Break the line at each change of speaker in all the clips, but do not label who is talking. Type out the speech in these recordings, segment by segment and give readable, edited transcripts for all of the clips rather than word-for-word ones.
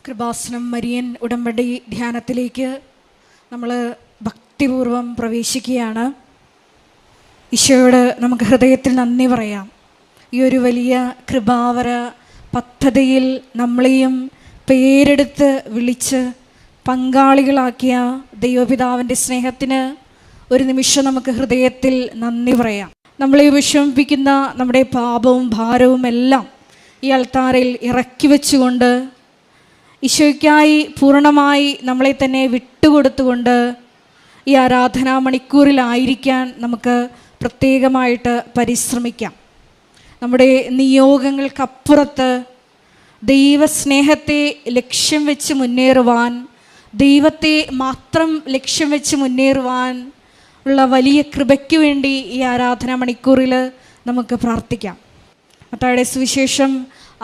Kripasanam Marian ഉടമ്പടി ധ്യാനത്തിലേക്ക് നമ്മൾ ഭക്തിപൂർവം പ്രവേശിക്കുകയാണ്. ഈശോയോട് നമുക്ക് ഹൃദയത്തിൽ നന്ദി പറയാം. ഈ ഒരു വലിയ കൃപാവര പദ്ധതിയിൽ നമ്മളെയും പേരെടുത്ത് വിളിച്ച് പങ്കാളികളാക്കിയ ദൈവപിതാവിൻ്റെ സ്നേഹത്തിന് ഒരു നിമിഷം നമുക്ക് ഹൃദയത്തിൽ നന്ദി പറയാം. നമ്മളെ വിഷമിപ്പിക്കുന്ന നമ്മുടെ പാപവും ഭാരവും എല്ലാം ഈ അൾത്താരയിൽ ഇറക്കി വെച്ചുകൊണ്ട് ഈശോയ്ക്കായി പൂർണ്ണമായി നമ്മളെ തന്നെ വിട്ടുകൊടുത്തുകൊണ്ട് ഈ ആരാധനാ മണിക്കൂറിലായിരിക്കാൻ നമുക്ക് പ്രത്യേകമായിട്ട് പരിശ്രമിക്കാം. നമ്മുടെ നിയോഗങ്ങൾക്കപ്പുറത്ത് ദൈവസ്നേഹത്തെ ലക്ഷ്യം വെച്ച് മുന്നേറുവാൻ, ദൈവത്തെ മാത്രം ലക്ഷ്യം വെച്ച് മുന്നേറുവാൻ ഉള്ള വലിയ കൃപയ്ക്ക് വേണ്ടി ഈ ആരാധനാ മണിക്കൂറിൽ നമുക്ക് പ്രാർത്ഥിക്കാം. മത്തായിയുടെ സുവിശേഷം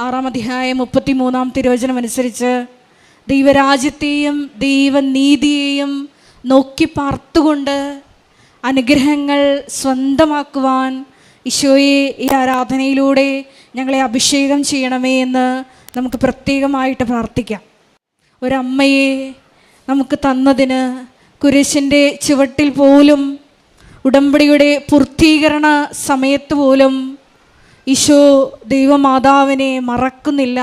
6-ാം അധ്യായം 33-ാം തിരുവചനം അനുസരിച്ച് ദൈവരാജ്യത്തെയും ദൈവനീതിയെയും നോക്കി പാർത്തുകൊണ്ട് അനുഗ്രഹങ്ങൾ സ്വന്തമാക്കുവാൻ ഈശോയെ ഈ ആരാധനയിലൂടെ ഞങ്ങളെ അഭിഷേകം ചെയ്യണമേ എന്ന് നമുക്ക് പ്രത്യേകമായിട്ട് പ്രാർത്ഥിക്കാം. ഒരമ്മയെ നമുക്ക് തന്നതിന് കുരിശിൻ്റെ ചുവട്ടിൽ പോലും, ഉടമ്പടിയുടെ പൂർത്തീകരണ സമയത്ത് പോലും ഈശോ ദൈവമാതാവിനെ മറക്കുന്നില്ല.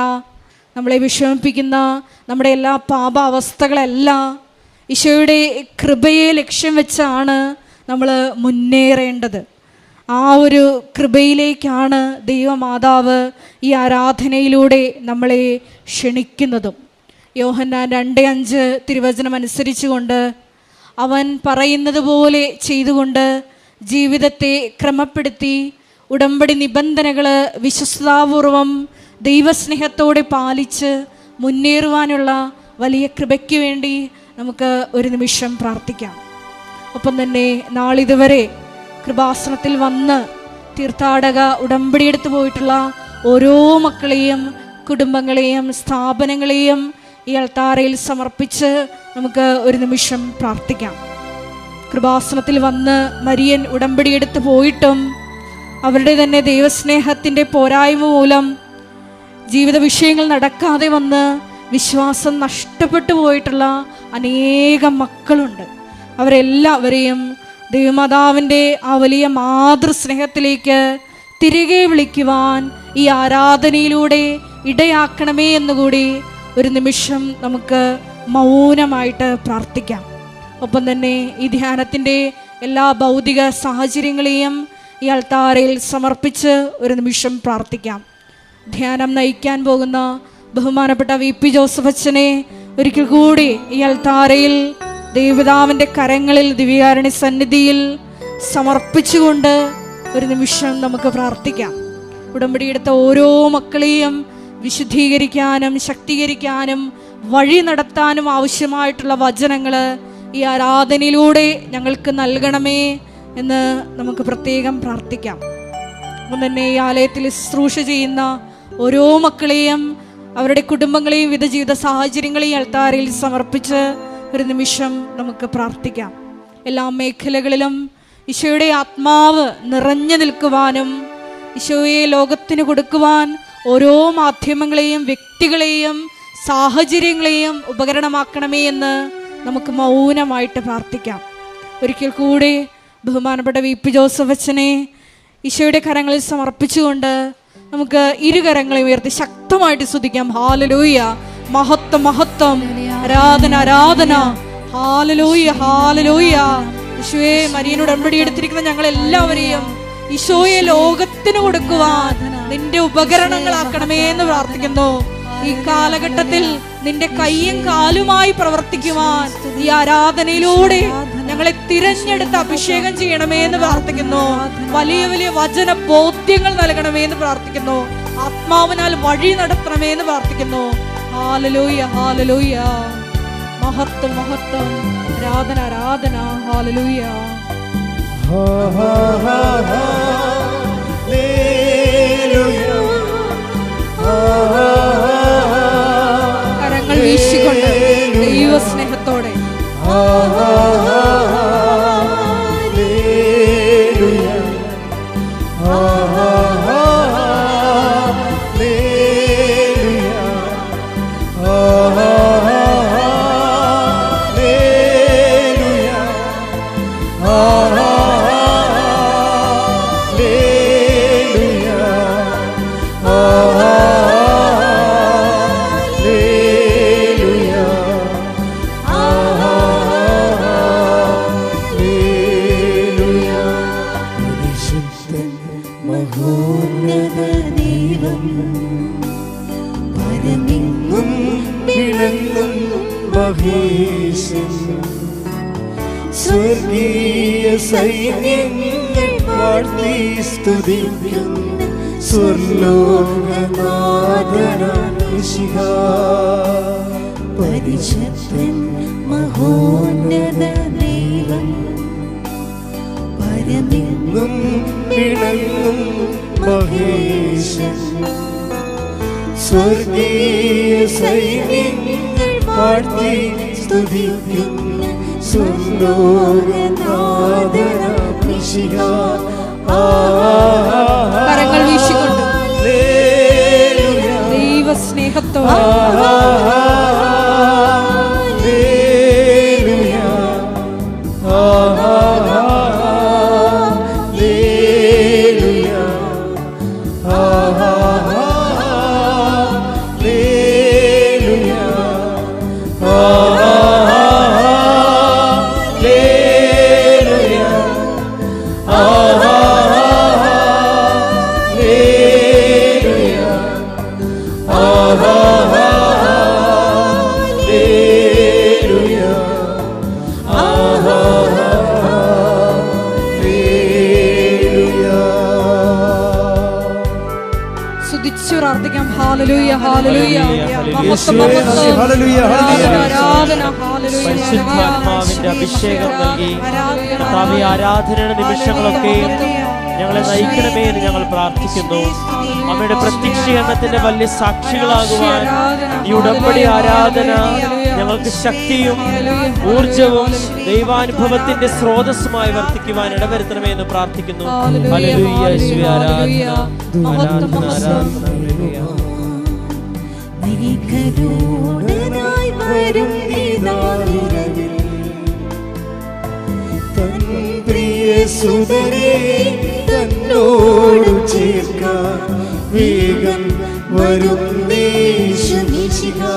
നമ്മളെ വിഷമിപ്പിക്കുന്ന നമ്മുടെ എല്ലാ പാപാവസ്ഥകളെല്ലാം ഈശോയുടെ കൃപയെ ലക്ഷ്യം വെച്ചാണ് നമ്മൾ മുന്നേറേണ്ടത്. ആ ഒരു കൃപയിലേക്കാണ് ദൈവമാതാവ് ഈ ആരാധനയിലൂടെ നമ്മളെ ക്ഷണിക്കുന്നതും. യോഹന്നാൻ 2:5 തിരുവചനം അനുസരിച്ചുകൊണ്ട് അവൻ പറയുന്നത് പോലെ ചെയ്തുകൊണ്ട് ജീവിതത്തെ ക്രമപ്പെടുത്തി ഉടമ്പടി നിബന്ധനകൾ വിശ്വസ്താപൂർവം ദൈവസ്നേഹത്തോടെ പാലിച്ച് മുന്നേറുവാനുള്ള വലിയ കൃപയ്ക്ക് വേണ്ടി നമുക്ക് ഒരു നിമിഷം പ്രാർത്ഥിക്കാം. ഒപ്പം തന്നെ നാളിതുവരെ കൃപാസനത്തിൽ വന്ന് തീർത്ഥാടക ഉടമ്പടിയെടുത്ത് പോയിട്ടുള്ള ഓരോ മക്കളെയും കുടുംബങ്ങളെയും സ്ഥാപനങ്ങളെയും ഈ അൾത്താരയിൽ സമർപ്പിച്ച് നമുക്ക് ഒരു നിമിഷം പ്രാർത്ഥിക്കാം. കൃപാസനത്തിൽ വന്ന് മരിയൻ ഉടമ്പടിയെടുത്ത് പോയിട്ടും അവരുടെ തന്നെ ദൈവസ്നേഹത്തിൻ്റെ പോരായ്മ മൂലം ജീവിത വിഷയങ്ങൾ നടക്കാതെ വന്ന് വിശ്വാസം നഷ്ടപ്പെട്ടു പോയിട്ടുള്ള അനേകം മക്കളുണ്ട്. അവരെല്ലാവരെയും ദൈവമാതാവിൻ്റെ ആ വലിയ മാതൃസ്നേഹത്തിലേക്ക് തിരികെ വിളിക്കുവാൻ ഈ ആരാധനയിലൂടെ ഇടയാക്കണമേ എന്നുകൂടി ഒരു നിമിഷം നമുക്ക് മൗനമായിട്ട് പ്രാർത്ഥിക്കാം. ഒപ്പം തന്നെ ഈ ധ്യാനത്തിൻ്റെ എല്ലാ ഭൗതിക സാഹചര്യങ്ങളെയും ഈ അൾത്താരയിൽ സമർപ്പിച്ച് ഒരു നിമിഷം പ്രാർത്ഥിക്കാം. ധ്യാനം നയിക്കാൻ പോകുന്ന ബഹുമാനപ്പെട്ട VP ജോസഫ് അച്ഛനെ ഒരിക്കൽ കൂടി ഈ അൾത്താരയിൽ ദൈവപിതാവിൻ്റെ കരങ്ങളിൽ ദിവ്യകാരുണ്യ സന്നിധിയിൽ സമർപ്പിച്ചുകൊണ്ട് ഒരു നിമിഷം നമുക്ക് പ്രാർത്ഥിക്കാം. ഉടമ്പടിയെടുത്ത ഓരോ മക്കളെയും വിശുദ്ധീകരിക്കാനും ശക്തീകരിക്കാനും വഴി നടത്താനും ആവശ്യമായിട്ടുള്ള വചനങ്ങൾ ഈ ആരാധനയിലൂടെ ഞങ്ങൾക്ക് നൽകണമേ എന്ന് നമുക്ക് പ്രത്യേകം പ്രാർത്ഥിക്കാം. അപ്പം തന്നെ ഈ ആലയത്തിൽ ശുശ്രൂഷ ചെയ്യുന്ന ഓരോ മക്കളെയും അവരുടെ കുടുംബങ്ങളെയും വിവിധ ജീവിത സാഹചര്യങ്ങളെയും അൾത്താരയിൽ സമർപ്പിച്ച് ഒരു നിമിഷം നമുക്ക് പ്രാർത്ഥിക്കാം. എല്ലാ മേഖലകളിലും ഈശോയുടെ ആത്മാവ് നിറഞ്ഞു നിൽക്കുവാനും ഈശോയെ ലോകത്തിന് കൊടുക്കുവാൻ ഓരോ മാധ്യമങ്ങളെയും വ്യക്തികളെയും സാഹചര്യങ്ങളെയും ഉപകരണമാക്കണമേ എന്ന് നമുക്ക് മൗനമായിട്ട് പ്രാർത്ഥിക്കാം. ഒരിക്കൽ കൂടി ബഹുമാനപ്പെട്ട VP ജോസഫ് അച്ഛനെ ഈശോയുടെ കരങ്ങളിൽ സമർപ്പിച്ചുകൊണ്ട് നമുക്ക് ഇരുകരങ്ങളെ ഉയർത്തി ശക്തമായിട്ട് സ്തുതിക്കാം. ഹല്ലേലൂയ, മഹത്വം മഹത്വം, ആരാധന ആരാധന, ഹല്ലേലൂയ ഹല്ലേലൂയ. ഈശോയെ മരിയനോട് ഉടമ്പടി എടുത്തിരിക്കുന്ന ഞങ്ങൾ എല്ലാവരെയും ഈശോയെ ലോകത്തിന് കൊടുക്കുവാൻ നിന്റെ ഉപകരണങ്ങളാക്കണമേ എന്ന് പ്രാർത്ഥിക്കുന്നു. ഈ കാലഘട്ടത്തിൽ നിന്റെ കൈയും കാലുമായി പ്രവർത്തിക്കുവാൻ ഈ ആരാധനയിലൂടെ ഞങ്ങളെ തിരഞ്ഞെടുത്ത് അഭിഷേകം ചെയ്യണമേ എന്ന് പ്രാർത്ഥിക്കുന്നു. വലിയ വലിയ വചന ബോധ്യങ്ങൾ നൽകണമേ എന്ന് പ്രാർത്ഥിക്കുന്നു. ആത്മാവിനാൽ വഴി നടത്തണമേ എന്ന് പ്രാർത്ഥിക്കുന്നു. ഹല്ലേലൂയ ഹല്ലേലൂയ, മഹത്വം മഹത്വം, ആരാധന ആരാധന, ഹല്ലേലൂയ. കരങ്ങൾ വീശിക്കൊണ്ട് ദൈവസ്നേഹത്തോടെ
Oh ഇണങ്ങും മഹേശൻ. സ്വർഗീയ സൈന്യങ്ങൾ വാഴ്ത്തി സ്തുതിക്കുന്നു സ്വർലോകനാഥനാം മിശിഹാ.
പരിശുദ്ധൻ മഹോന്നത ദൈവം പരമെങ്ങും
ഇണങ്ങും മഹേശൻ. സ്വർഗീയ സൈന്യങ്ങൾ വാഴ്ത്തി സ്തുതിക്കുന്നു സ്വർലോകനാഥനാം മിശിഹാ.
കരങ്ങൾ വീശിക്കൊണ്ട് ദൈവ സ്നേഹത്തോടെ പ്രാർത്ഥിക്കാം. ഹല്ലേലൂയ ഹല്ലേലൂയ
പരിശുദ്ധാത്മാവിന്റെ അഭിഷേകം നൽകി കർത്താവേ, ആരാധനയുടെ നിമിഷങ്ങളൊക്കെ ഞങ്ങളെ നയിക്കണമേ എന്ന് ഞങ്ങൾ പ്രാർത്ഥിക്കുന്നു. അമ്മയുടെ പ്രത്യക്ഷീകരണത്തിന്റെ വലിയ സാക്ഷികളാകുവാൻ ഈ ഉടമ്പടി ആരാധന ഞങ്ങൾക്ക് ശക്തിയും ഊർജവും ദൈവാനുഭവത്തിന്റെ സ്രോതസ്സുമായി വർത്തിക്കുവാൻ ഇടവരുത്തണമേ എന്ന് പ്രാർത്ഥിക്കുന്നു. ഹല്ലേലൂയ, യേശുവേ ആരാധന, ആരാധന, ആരാധന.
മേഘരോടനായി വരും നിലാവിരവിൽ
തൻ പ്രിയ സുതരെ തന്നോടു ചേർക്കാൻ വേഗം വരുന്നേശു മിശിഹാ.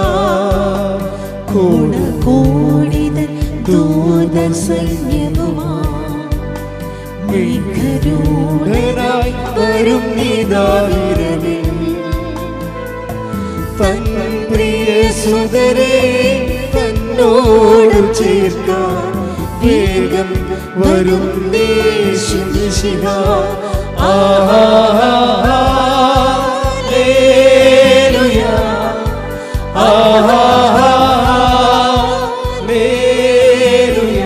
കോടിതൻ ദൂതസൈന്യവുമായി
മേഘരോടനായി വരും നിലാവിരവിൽ തൻ പ്രിയ സുതരെ തന്നോടു ചേർക്കാൻ വേഗം വരുന്നേശു മിശിഹാ. ഹല്ലേലൂയ ഹല്ലേലൂയ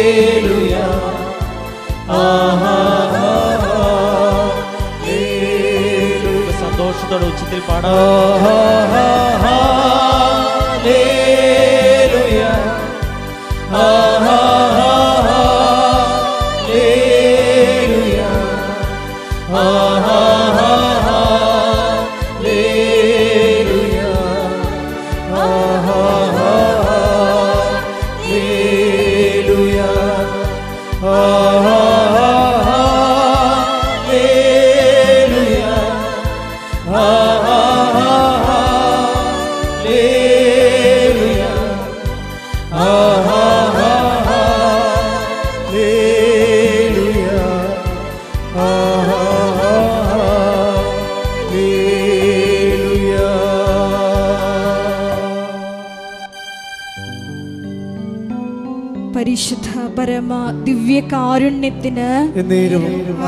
ഹല്ലേലൂയ.
സന്തോഷത്തോടെ ഉച്ചത്തിൽ പാടാം.
ഹല്ലേലൂയ ഹല്ലേലൂയ ഹല്ലേലൂയ ഹല്ലേലൂയ
പരിശുദ്ധ പരമ ദിവ്യകാരുണ്യത്തിന്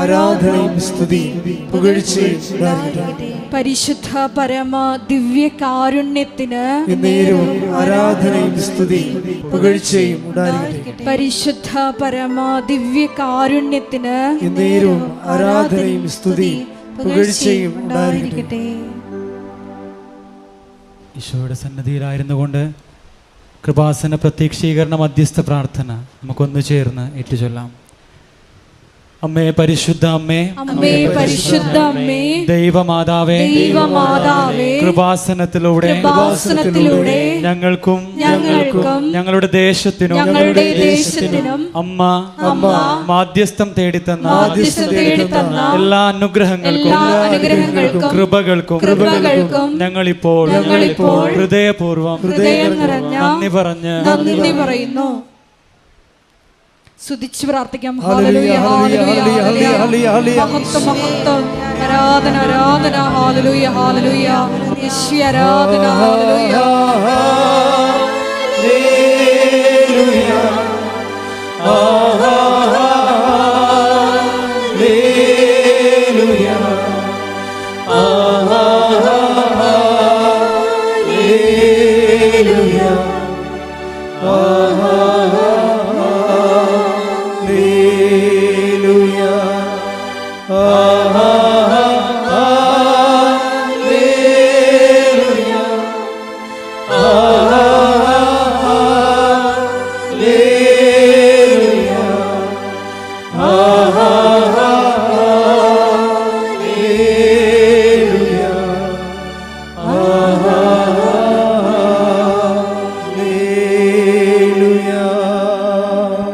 ആരാധനയും സ്തുതിയും പുകഴ്ചയും ഉണ്ടായിരിക്കട്ടെ.
പരിശുദ്ധ പരമ ദിവ്യകാരുണ്യത്തിന്
ആരാധനയും സ്തുതിയും പുകഴ്ചയും ഉണ്ടായിരിക്കട്ടെ.
പരിശുദ്ധ പരമ ദിവ്യകാരുണ്യത്തിന്
ആരാധനയും സ്തുതിയും പുകഴ്ചയും ഉണ്ടായിരിക്കട്ടെ.
ഈശോയുടെ സന്നദ്ധിയിലായിരുന്നു കൊണ്ട് കൃപാസന പ്രത്യക്ഷീകരണ മധ്യസ്ഥ പ്രാർത്ഥന നമുക്കൊന്നു ചേർന്ന് ഏറ്റുചൊല്ലാം. അമ്മേ പരിശുദ്ധ അമ്മേ,
അമ്മേ പരിശുദ്ധ അമ്മേ,
ദൈവമാതാവേ,
ദൈവമാതാവേ,
കൃപാസനത്തിലൂടെ ഞങ്ങൾക്കും ഞങ്ങളുടെ ദേശത്തിനും അമ്മ മാധ്യസ്ഥം തേടിത്തന്ന എല്ലാ അനുഗ്രഹങ്ങൾക്കും കൃപകൾക്കും ഞങ്ങളിപ്പോൾ ഹൃദയപൂർവ്വം നന്ദി പറയുന്നു.
സ്തുതിച്ച് പ്രാർത്ഥിക്കാം.
ഹല്ലേലൂയ, ഹല്ലേലൂയ, ഹല്ലേലൂയ, ഹല്ലേലൂയ.
മഹത്വം, മഹത്വം, ആരാധന, ആരാധന. ഹല്ലേലൂയ, ഹല്ലേലൂയ. യേശുവേ ആരാധന. ഹല്ലേലൂയ.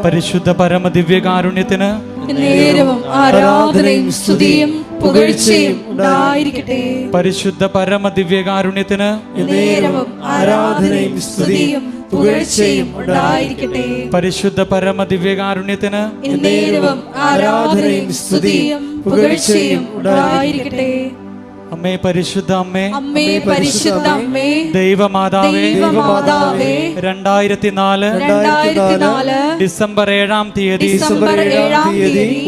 പരിശുദ്ധ പരമദിവ്യകാരുണ്യത്തിന്
നേരവും ആരാധനയും സ്തുതിയും പുകഴ്ചയും ഉണ്ടായിരിക്കട്ടെ.
പരിശുദ്ധ പരമദിവ്യകാരുണ്യത്തിന്
നേരവും ആരാധനയും സ്തുതിയും പുകഴ്ചയും ഉണ്ടായിരിക്കട്ടെ.
പരിശുദ്ധ പരമദിവ്യകാരുണ്യത്തിന്
നേരവും ആരാധനയും സ്തുതിയും പുകഴ്ചയും ഉണ്ടായിരിക്കട്ടെ.
അമ്മേ പരിശുദ്ധ അമ്മേ,
അമ്മേ പരിശുദ്ധ അമ്മേ,
ദൈവമാതാവേ,
ദൈവമാതാവേ,
2004 ഡിസംബർ 7-ാം തീയതി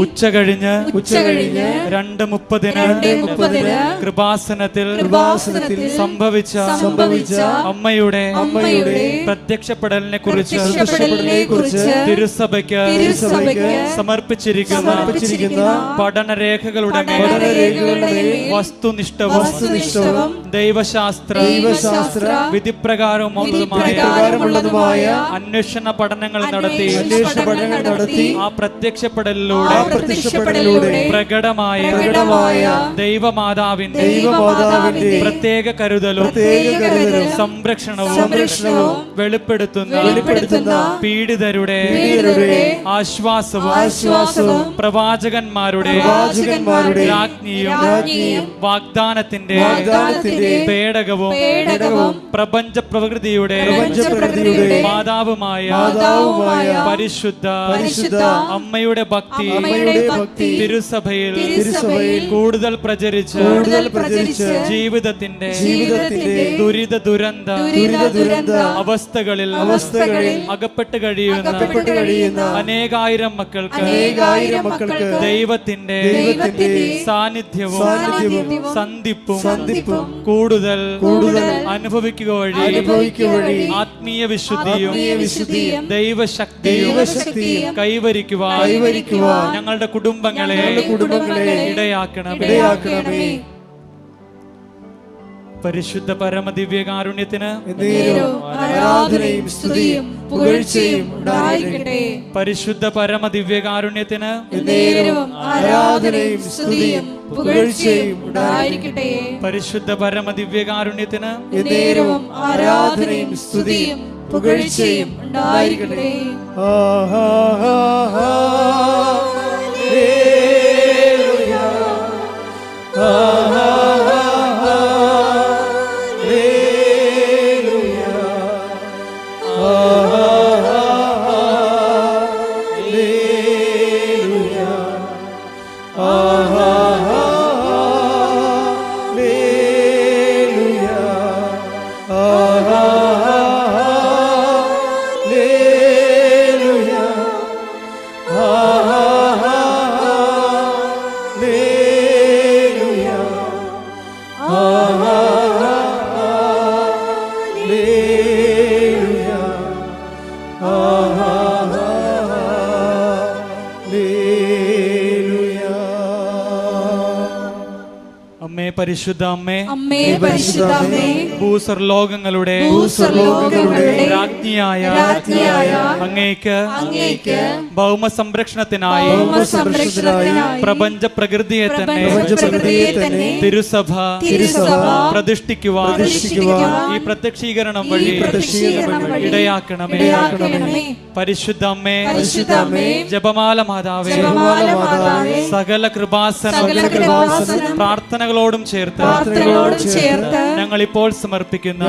ഉച്ചകഴിഞ്ഞ് 2:30 കൃപാസനത്തിൽ സംഭവിച്ച അമ്മയുടെ പ്രത്യക്ഷപ്പെടലിനെ കുറിച്ച് തിരുസഭയ്ക്ക് സമർപ്പിച്ചിരിക്കുന്ന പഠനരേഖകളുടെ വസ്തുനിഷ്ഠവും ദൈവശാസ്ത്ര വിധിപ്രകാരമുള്ളതുമായ അന്വേഷണ പഠനങ്ങൾ നടത്തി ആ പ്രത്യക്ഷപ്പെടലിലൂടെ പ്രകടമായ ദൈവമാതാവിന്റെ പ്രത്യേക കരുതലും സംരക്ഷണവും വെളിപ്പെടുത്തുന്ന പീഡിതരുടെ ആശ്വാസവും പ്രവാചകന്മാരുടെ രാജ്ഞിയും വാഗ്ദാനത്തിന്റെ പേടകവും പ്രപഞ്ച പ്രകൃതിയുടെ മാതാവുമായ പരിശുദ്ധ അമ്മയുടെ ഭക്തി തിരുസഭയിൽ കൂടുതൽ പ്രചരിച്ച് ജീവിതത്തിന്റെ ദുരിത ദുരന്ത അവസ്ഥകളിൽ അകപ്പെട്ട് കഴിയുന്ന അനേകായിരം മക്കൾക്ക് ദൈവത്തിന്റെ സാന്നിധ്യവും സന്ധിപ്പും കൂടുതൽ അനുഭവിക്കുക വഴി ആത്മീയ വിശുദ്ധിയും ദൈവശക്തിയും കൈവരിക്കുവാൻ ഞങ്ങളുടെ കുടുംബങ്ങളെ ഇടയാക്കണമേ. പരിശുദ്ധ പരമദിവ്യകാരുണ്യത്തിന്
ആരാധനയും സ്തുതിയും പുകഴ്ചയും ഉണ്ടായിരിക്കട്ടെ.
പരിശുദ്ധ പരമദിവ്യകാരുണ്യത്തിന്
ആരാധനയും സ്തുതിയും പുകഴ്ചയും ഉണ്ടായിരിക്കട്ടെ.
പരിശുദ്ധ പരമദിവ്യകാരുണ്യത്തിന്
ആരാധനയും സ്തുതിയും പുകഴ്ചയും ഉണ്ടായിരിക്കട്ടെ.
അമ്മേ പരിശുദ്ധ അമ്മേ,
അമ്മേ പരിശുദ്ധ അമ്മേ,
ഭൂസ്വർലോകങ്ങളുടെ രാജ്ഞിയായ അങ്ങേക്ക് ഭൗമ സംരക്ഷണത്തിനായി പ്രപഞ്ച പ്രകൃതിയെ തന്നെ തിരുസഭ പ്രതിഷ്ഠിക്കുവാൻ ഈ പ്രത്യക്ഷീകരണം വഴി ഇടയാക്കണമേ. പരിശുദ്ധ അമ്മേ, ജപമാല മാതാവേ, സകല കൃപാസന പ്രാർത്ഥനകളോടും ചേർത്ത് ഞങ്ങൾ ഇപ്പോൾ സമർപ്പിക്കുന്ന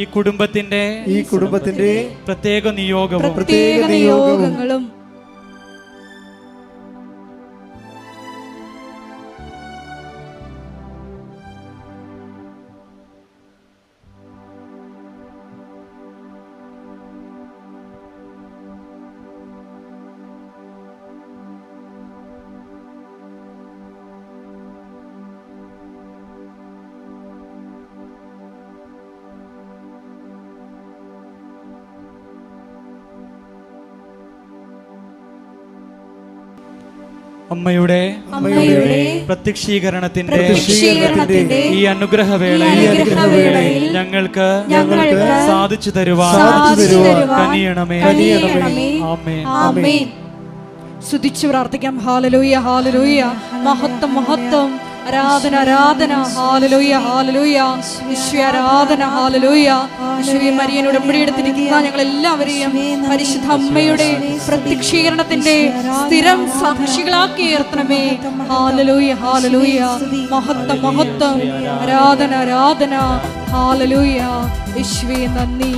ഈ കുടുംബത്തിന്റെ പ്രത്യേക നിയോഗങ്ങളും അമ്മയുടെ പ്രത്യക്ഷീകരണത്തിന്റെ ഈ അനുഗ്രഹവേളയിൽ ഞങ്ങൾക്ക് സാധിച്ചു തരുവാൻ കനിയണമേ.
ആമേൻ. സ്തുതിച്ചു പ്രാർത്ഥിക്കാം. Hallelujah, hallelujah. മഹത്വം, മഹത്വം. ആരാധന, ആരാധന. ഹല്ലേലൂയ, ഹല്ലേലൂയ. യേശുവേ ആരാധന. ഹല്ലേലൂയ. യേശുവേ മരിയൻ ഉടമ്പടിയെടുത്തിരിക്കുന്ന ഞങ്ങൾ എല്ലാവരെയും പരിശുദ്ധ അമ്മയുടെ പ്രത്യക്ഷീകരണത്തിന്റെ സ്ഥിരം സാക്ഷികളാക്കി ഉയർത്തണമേ. Hallelujah, hallelujah. മഹത്വം, മഹത്വം. ആരാധന, ആരാധന. ഹല്ലേലൂയ. യേശുവേ നന്ദി.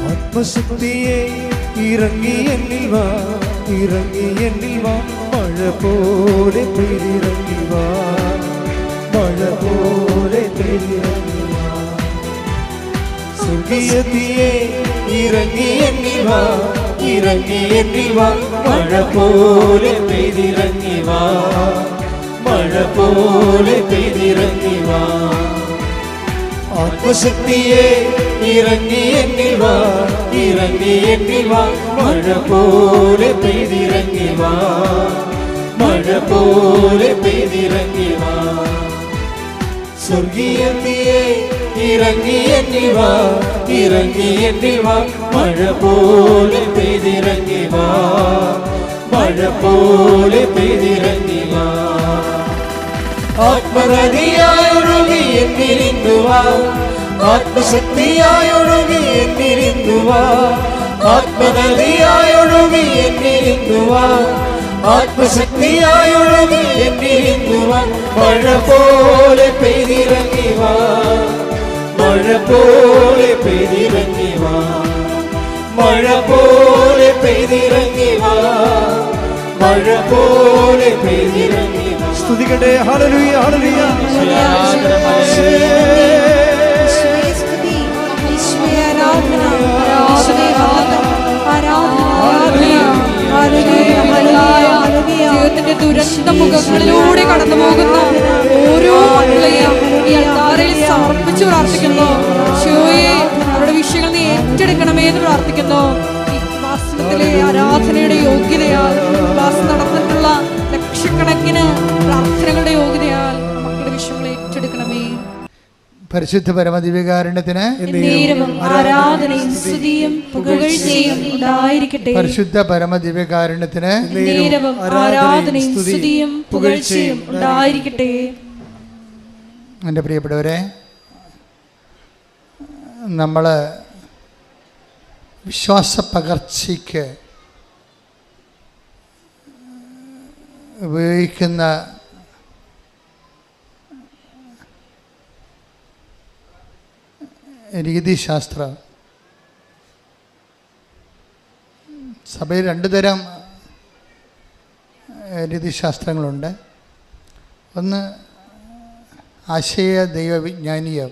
ആത്മശക്തിയെ ഇറങ്ങി എന്നിൽ വാ, ഇറങ്ങി എന്നിൽ വാ, മഴ പോലെ പെയ്തിറങ്ങി വാ, മഴ പോലെ പെയ്തിറങ്ങി വാ. സ്വർഗീയതയെ ഇറങ്ങി എന്നിൽ വാ, ഇറങ്ങി എന്നിൽ വാ, മഴ പോലെ പെയ്തിറങ്ങി വാ, മഴ പോലെ പെയ്തിറങ്ങി വാ. ആത്മശക്തിയെ ഇറങ്ങി എന്നിൽ വാ, ഇറങ്ങി എന്നിൽ വാ, മഴ പോലെ പെയ്തിറങ്ങി വാ, മഴ പോലെ പെയ്തിറങ്ങി വാ. സ്വർഗീയതയെ ഇറങ്ങി എന്നിൽ വാ, ഇറങ്ങി എന്നിൽ വാ, മഴ പോലെ പെയ്തിറങ്ങി വാ, മഴ പോലെ പെയ്തിറങ്ങി വാ. ആത്മനദിയായൊഴുകി എന്നിരുന്നു വാ, ആത്മശക്തിയായൊഴുകി എന്നിരുന്നു വാ, ആത്മനദിയായൊഴുകി എന്നിരുന്നു വാ, ആത്മശക്തിയായൊഴുകി എന്നിരുന്നു വാ, മഴ പോലെ പെയ്തിറങ്ങി വാ, മഴ പോലെ പെയ്തിറങ്ങി വാ, മഴ പോലെ പെയ്തിറങ്ങി വാ, മഴ പോലെ പെയ്തിറങ്ങി വാ. സ്തുതിക്കട്ടെ. ഹല്ലേലൂയ, ഹല്ലേലൂയ.
ജീവിതത്തിന്റെ ദുരന്ത മുഖങ്ങളിലൂടെ കടന്നു പോകുന്ന ഓരോ മക്കളെയും ഈ അൾത്താരയിൽ സമർപ്പിച്ചു പ്രാർത്ഥിക്കുന്നു. ഈശോയെ അവരുടെ വിഷയങ്ങൾ നീ ഏറ്റെടുക്കണമേ എന്ന് പ്രാർത്ഥിക്കുന്നു. ഈ വാസ്തവത്തിലെ ആരാധനയുടെ യോഗ്യതയാൽ ക്ലാസ് നടന്നിട്ടുള്ള ലക്ഷക്കണക്കിന് പ്രാർത്ഥനകളുടെ യോഗ്യതയാൽ മക്കളുടെ വിഷയങ്ങൾ ഏറ്റെടുക്കണമേ.
പരിശുദ്ധ പരമദിവ്യകാരുണ്യത്തിന്
ആരാധനയും സ്തുതിയും പുകഴ്ചയും ഉണ്ടായിരിക്കട്ടെ.
പരിശുദ്ധ പരമദിവ്യകാരുണ്യത്തിന്
ആരാധനയും സ്തുതിയും പുകഴ്ചയും ഉണ്ടായിരിക്കട്ടെ.
എൻ്റെ പ്രിയപ്പെട്ടവരെ, നമ്മൾ വിശ്വാസ പകർച്ചയ്ക്ക് ഉപയോഗിക്കുന്ന രീതിശാസ്ത്രം, സഭയിൽ രണ്ട് തരം രീതിശാസ്ത്രങ്ങളുണ്ട്. ഒന്ന് ആശയ ദൈവവിജ്ഞാനീയം.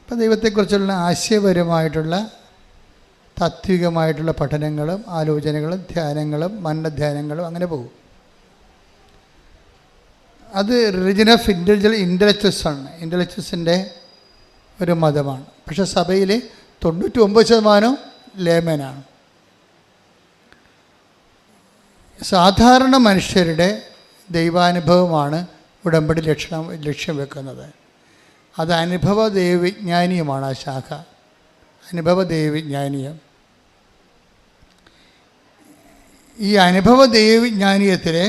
അപ്പം ദൈവത്തെക്കുറിച്ചുള്ള ആശയപരമായിട്ടുള്ള താത്വികമായിട്ടുള്ള പഠനങ്ങളും ആലോചനകളും ധ്യാനങ്ങളും മനനധ്യാനങ്ങളും അങ്ങനെ പോകും. അത് റിലിജൻ ഓഫ് ഇൻ്റലക്ച്വൽസ് ആണ്, ഇൻ്റലക്ച്വൽസിൻ്റെ ഒരു മതമാണ്. പക്ഷെ സഭയിൽ 99% ലേമനാണ്. സാധാരണ മനുഷ്യരുടെ ദൈവാനുഭവമാണ് ഉടമ്പടി ലക്ഷ്യം വെക്കുന്നത്. അത് അനുഭവ ദൈവവിജ്ഞാനീയമാണ്. ആ ശാഖ അനുഭവ ദൈവവിജ്ഞാനീയം. ഈ അനുഭവ ദൈവവിജ്ഞാനീയത്തിലെ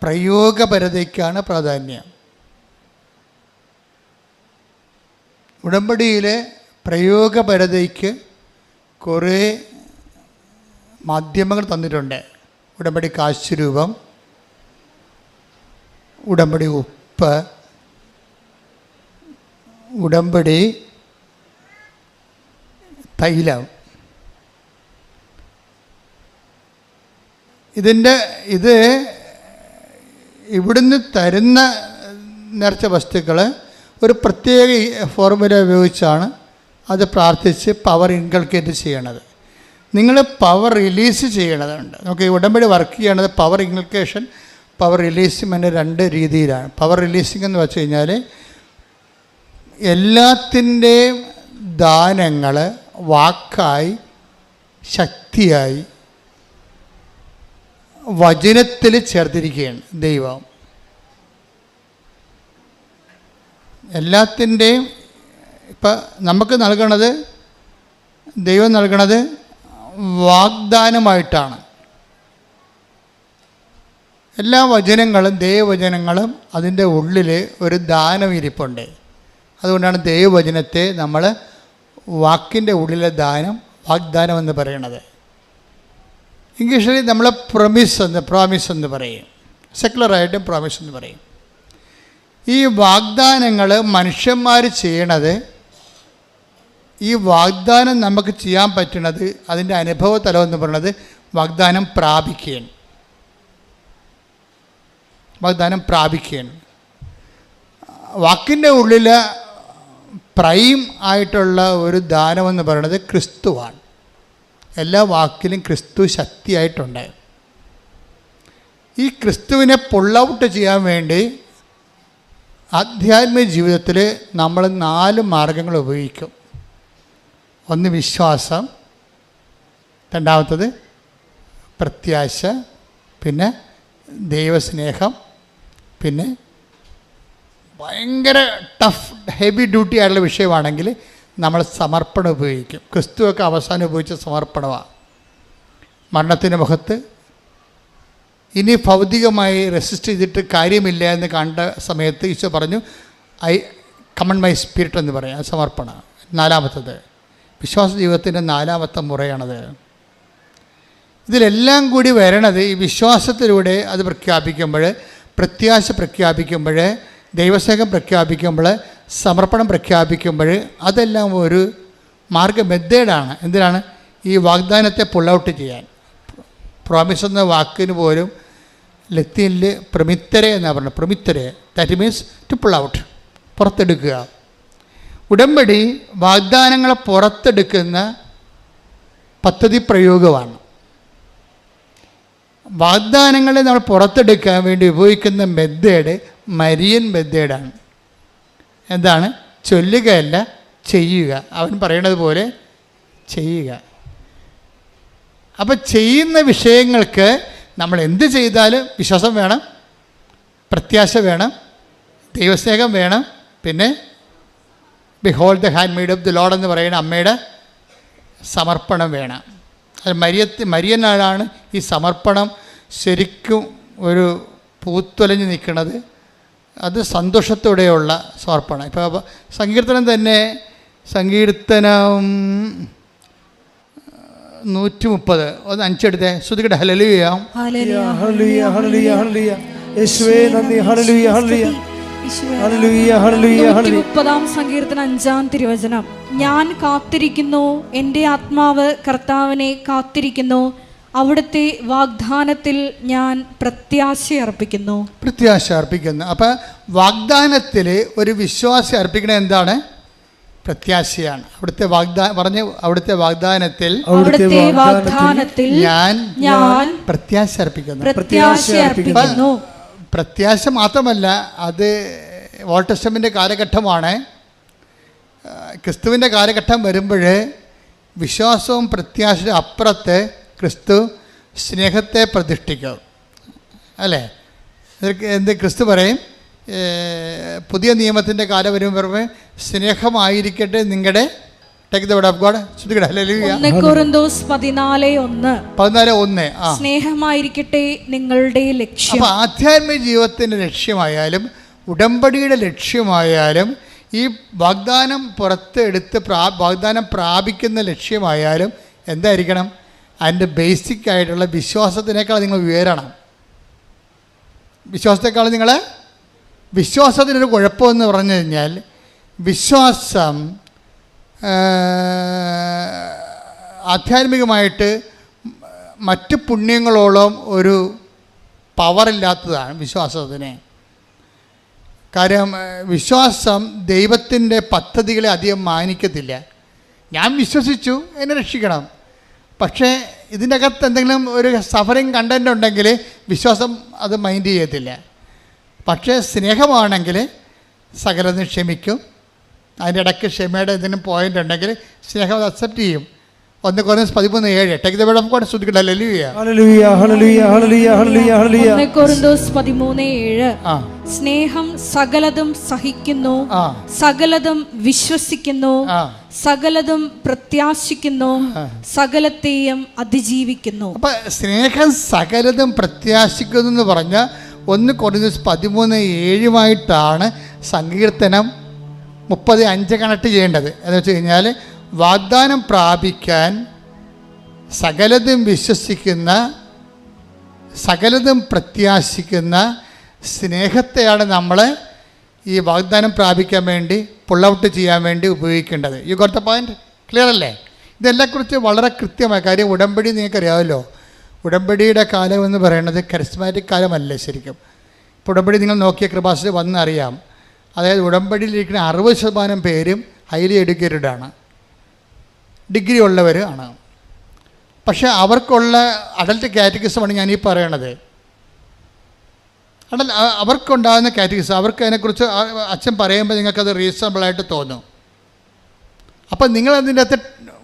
പ്രയോഗപരതയ്ക്കാണ് പ്രാധാന്യം. ഉടമ്പടിയിലെ പ്രയോഗപരതയ്ക്ക് കുറേ മാധ്യമങ്ങൾ തന്നിട്ടുണ്ട്. ഉടമ്പടി കാശുരൂപം, ഉടമ്പടി ഉപ്പ്, ഉടമ്പടി തൈലം. ഇത് ഇവിടുന്ന് തരുന്ന നേർച്ച വസ്തുക്കൾ ഒരു പ്രത്യേക ഫോർമുല ഉപയോഗിച്ചാണ് അത് പ്രാർത്ഥിച്ച് പവർ ഇൻകൾക്കേറ്റ് ചെയ്യണത്. നിങ്ങൾ പവർ റിലീസ് ചെയ്യണതുണ്ട്. നമുക്ക് ഈ ഉടമ്പടി വർക്ക് ചെയ്യണത് പവർ ഇൻകൾക്കേഷൻ, പവർ റിലീസിങ് രണ്ട് രീതിയിലാണ്. പവർ റിലീസിങ് എന്ന് വെച്ച് കഴിഞ്ഞാൽ എല്ലാത്തിൻ്റെയും ദാനങ്ങൾ വാക്കായി, ശക്തിയായി, വചനത്തിൽ ചേർത്തിരിക്കുകയാണ് ദൈവം. എല്ലാത്തിൻ്റെയും ഇപ്പം നമുക്ക് നൽകണത്, ദൈവം നൽകണത് വാഗ്ദാനമായിട്ടാണ്. എല്ലാ വചനങ്ങളും, ദൈവവചനങ്ങളും അതിൻ്റെ ഉള്ളിൽ ഒരു ദാനം ഇരിപ്പുണ്ട്. അതുകൊണ്ടാണ് ദൈവവചനത്തെ നമ്മൾ വാക്കിൻ്റെ ഉള്ളിലെ വാഗ്ദാനം എന്ന് പറയണത്. ഇംഗ്ലീഷിൽ നമ്മൾ പ്രോമിസ് എന്ന് പറയും, സെക്കുലറായിട്ടും പ്രോമിസ് എന്ന് പറയും. ഈ വാഗ്ദാനങ്ങൾ മനുഷ്യന്മാർ ചെയ്യണത്, ഈ വാഗ്ദാനം നമുക്ക് ചെയ്യാൻ പറ്റുന്നത്, അതിൻ്റെ അനുഭവ തലം എന്ന് പറയുന്നത് വാഗ്ദാനം പ്രാപിക്കുകയാണ്. വാക്കിൻ്റെ ഉള്ളിൽ പ്രൈം ആയിട്ടുള്ള ഒരു ദാനമെന്ന് പറയുന്നത് ക്രിസ്തുവാണ്. എല്ലാ വാക്കിലും ക്രിസ്തു ശക്തിയായിട്ടുണ്ട്. ഈ ക്രിസ്തുവിനെ പുൾ ഔട്ട് ചെയ്യാൻ വേണ്ടി ആധ്യാത്മിക ജീവിതത്തിൽ നമ്മൾ 4 മാർഗങ്ങൾ ഉപയോഗിക്കും. ഒന്ന് വിശ്വാസം, രണ്ടാമത്തത് പ്രത്യാശ, പിന്നെ ദൈവസ്നേഹം, പിന്നെ ഭയങ്കര ടഫ് ഹെവി ഡ്യൂട്ടി ആയിട്ടുള്ള വിഷയമാണെങ്കിൽ നമ്മൾ സമർപ്പണം ഉപയോഗിക്കും. ക്രിസ്തുവൊക്കെ അവസാനം ഉപയോഗിച്ച സമർപ്പണമാണ്. മരണത്തിൻ്റെ മുഖത്ത് ഇനി ഭൗതികമായി റെസിസ്റ്റ് ചെയ്തിട്ട് കാര്യമില്ല എന്ന് കണ്ട സമയത്ത് ഈശോ പറഞ്ഞു, ഐ കമൺ മൈ സ്പിരിറ്റ് എന്ന് പറയാം. സമർപ്പണം. 4-മത്തത് വിശ്വാസ ജീവിതത്തിൻ്റെ 4-മത്തെ മുറയാണത്. ഇതിലെല്ലാം കൂടി വരണത് ഈ വിശ്വാസത്തിലൂടെ അത് പ്രഖ്യാപിക്കുമ്പോൾ, പ്രത്യാശ പ്രഖ്യാപിക്കുമ്പോൾ, ദൈവസ്നേഹം പ്രഖ്യാപിക്കുമ്പോൾ, സമർപ്പണം പ്രഖ്യാപിക്കുമ്പോൾ, അതെല്ലാം ഒരു മെത്തേഡാണ്. എന്തിനാണ്? ഈ വാഗ്ദാനത്തെ പുൾ ഔട്ട് ചെയ്യാൻ. പ്രോമിസ് എന്ന വാക്കിന് പോലും ലത്തീനിൽ പ്രമിത്തരെ എന്നാണ് പറഞ്ഞത്. പ്രമിത്തരെ, that means to pull out, പുറത്തെടുക്കുക. ഉടമ്പടി വാഗ്ദാനങ്ങളെ പുറത്തെടുക്കുന്ന പദ്ധതി പ്രയോഗമാണ്. വാഗ്ദാനങ്ങളെ നമ്മൾ പുറത്തെടുക്കാൻ വേണ്ടി ഉപയോഗിക്കുന്ന മെത്തേഡ് മരിയൻ മെത്തേഡാണ്. എന്താണ്? ചൊല്ലുകയല്ല, ചെയ്യുക. അവൻ പറയണത് പോലെ ചെയ്യുക. അപ്പം ചെയ്യുന്ന വിഷയങ്ങൾക്ക് നമ്മൾ എന്ത് ചെയ്താലും വിശ്വാസം വേണം, പ്രത്യാശ വേണം, ദൈവസ്നേഹം വേണം, പിന്നെ behold the hand made of the Lord എന്ന് പറയുന്ന അമ്മയുടെ സമർപ്പണം വേണം. അത് മരിയനാണ് ഈ സമർപ്പണം ശരിക്കും ഒരു പൂത്തൊലഞ്ഞ് നിൽക്കുന്നത്. അത് സന്തോഷത്തോടെയുള്ള സമർപ്പണം. ഇപ്പോൾ സങ്കീർത്തനം തന്നെ, സങ്കീർത്തനം 130 ഒന്ന് 5 എടുത്തേ. ശ്രുതികട്ടെ. ഹല്ലേലൂയ
ഹല്ലേലൂയ ഹല്ലേലൂയ ഹല്ലേലൂയ ഹല്ലേലൂയ. യേശുവേ നന്ദി. ഹല്ലേലൂയ ഹല്ലേലൂയ ഹല്ലേലൂയ ഹല്ലേലൂയ ഹല്ലേലൂയ.
130-ാം സങ്കീർത്തനം 5-ാം തിരുവചനം. ഞാൻ കാത്തിരിക്കുന്നു, എൻ്റെ ആത്മാവ് കർത്താവിനെ കാത്തിരിക്കുന്നു, അവിടുത്തെ വാഗ്ദാനത്തിൽ ഞാൻ പ്രത്യാശ അർപ്പിക്കുന്നു.
അപ്പം വാഗ്ദാനത്തിൽ ഒരു വിശ്വാസം അർപ്പിക്കണത് എന്താണ്? പ്രത്യാശയാണ്. അവിടുത്തെ വാഗ്ദാനത്തിൽ ഞാൻ പ്രത്യാശ അർപ്പിക്കുന്നു. പ്രത്യാശ മാത്രമല്ല, അത് ഓൾഡ് ടെസ്റ്റമെൻ്റ് കാലഘട്ടമാണ്. ക്രിസ്തുവിൻ്റെ കാലഘട്ടം വരുമ്പോൾ വിശ്വാസവും പ്രത്യാശയുടെ അപ്പുറത്ത് ക്രിസ്തു സ്നേഹത്തെ പ്രതിഷ്ഠിക്കും. അല്ലേ? എന്ത് ക്രിസ്തു പറയും? പുതിയ നിയമത്തിൻ്റെ കാലം വരുമ്പോൾ സ്നേഹമായിരിക്കട്ടെ നിങ്ങളുടെ take the word of God. ശ്രദ്ധിക്കട്ടെ. ഹല്ലേലൂയ.
1 കൊരിന്തോസ് 14:1.
14:1. ആ,
സ്നേഹമായിരിക്കട്ടെ നിങ്ങളുടെ ലക്ഷ്യം.
അപ്പോൾ ആധ്യാത്മിക ജീവിതത്തിൻ്റെ ലക്ഷ്യമായാലും ഉടമ്പടിയുടെ ലക്ഷ്യമായാലും ഈ വാഗ്ദാനം പുറത്തെടുത്ത് വാഗ്ദാനം പ്രാപിക്കുന്ന ലക്ഷ്യമായാലും എന്തായിരിക്കണം? അതിൻ്റെ ബേസിക് ആയിട്ടുള്ള വിശ്വാസത്തിനേക്കാൾ നിങ്ങൾ ഉയരണം. വിശ്വാസത്തെക്കാൾ നിങ്ങൾ വിശ്വാസത്തിനൊരു കുഴപ്പമെന്ന് പറഞ്ഞു കഴിഞ്ഞാൽ വിശ്വാസം ആധ്യാത്മികമായിട്ട് മറ്റ് പുണ്യങ്ങളോളം ഒരു പവറില്ലാത്തതാണ് വിശ്വാസത്തിന്. കാര്യം വിശ്വാസം ദൈവത്തിൻ്റെ പദ്ധതികളെ അധികം മാനിക്കത്തില്ല. ഞാൻ വിശ്വസിച്ചു, എന്നെ രക്ഷിക്കണം. പക്ഷേ ഇതിൻ്റെ അകത്ത് എന്തെങ്കിലും ഒരു സഫറിങ് കണ്ടൻ്റ് ഉണ്ടെങ്കിൽ വിശ്വാസം അത് മൈൻഡ് ചെയ്യത്തില്ല. പക്ഷേ സ്നേഹമാണെങ്കിൽ സകലതും ക്ഷമിക്കും. അതിൻ്റെ ഇടയ്ക്ക് ക്ഷമയുടെ എന്തെങ്കിലും പോയിൻ്റ് ഉണ്ടെങ്കിൽ സ്നേഹം അത് അക്സെപ്റ്റ് ചെയ്യും. 1 കൊരിന്തോസ് 13:7. Take the word of God. ശ്രദ്ധിക്കട്ടെ. ഹല്ലേലൂയ.
ഹല്ലേലൂയ ഹല്ലേലൂയ ഹല്ലേലൂയ ഹല്ലേലൂയ ഹല്ലേലൂയ.
1 കൊരിന്തോസ് 13:7.
ആ,
സ്നേഹം സകലതും സഹിക്കുന്നു,
ആ,
സകലതും വിശ്വസിക്കുന്നു,
ആ.
സകലതും പ്രത്യാശിക്കുന്നു, സകലത്തെയും അതിജീവിക്കുന്നു.
അപ്പം സ്നേഹം സകലതും പ്രത്യാശിക്കുന്നു എന്ന് പറഞ്ഞാൽ 1 കൊരിന്തോസ് 13:7 സങ്കീർത്തനം 30:5 കണക്ട് ചെയ്യേണ്ടത്. എന്ന് വെച്ച് കഴിഞ്ഞാൽ വാഗ്ദാനം പ്രാപിക്കാൻ സകലതും വിശ്വസിക്കുന്ന, സകലതും പ്രത്യാശിക്കുന്ന സ്നേഹത്തെയാണ് നമ്മൾ ഈ വാഗ്ദാനം പ്രാപിക്കാൻ വേണ്ടി പുൾ ഔട്ട് ചെയ്യാൻ വേണ്ടി ഉപയോഗിക്കേണ്ടത്. You got the point? Clear അല്ലേ? ഇതെല്ലാക്കുറിച്ച് വളരെ കൃത്യമായ കാര്യം. ഉടമ്പടി നിങ്ങൾക്കറിയാമല്ലോ. ഉടമ്പടിയുടെ കാലം എന്ന് പറയുന്നത് കരിസ്മാറ്റിക് കാലമല്ല ശരിക്കും. ഇപ്പോൾ ഉടമ്പടി നിങ്ങൾ നോക്കിയ കൃപാസന വന്നറിയാം. അതായത് ഉടമ്പടിയിലിരിക്കുന്ന 60% പേരും ഹൈലി എഡ്യൂക്കേറ്റഡ് ആണ്, ഡിഗ്രി ഉള്ളവർ ആണ്. പക്ഷേ അവർക്കുള്ള അഡൽട്ട് കാറ്റഗറിസമാണ് ഞാൻ ഈ പറയണത്. അവർക്കുണ്ടാകുന്ന കാറ്റഗറിസം, അവർക്ക് അതിനെക്കുറിച്ച് അച്ഛൻ പറയുമ്പോൾ നിങ്ങൾക്കത് റീസണബിളായിട്ട് തോന്നും. അപ്പം നിങ്ങൾ അതിൻ്റെ അകത്ത്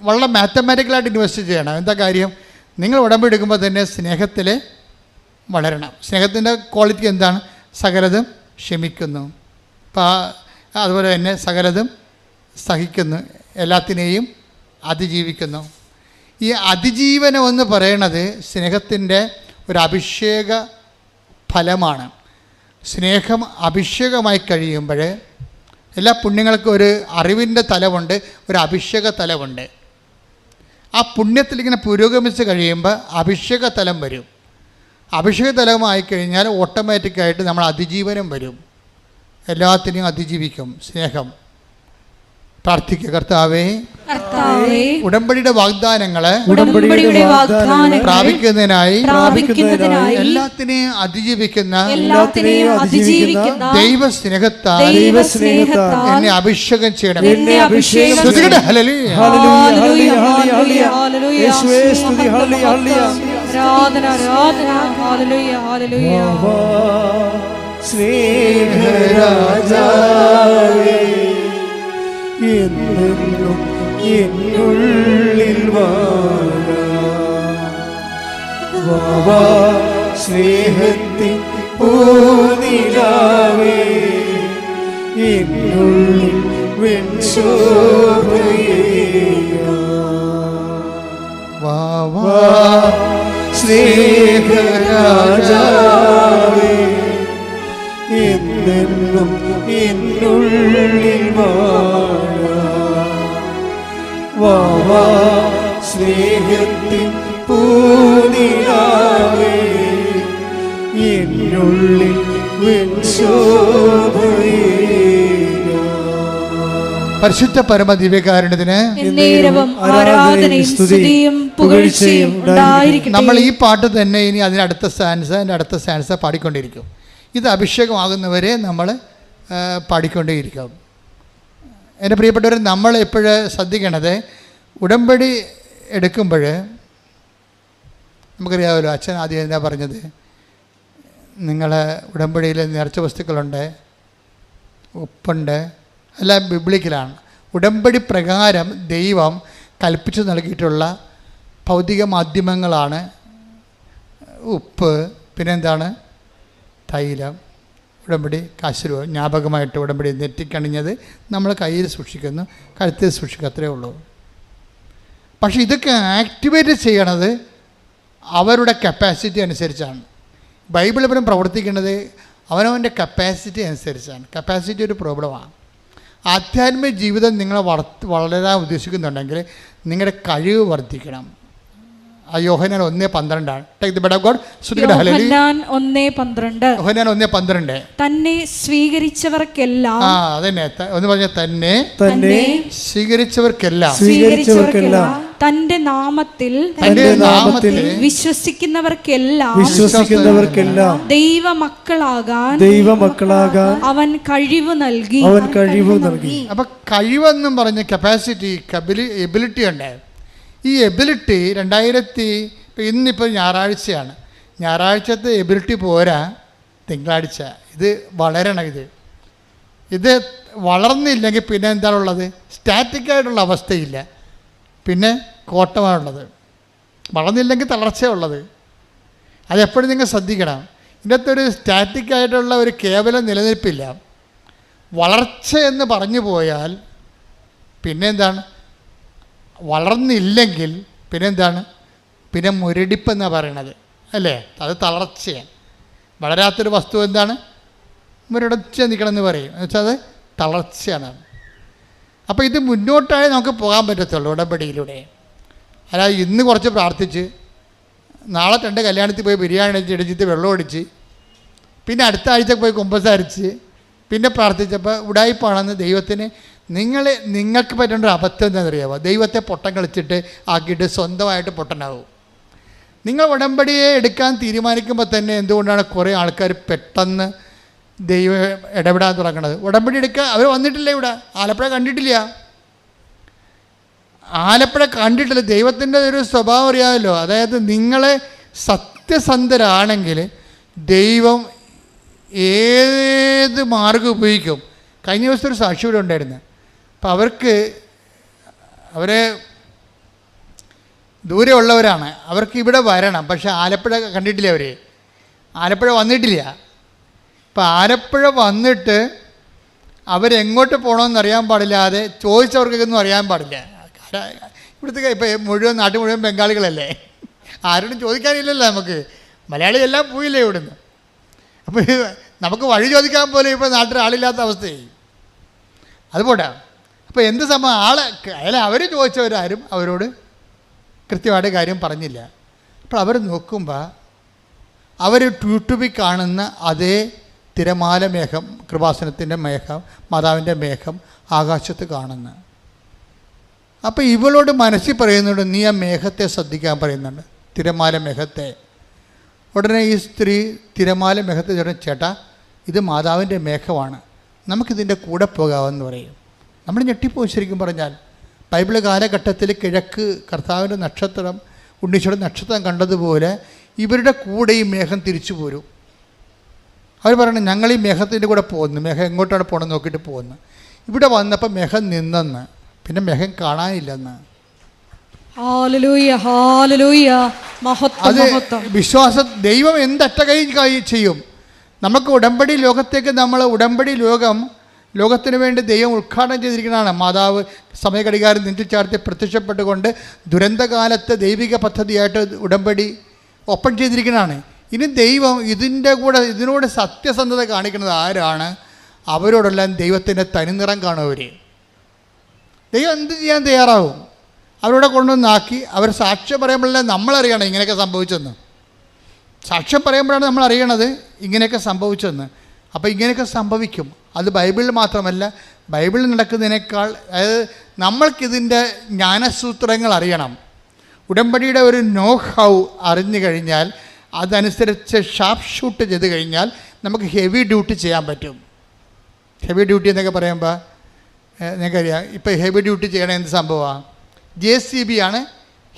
വളരെ മാത്തമാറ്റിക്കലായിട്ട് ഇൻവെസ്റ്റ് ചെയ്യണം. എന്താ കാര്യം? നിങ്ങൾ ഉടമ്പടി എടുക്കുമ്പോൾ തന്നെ സ്നേഹത്തിൽ വളരണം. സ്നേഹത്തിൻ്റെ ക്വാളിറ്റി എന്താണ്? സകലതും ക്ഷമിക്കുന്നു, അതുപോലെ തന്നെ സകലതും സഹിക്കുന്നു, എല്ലാത്തിനെയും അതിജീവിക്കുന്നു. ഈ അതിജീവനം എന്ന് പറയണത് സ്നേഹത്തിൻ്റെ ഒരു അഭിഷേക ഫലമാണ്. സ്നേഹം അഭിഷേകമായി കഴിയുമ്പോൾ എല്ലാ പുണ്യങ്ങൾക്കും ഒരു അറിവിൻ്റെ തലമുണ്ട്, ഒരു അഭിഷേക തലമുണ്ട്. ആ പുണ്യത്തിലിങ്ങനെ പുരോഗമിച്ച് കഴിയുമ്പോൾ അഭിഷേക തലം വരും. അഭിഷേക തലമായി കഴിഞ്ഞാൽ ഓട്ടോമാറ്റിക്കായിട്ട് നമ്മൾ അതിജീവനം വരും. എല്ലാത്തിനെയും അതിജീവിക്കും സ്നേഹം. പ്രാർത്ഥിക്കുക. കർത്താവേ, ഉടമ്പടിയുടെ വാഗ്ദാനങ്ങളെ പ്രാപിക്കുന്നതിനായി എല്ലാത്തിനെയും അതിജീവിക്കുന്ന ദൈവസ്നേഹത്താൽ എന്നെ അഭിഷേകം ചെയ്യണം.
സ്നേഹരാജാവേ, എന്നെന്നും എന്നുള്ളിൽ വാ സ്നേഹത്തിൻ പൂനിലാവേ, എന്നുള്ളിൽ വെൺശോഭയേ സ്നേഹരാജാവേ, എന്നെന്നും എന്നുള്ളിൽ വാ സ്നേഹത്തിൻ പൂനിലാവേ, എന്നുള്ളിൽ വെൺശോഭയേ.
പരിശുദ്ധ പരമ ദിവ്യകാരുണ്യത്തിന് നമ്മൾ ഈ പാട്ട് തന്നെ ഇനി അതിനടുത്ത സ്റ്റാൻസ പാടിക്കൊണ്ടിരിക്കും. ഇത് അഭിഷേകമാകുന്നവരെ നമ്മൾ പാടിക്കൊണ്ടേയിരിക്കും. എൻ്റെ പ്രിയപ്പെട്ടവർ, നമ്മൾ എപ്പോഴും ശ്രദ്ധിക്കണത്, ഉടമ്പടി എടുക്കുമ്പോൾ നമുക്കറിയാമല്ലോ, അച്ഛൻ ആദ്യം എന്താ പറഞ്ഞത്? നിങ്ങൾ ഉടമ്പടിയിൽ നേർച്ച വസ്തുക്കളുണ്ട്, ഉപ്പുണ്ട്, എല്ലാം ബിബ്ലിക്കലാണ്. ഉടമ്പടി പ്രകാരം ദൈവം കൽപ്പിച്ചു നൽകിയിട്ടുള്ള ഭൗതിക മാധ്യമങ്ങളാണ് ഉപ്പ്, പിന്നെന്താണ്? തൈലം. ഉടമ്പടി കാശുരൂപ ജ്ഞാപകമായിട്ട് ഉടമ്പടി നെറ്റിക്കണിഞ്ഞത് നമ്മൾ കയ്യിൽ സൂക്ഷിക്കുന്നു, കഴുത്തിൽ സൂക്ഷിക്കുക, അത്രയേ ഉള്ളൂ. പക്ഷെ ഇതൊക്കെ ആക്ടിവേറ്റ് ചെയ്യണത് അവരുടെ കപ്പാസിറ്റി അനുസരിച്ചാണ്. ബൈബിൾ ഇവരും പ്രവർത്തിക്കുന്നത് അവനവൻ്റെ കപ്പാസിറ്റി അനുസരിച്ചാണ്. കപ്പാസിറ്റി ഒരു പ്രോബ്ലമാണ്. ആധ്യാത്മിക ജീവിതം നിങ്ങളെ വളരാൻ ഉദ്ദേശിക്കുന്നുണ്ടെങ്കിൽ നിങ്ങളുടെ കഴിവ് വർദ്ധിക്കണം. യോഹന്നാൻ 1:12 take the word of God.
യോഹന്നാൻ 1:12
യോഹന്നാൻ 1:12
തന്നെ സ്വീകരിച്ചവർക്കെല്ലാം
അതന്നെ ഒന്ന് പറഞ്ഞ തന്നെ സ്വീകരിച്ചവർക്കെല്ലാം
തന്റെ നാമത്തിൽ വിശ്വസിക്കുന്നവർക്കെല്ലാം ദൈവമക്കളാകാൻ അവൻ കഴിവ് നൽകി.
അപ്പൊ കഴിവെന്നും പറഞ്ഞ കപ്പാസിറ്റി എബിലിറ്റി ഉണ്ട്. ഈ എബിലിറ്റി ഇന്നിപ്പോൾ ഞായറാഴ്ചയാണ്. ഞായറാഴ്ചത്തെ എബിലിറ്റി പോരാ, തിങ്കളാഴ്ച ഇത് വളരണം. ഇത് വളർന്നില്ലെങ്കിൽ പിന്നെ എന്താണുള്ളത്? സ്റ്റാറ്റിക്കായിട്ടുള്ള അവസ്ഥയില്ല, പിന്നെ കോട്ടമാണുള്ളത്. വളർന്നില്ലെങ്കിൽ തളർച്ചയുള്ളത്. അതെപ്പോഴും നിങ്ങൾ ശ്രദ്ധിക്കണം. ഇതിനകത്ത് ഒരു സ്റ്റാറ്റിക്കായിട്ടുള്ള ഒരു കേവലം നിലനിൽപ്പില്ല. വളർച്ച എന്ന് പറഞ്ഞു പോയാൽ പിന്നെ എന്താണ്? വളർന്നില്ലെങ്കിൽ പിന്നെന്താണ്? പിന്നെ മുരടിപ്പെന്നാണ് പറയണത്, അല്ലേ? അത് തളർച്ചയാണ്. വളരാത്തൊരു വസ്തു എന്താണ്? മുരടച്ച് നിൽക്കണമെന്ന് പറയും. എന്നുവെച്ചാൽ അത് തളർച്ചയാണ്. അപ്പോൾ ഇത് മുന്നോട്ടായി നമുക്ക് പോകാൻ പറ്റത്തുള്ളൂ ഉടമ്പടിയിലൂടെ. അല്ലാതെ ഇന്ന് കുറച്ച് പ്രാർത്ഥിച്ച് നാളെ 2 കല്യാണത്തിൽ പോയി ബിരിയാണി ഇടിച്ചിട്ട് വെള്ളം ഒടിച്ച് പിന്നെ അടുത്ത ആഴ്ച പോയി കുമ്പസാരിച്ച് പിന്നെ പ്രാർത്ഥിച്ചപ്പോൾ ഉടായിപ്പാണെന്ന് ദൈവത്തിന് നിങ്ങൾക്ക് പറ്റേണ്ട ഒരു അബദ്ധം എന്താണെന്നറിയാമോ? ദൈവത്തെ പൊട്ടം കളിച്ചിട്ട് ആക്കിയിട്ട് സ്വന്തമായിട്ട് പൊട്ടനാവും. നിങ്ങൾ ഉടമ്പടിയെ എടുക്കാൻ തീരുമാനിക്കുമ്പോൾ തന്നെ എന്തുകൊണ്ടാണ് കുറേ ആൾക്കാർ പെട്ടെന്ന് ദൈവം ഇടപെടാൻ തുടങ്ങുന്നത്? ഉടമ്പടി എടുക്കാൻ അവർ വന്നിട്ടില്ല. ഇവിടെ ആലപ്പുഴ കണ്ടിട്ടില്ല. ദൈവത്തിൻ്റെ ഒരു സ്വഭാവം അറിയാമല്ലോ. അതായത് നിങ്ങളെ സത്യസന്ധരാണെങ്കിൽ ദൈവം ഏത് മാർഗം ഉപയോഗിക്കും. കഴിഞ്ഞ ദിവസത്തെ ഒരു സാക്ഷി ഇവിടെ ഉണ്ടായിരുന്നു. അപ്പം അവരെ ദൂരെ ഉള്ളവരാണ്, അവർക്ക് ഇവിടെ വരണം. പക്ഷേ ആലപ്പുഴ കണ്ടിട്ടില്ല. ആലപ്പുഴ വന്നിട്ടില്ല. ഇപ്പം ആലപ്പുഴ വന്നിട്ട് അവരെങ്ങോട്ട് പോകണമെന്ന് അറിയാൻ പാടില്ലാതെ ചോദിച്ചവർക്കൊന്നും അറിയാൻ പാടില്ല. ഇവിടുത്തെ ഇപ്പം നാട്ടിൽ മുഴുവൻ ബംഗാളികളല്ലേ, ആരോടും ചോദിക്കാനില്ലല്ലോ. നമുക്ക് മലയാളിയെല്ലാം പോയില്ലേ ഇവിടുന്ന്. അപ്പോൾ നമുക്ക് വഴി ചോദിക്കാൻ പോലും ഇപ്പോൾ നാട്ടിൽ ആളില്ലാത്ത അവസ്ഥയായി. അതുപോട്ടെ. അപ്പോൾ എന്ത് സംഭവം? അവർ ചോദിച്ചവരാരും അവരോട് കൃത്യമായിട്ട് കാര്യം പറഞ്ഞില്ല. അപ്പോൾ അവർ നോക്കുമ്പോൾ അവർ യൂട്യൂബിൽ കാണുന്ന അതേ തിരമാല മേഘം, കൃപാസനത്തിൻ്റെ മേഘം, മാതാവിൻ്റെ മേഘം ആകാശത്ത് കാണുന്നു. അപ്പോൾ ഇവളോട് മനസ്സിൽ പറയുന്നുണ്ട്, നീ ആ മേഘത്തെ ശ്രദ്ധിക്കാൻ പറയുന്നുണ്ട്, തിരമാല മേഘത്തെ. ഉടനെ ഈ സ്ത്രീ തിരമാല മേഘത്തെ ചേട്ടാ ഇത് മാതാവിൻ്റെ മേഘമാണ്, നമുക്കിതിൻ്റെ കൂടെ പോകാമെന്ന് പറയും. നമ്മൾ ഞെട്ടിപ്പോയി. ശരിക്കും പറഞ്ഞാൽ ബൈബിൾ കാലഘട്ടത്തിൽ കിഴക്ക് കർത്താവിൻ്റെ നക്ഷത്രം, ഉണ്ണീശോയുടെ നക്ഷത്രം കണ്ടതുപോലെ ഇവരുടെ കൂടെ ഈ മേഘം തിരിച്ചു പോരും. അവർ പറയണം, ഞങ്ങൾ ഈ മേഘത്തിൻ്റെ കൂടെ പോകുന്നു. മേഘം എങ്ങോട്ടാണ് പോകണമെന്ന് നോക്കിയിട്ട് പോകുന്നു. ഇവിടെ വന്നപ്പോൾ മേഘം നിന്നെന്ന്, പിന്നെ മേഘം കാണാനില്ലെന്ന്. അത് വിശ്വാസം. ദൈവം എന്തറ്റകൈ ചെയ്യും. നമുക്ക് ഉടമ്പടി ലോകത്തേക്ക് ലോകത്തിന് വേണ്ടി ദൈവം ഉദ്ഘാടനം ചെയ്തിരിക്കുന്നതാണ്. മാതാവ് സമയഘടികാരം നെഞ്ചിൽ ചാർത്തി പ്രത്യക്ഷപ്പെട്ടുകൊണ്ട് ദുരന്തകാലത്ത് ദൈവിക പദ്ധതിയായിട്ട് ഉടമ്പടി ഓപ്പൺ ചെയ്തിരിക്കുന്നതാണ്. ഇനി ദൈവം ഇതിനോട് സത്യസന്ധത കാണിക്കുന്നത് ആരാണ്? അവരോടെല്ലാം ദൈവത്തിൻ്റെ തനിനിറം കാണും. ദൈവം എന്ത് ചെയ്യാൻ തയ്യാറാവും? അവരോടെ കൊണ്ടുവന്നാക്കി അവർ സാക്ഷ്യം പറയുമ്പോഴല്ലേ നമ്മളറിയണം ഇങ്ങനെയൊക്കെ സംഭവിച്ചെന്ന്. സാക്ഷ്യം പറയുമ്പോഴാണ് നമ്മൾ അറിയണത് ഇങ്ങനെയൊക്കെ സംഭവിച്ചെന്ന്. അപ്പോൾ ഇങ്ങനെയൊക്കെ സംഭവിക്കും. അത് ബൈബിളിൽ മാത്രമല്ല, ബൈബിളിൽ നടക്കുന്നതിനേക്കാൾ, അതായത് നമ്മൾക്കിതിൻ്റെ ജ്ഞാനസൂത്രങ്ങൾ അറിയണം. ഉടമ്പടിയുടെ ഒരു നോ ഹൗ അറിഞ്ഞു കഴിഞ്ഞാൽ, അതനുസരിച്ച് ഷാർപ്പ് ഷൂട്ട് ചെയ്ത് കഴിഞ്ഞാൽ നമുക്ക് ഹെവി ഡ്യൂട്ടി ചെയ്യാൻ പറ്റും. ഹെവി ഡ്യൂട്ടി എന്നൊക്കെ പറയുമ്പോൾ നിങ്ങൾക്കറിയാം, ഇപ്പോൾ ഹെവി ഡ്യൂട്ടി ചെയ്യണ എന്ത് സംഭവമാണ്? JCB ആണ്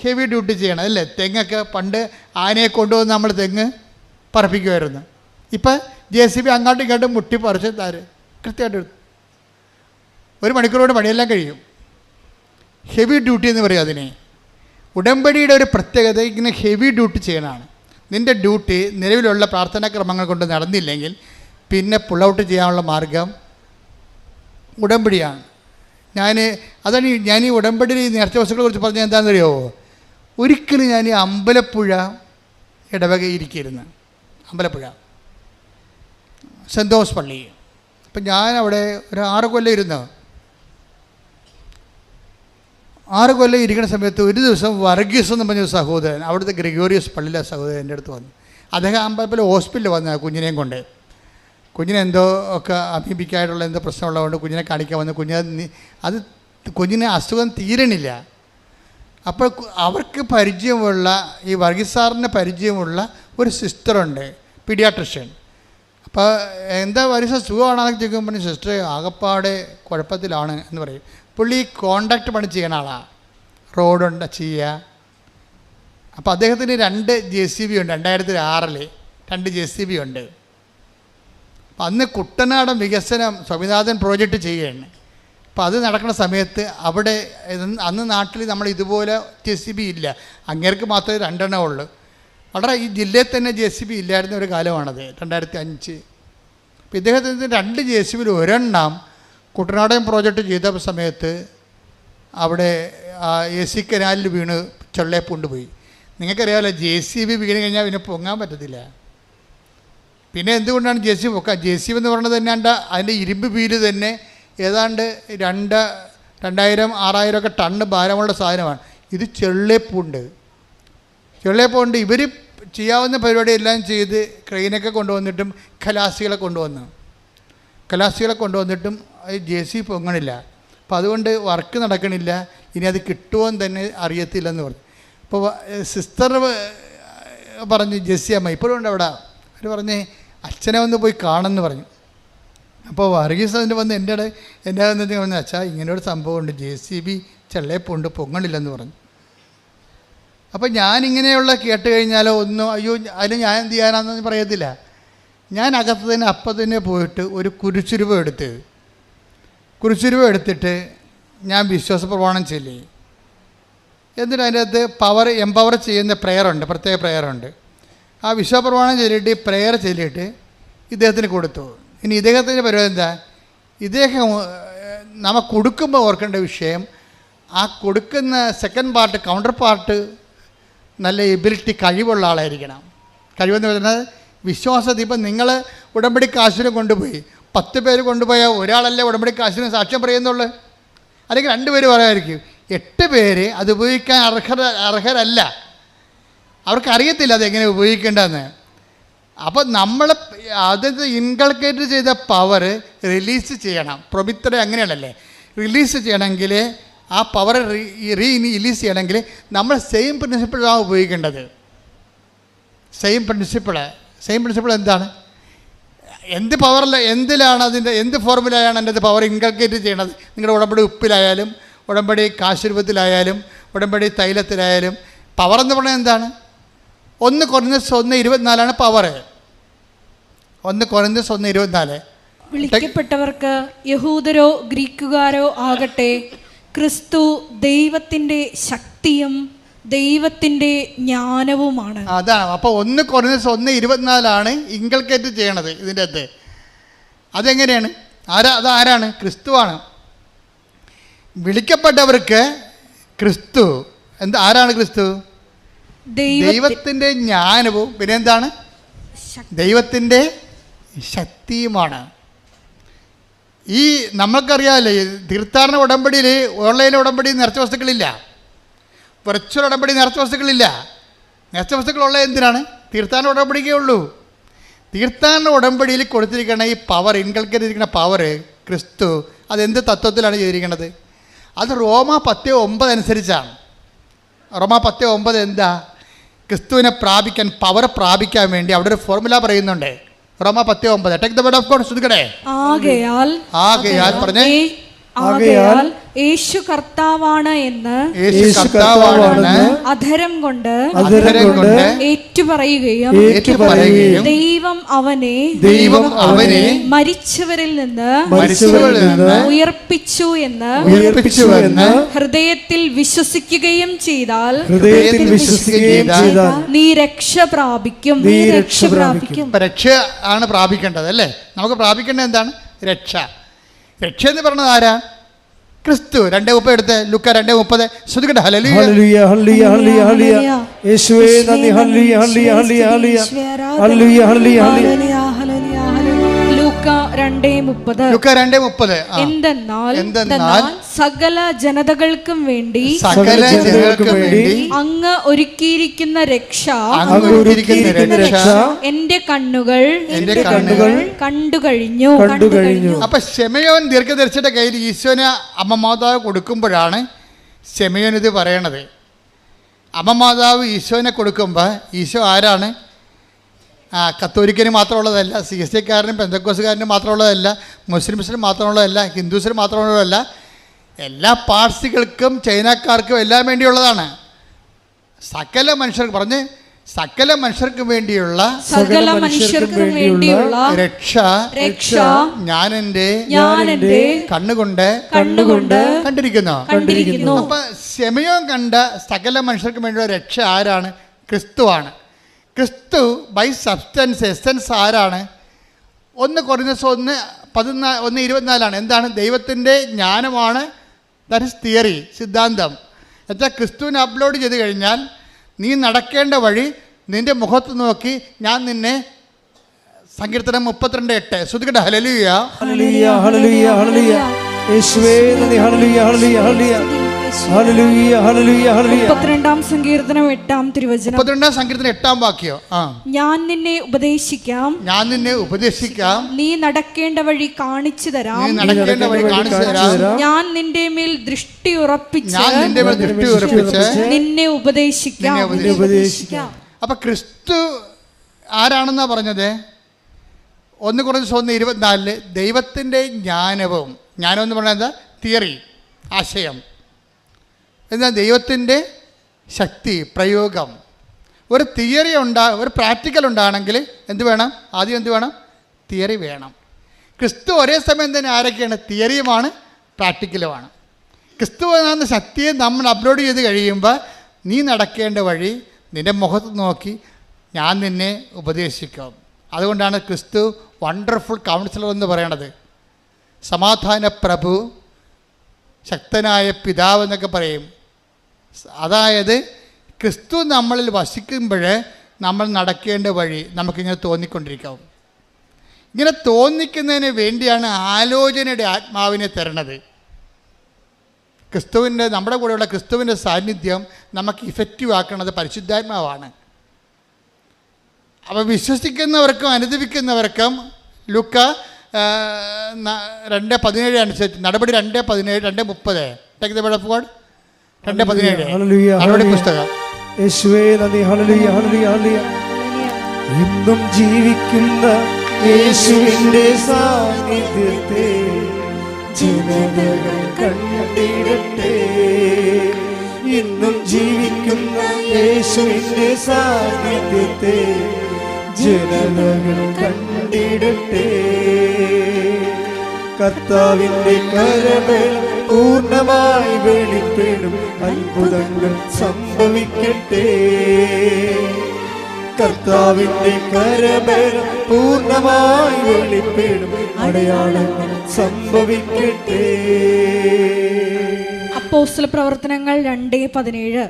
ഹെവി ഡ്യൂട്ടി ചെയ്യണം, അല്ലേ? തെങ്ങൊക്കെ പണ്ട് ആനയെ കൊണ്ടുവന്ന് നമ്മൾ തെങ്ങ് പറപ്പിക്കുമായിരുന്നു. ഇപ്പം JCB അങ്ങോട്ടും ഇങ്ങോട്ടും മുട്ടി പറിച്ച് കൃത്യമായിട്ട് എടുത്തു. 1 മണിക്കൂറോട് പണിയെല്ലാം കഴിയും. ഹെവി ഡ്യൂട്ടി എന്ന് പറയും അതിനെ. ഉടമ്പടിയുടെ ഒരു പ്രത്യേകത ഇങ്ങനെ ഹെവി ഡ്യൂട്ടി ചെയ്യണതാണ്. നിൻ്റെ ഡ്യൂട്ടി നിലവിലുള്ള പ്രാർത്ഥനാക്രമങ്ങൾ കൊണ്ട് നടന്നില്ലെങ്കിൽ പിന്നെ പുൾ ഔട്ട് ചെയ്യാനുള്ള മാർഗം ഉടമ്പടിയാണ്. ഞാൻ ഈ ഉടമ്പടിയിൽ ഈ നേർച്ച വസ്തുക്കളെ കുറിച്ച് പറഞ്ഞാൽ എന്താണെന്നറിയോ? ഒരിക്കലും ഞാൻ ഈ അമ്പലപ്പുഴ ഇടവകയിരിക്കരുന്ന്, അമ്പലപ്പുഴ സെൻറ് തോമസ് പള്ളി. അപ്പം ഞാൻ അവിടെ ഒരു 6 കൊല്ലം ഇരുന്നു. 6 കൊല്ലം ഇരിക്കുന്ന സമയത്ത് ഒരു ദിവസം വർഗീസ് എന്ന് പറഞ്ഞ സഹോദരൻ, അവിടുത്തെ ഗ്രിഗോറിയസ് പള്ളിയിലെ സഹോദരൻ എൻ്റെ അടുത്ത് വന്നു. അദ്ദേഹം അമ്പലപ്പുഴ ഹോസ്പിറ്റലിൽ വന്ന കുഞ്ഞിനെയും കൊണ്ട്. കുഞ്ഞിന് എന്തോ ഒക്കെ അമീബിക്കായിട്ടുള്ള എന്തോ പ്രശ്നമുള്ളതുകൊണ്ട് കുഞ്ഞിനെ കാണിക്കാൻ വന്നു. കുഞ്ഞിന് അസുഖം തീരണില്ല. അപ്പോൾ അവർക്ക് പരിചയമുള്ള, ഈ വർഗീസ് സാറിന് പരിചയമുള്ള ഒരു സിസ്റ്ററുണ്ട്, പീഡിയാട്രിഷ്യൻ. അപ്പോൾ എന്താ വർഗീസ് സുഖമാണെന്നൊക്കെ ചോദിക്കുമ്പോൾ സിസ്റ്റർ ആകപ്പാടെ കുഴപ്പത്തിലാണ് എന്ന് പറയും. പുള്ളി കോൺട്രാക്ട് പണി ചെയ്യണ ആളാണ്, റോഡുണ്ട് ചെയ്യുക. അപ്പോൾ അദ്ദേഹത്തിന് 2 JCB ഉണ്ട്, 2006 2 JCB ഉണ്ട്. അപ്പം അന്ന് കുട്ടനാടൻ വികസനം സ്വാമിനാഥൻ പ്രോജക്റ്റ് ചെയ്യുകയാണ്. അപ്പം അത് നടക്കുന്ന സമയത്ത് അവിടെ അന്ന് നാട്ടിൽ നമ്മൾ ഇതുപോലെ JCB ഇല്ല, അങ്ങേർക്ക് മാത്രമേ 2 ഉള്ളൂ. വളരെ ഈ ജില്ലയിൽ തന്നെ JCB ഇല്ലായിരുന്ന ഒരു കാലമാണത്, 2005. അപ്പം ഇദ്ദേഹത്തിന് 2 JCBയിൽ 1 കുട്ടനാടൻ പ്രോജക്റ്റ് ചെയ്ത സമയത്ത് അവിടെ AC കനാലിൽ വീണ് ചെള്ളയെ കൊണ്ടുപോയി. നിങ്ങൾക്കറിയാമല്ലോ, JCB വീണ് കഴിഞ്ഞാൽ പിന്നെ പൊങ്ങാൻ പറ്റത്തില്ല. പിന്നെ എന്തുകൊണ്ടാണ് JCB പൊക്കാൻ? JCB എന്ന് പറയുന്നത് തന്നെ അതിൻ്റെ ഇരുമ്പ് വീല് തന്നെ ഏതാണ്ട് 2000-6000 ഒക്കെ ടണ്ണ് ഭാരമുള്ള സാധനമാണ്. ഇത് ചെള്ളേപ്പുണ്ട്. ഇവർ ചെയ്യാവുന്ന പരിപാടി എല്ലാം ചെയ്ത് ക്രെയിനൊക്കെ കൊണ്ടുവന്നിട്ടും ഖലാസികളെ കൊണ്ടുവന്നിട്ടും JCB പൊങ്ങണില്ല. അപ്പോൾ അതുകൊണ്ട് വർക്ക് നടക്കണില്ല. ഇനി അത് കിട്ടുമോയെന്ന് തന്നെ അറിയത്തില്ലെന്ന് പറഞ്ഞു. അപ്പോൾ സിസ്റ്റർ പറഞ്ഞ്, ജെസ്സി അമ്മ ഇപ്പോഴും ഉണ്ട് അവിടെ, അവർ പറഞ്ഞ് അച്ഛനെ ഒന്ന് പോയി കാണുമെന്ന് പറഞ്ഞു. അപ്പോൾ വർഗീസ് അതിൻ്റെ വന്ന് എൻ്റെ പറഞ്ഞു, അച്ഛാ ഇങ്ങനെയൊരു സംഭവമുണ്ട്, JCB ചെള്ളേപ്പുണ്ട്, പൊങ്ങണില്ലെന്ന് പറഞ്ഞു. അപ്പോൾ ഞാനിങ്ങനെയുള്ള കേട്ട് കഴിഞ്ഞാലോ ഒന്നും അയ്യോ അതിന് ഞാൻ എന്ത് ചെയ്യാനാണെന്ന് പറയത്തില്ല. ഞാൻ അകത്ത് തന്നെ അപ്പം തന്നെ പോയിട്ട് ഒരു കുരിശുരൂപ എടുത്തിട്ട് ഞാൻ വിശ്വാസ പ്രമാണം ചൊല്ലി. എന്നിട്ട് അതിൻ്റെ അകത്ത് എംപവർ ചെയ്യുന്ന പ്രേയറുണ്ട്, പ്രത്യേക പ്രേയറുണ്ട്. ആ വിശ്വാസ പ്രമാണം ചൊല്ലിയിട്ട് പ്രേയർ ചൊല്ലിയിട്ട് ഇദ്ദേഹത്തിന് കൊടുത്തു. ഇനി ഇദ്ദേഹത്തിൻ്റെ പരിപാടി എന്താ? ഇദ്ദേഹം നമ്മൾ കൊടുക്കുമ്പോൾ ഓർക്കേണ്ട വിഷയം, ആ കൊടുക്കുന്ന സെക്കൻഡ് പാർട്ട്, കൗണ്ടർ പാർട്ട് നല്ല എബിലിറ്റി, കഴിവുള്ള ആളായിരിക്കണം. കഴിവെന്ന് പറയുന്നത് വിശ്വാസത്തിൽ. ഇപ്പം നിങ്ങൾ ഉടമ്പടി കാശിന് കൊണ്ടുപോയി 10 പേര് കൊണ്ടുപോയാൽ ഒരാളല്ലേ ഉടമ്പടി കാശിന് സാക്ഷ്യം പറയുന്നുള്ളൂ, അല്ലെങ്കിൽ 2 പേര് പറയാമായിരിക്കും. 8 പേര് അത് ഉപയോഗിക്കാൻ അർഹരല്ല, അവർക്കറിയത്തില്ല അതെങ്ങനെ ഉപയോഗിക്കേണ്ടതെന്ന്. അപ്പോൾ നമ്മൾ അത് ഇൻകൾക്കേറ്റ് ചെയ്ത പവർ റിലീസ് ചെയ്യണം. പ്രൊമിത്ര അങ്ങനെയാണല്ലേ, റിലീസ് ചെയ്യണമെങ്കിൽ ആ പവർ റിലീസ് ചെയ്യണമെങ്കിൽ നമ്മൾ സെയിം പ്രിൻസിപ്പിളാണ് ഉപയോഗിക്കേണ്ടത്. സെയിം പ്രിൻസിപ്പിൾ എന്താണ്? എന്ത് എന്തിലാണ് അതിൻ്റെ എന്ത് ഫോർമുലയാണ് എൻ്റെ പവർ ഇൻകൾക്കേറ്റ് ചെയ്യണത്? നിങ്ങളുടെ ഉടമ്പടി ഉപ്പിലായാലും, ഉടമ്പടി കാശുരൂപത്തിലായാലും, ഉടമ്പടി തൈലത്തിലായാലും പവർ എന്ന് പറഞ്ഞാൽ എന്താണ്? 1 Corinthians 1:24 പവർ. 1 Corinthians 1:24.
വിളിക്കപ്പെട്ടവർക്ക് യഹൂദരോ ഗ്രീക്കുകാരോ ആകട്ടെ, ക്രിസ്തു ദൈവത്തിൻ്റെ ശക്തിയും ദൈവത്തിൻ്റെ ജ്ഞാനവുമാണ്.
അതാണ്. അപ്പോൾ 1 Corinthians 1:24 ഇൻകൾക്കേറ്റ് ചെയ്യണത് ഇതിൻ്റെ അകത്ത്. അതെങ്ങനെയാണ്? അതാരാണ്? ക്രിസ്തുവാണ്. വിളിക്കപ്പെട്ടവർക്ക് ക്രിസ്തു ആരാണ്? ക്രിസ്തു ദൈവത്തിൻ്റെ ജ്ഞാനവും പിന്നെ എന്താണ്? ദൈവത്തിൻ്റെ ശക്തിയുമാണ്. ഈ നമ്മൾക്കറിയാമല്ലേ, തീർത്ഥാടന ഉടമ്പടിയിൽ ഓൺലൈൻ ഉടമ്പടി നേർച്ച വസ്തുക്കളില്ല, വെർച്വൽ ഉടമ്പടി നേർച്ച വസ്തുക്കളില്ല. നേർച്ച വസ്തുക്കളുള്ള എന്തിനാണ്? തീർത്ഥാടന ഉടമ്പടിക്കേ ഉള്ളൂ. തീർത്ഥാടന ഉടമ്പടിയിൽ കൊടുത്തിരിക്കുന്ന ഈ പവർ, ഇൻകൾക്കേറ്റിരിക്കുന്ന പവർ ക്രിസ്തു, അതെന്ത് തത്വത്തിലാണ് ചെയ്തിരിക്കുന്നത്? അത് റോമ 10:9 അനുസരിച്ചാണ്. റോമ 10:9 എന്താ? ക്രിസ്തുവിനെ പ്രാപിക്കാൻ, പവർ പ്രാപിക്കാൻ വേണ്ടി അവിടെ ഒരു ഫോർമുല പറയുന്നുണ്ട്. റോമ 10:9. Take the word of God. ശ്രദ്ധിക്കണേ. ആകയാൽ പറഞ്ഞേ,
ആകയാൽ യേശു കർത്താവാണ് എന്ന് അധരം കൊണ്ട് ഏറ്റുപറയുകയും ദൈവം അവനെ മരിച്ചവരിൽ നിന്ന് ഉയർപ്പിച്ചു എന്ന് ഹൃദയത്തിൽ വിശ്വസിക്കുകയും ചെയ്താൽ നീ രക്ഷ പ്രാപിക്കും.
രക്ഷ ആണ് പ്രാപിക്കേണ്ടത് അല്ലേ? നമുക്ക് പ്രാപിക്കേണ്ടത് എന്താണ്? രക്ഷ. രക്ഷ എന്ന് പറഞ്ഞത് ആരാ? ക്രിസ്തു. 2:30 എടുത്ത്, ലുക്ക 2:30. ശ്രദ്ധിക്കട്ടെ. ഹല്ലേലൂയ.
ഹല്ലേലൂയ ഹല്ലേലൂയ ഹല്ലേലൂയ ഹല്ലേലൂയ. യേശുവേ നന്ദി. ഹല്ലേലൂയ ഹല്ലേലൂയ ഹല്ലേലൂയ ഹല്ലേലൂയ ഹല്ലേലൂയ ഹല്ലേലൂയ.
ലൂക്ക 2:30.
ലുക്ക 2:30.
എന്തെന്നാൽ സകല ജനതകൾക്കും വേണ്ടി
സകല ജനതകൾക്കും വേണ്ടി
അങ്ങ് ഒരുക്കിയിരിക്കുന്ന രക്ഷ
അങ്ങ് ഒരുക്കിയിരിക്കുന്ന രക്ഷ
എന്റെ കണ്ണുകൾ കണ്ടു കഴിഞ്ഞു.
അപ്പൊ ശെമയോൻ ദീർഘദർശിയുടെ കയ്യിൽ ഈശോനെ അമ്മ മാതാവ് കൊടുക്കുമ്പോഴാണ് ശെമയോൻ ഇത് പറയണത്. അമ്മ മാതാവ് ഈശോനെ കൊടുക്കുമ്പോൾ ഈശോ ആരാണ്? കത്തോലിക്കന് മാത്രമുള്ളതല്ല, CSIക്കാരനും പെന്തക്കോസുകാരനും മാത്രമുള്ളതല്ല, മുസ്ലിംസിനും മാത്രമുള്ളതല്ല, ഹിന്ദുസിന് മാത്രമുള്ളതല്ല, എല്ലാ പാർസികൾക്കും ചൈനക്കാർക്കും എല്ലാം വേണ്ടിയുള്ളതാണ്. സകല മനുഷ്യർക്ക് പറഞ്ഞ് സകല മനുഷ്യർക്കും വേണ്ടിയുള്ള രക്ഷ ഞാൻ എൻ്റെ കണ്ണുകൊണ്ട് കണ്ടിരിക്കുന്നു. അപ്പൊ ശെമയോൻ കണ്ട സകല മനുഷ്യർക്കും വേണ്ടിയുള്ള രക്ഷ ആരാണ്? ക്രിസ്തുവാണ്. ക്രിസ്തു ബൈ സബ്സ്റ്റൻസ് എസൻസ് ആരാണ്? 1 കൊരിന്ത്യസ് 1:24 എന്താണ്? ദൈവത്തിൻ്റെ ജ്ഞാനമാണ്. ദാറ്റ് ഇസ് തിയറി, സിദ്ധാന്തം. എന്നുവെച്ചാൽ ക്രിസ്തുവിനെ അപ്ലോഡ് ചെയ്ത് കഴിഞ്ഞാൽ നീ നടക്കേണ്ട വഴി നിന്റെ മുഖത്ത് നോക്കി ഞാൻ നിന്നെ, സങ്കീർത്തനം 32:8. ശ്രദ്ധിക്കട്ടെ. ഹല്ലേലൂയ
ഹല്ലേലൂയ ഹല്ലേലൂയ ഹല്ലേലൂയ. യേശുവേ നന്ദി. ഹല്ലേലൂയ ഹല്ലേലൂയ ഹല്ലേലൂയ ഹല്ലേലൂയ ഹല്ലേലൂയ ഹല്ലേലൂയ.
32-ാം സങ്കീർത്തനം 8-ാം തിരുവചനം.
32-ാം സങ്കീർത്തനം 8-ാം വാക്യം.
ഞാൻ നിന്നെ ഉപദേശിക്കാം,
നീ
നടക്കേണ്ട വഴി കാണിച്ചു തരാം, ഞാൻ നിന്റെ മേൽ ദൃഷ്ടി ഉറപ്പിച്ച് നിന്നെ ഉപദേശിക്കാം.
അപ്പൊ ക്രിസ്തു ആരാണെന്നാ പറഞ്ഞത്? 1 കൊരിന്ത്യസ് 1:24 ദൈവത്തിൻ്റെ ജ്ഞാനം എന്ന് പറഞ്ഞാൽ എന്താ? തിയറി, ആശയം. എന്നാൽ ദൈവത്തിൻ്റെ ശക്തി, പ്രയോഗം. ഒരു തിയറി ഒരു പ്രാക്ടിക്കൽ ഉണ്ടാകണമെങ്കിൽ എന്ത് വേണം? ആദ്യം എന്ത് വേണം? തിയറി വേണം. ക്രിസ്തു ഒരേ സമയം തന്നെ ആരൊക്കെയാണ്? തിയറിയുമാണ്, പ്രാക്ടിക്കലുമാണ്. ക്രിസ്തു എന്ന ശക്തിയെ നമ്മൾ അപ്ലോഡ് ചെയ്ത് കഴിയുമ്പോൾ നീ നടക്കേണ്ട വഴി നിൻ്റെ മുഖത്ത് നോക്കി ഞാൻ നിന്നെ ഉപദേശിക്കാം. അതുകൊണ്ടാണ് ക്രിസ്തു വണ്ടർഫുൾ കൗൺസിലർ എന്ന് പറയണത്. സമാധാന പ്രഭു, ശക്തനായ പിതാവ് എന്നൊക്കെ പറയും. അതായത് ക്രിസ്തു നമ്മളിൽ വസിക്കുമ്പോൾ നമ്മൾ നടക്കേണ്ട വഴി നമുക്കിങ്ങനെ തോന്നിക്കൊണ്ടിരിക്കും. ഇങ്ങനെ തോന്നിക്കുന്നതിന് വേണ്ടിയാണ് ആലോചനയുടെ ആത്മാവിനെ തരണത്. നമ്മുടെ കൂടെയുള്ള ക്രിസ്തുവിൻ്റെ സാന്നിധ്യം നമുക്ക് ഇഫക്റ്റീവ് ആക്കുന്നത് പരിശുദ്ധാത്മാവാണ്. അപ്പോൾ വിശ്വസിക്കുന്നവർക്കും അനുദപിക്കുന്നവർക്കും ലുക്ക 2:17 അനുസരിച്ച് നടപടി 2:17 2:30 നടപടി പുസ്തകം.
യേശുവേ നന്ദി. ഹല്ലേലൂയ ഹല്ലേലൂയ ഹല്ലേലൂയ. ഇന്നും ജീവിക്കുന്ന യേശുവിന്റെ സാന്നിധ്യത്തെ ജനതകൾ കണ്ടിടട്ടെ. ഇന്നും ജീവിക്കുന്ന യേശുവിന്റെ സാന്നിധ്യത്തെ ജനതകൾ കണ്ടിടട്ടെ. കർത്താവിന്റെ കരബലം പൂർണ്ണമായി വെളിപ്പെടും, അത്ഭുതങ്ങൾ സംഭവിക്കട്ടെ. കർത്താവിന്റെ കരബലം പൂർണ്ണമായി വെളിപ്പെടും, അടയാളങ്ങൾ സംഭവിക്കട്ടെ.
അപ്പോസ്തല പ്രവർത്തനങ്ങൾ 2:17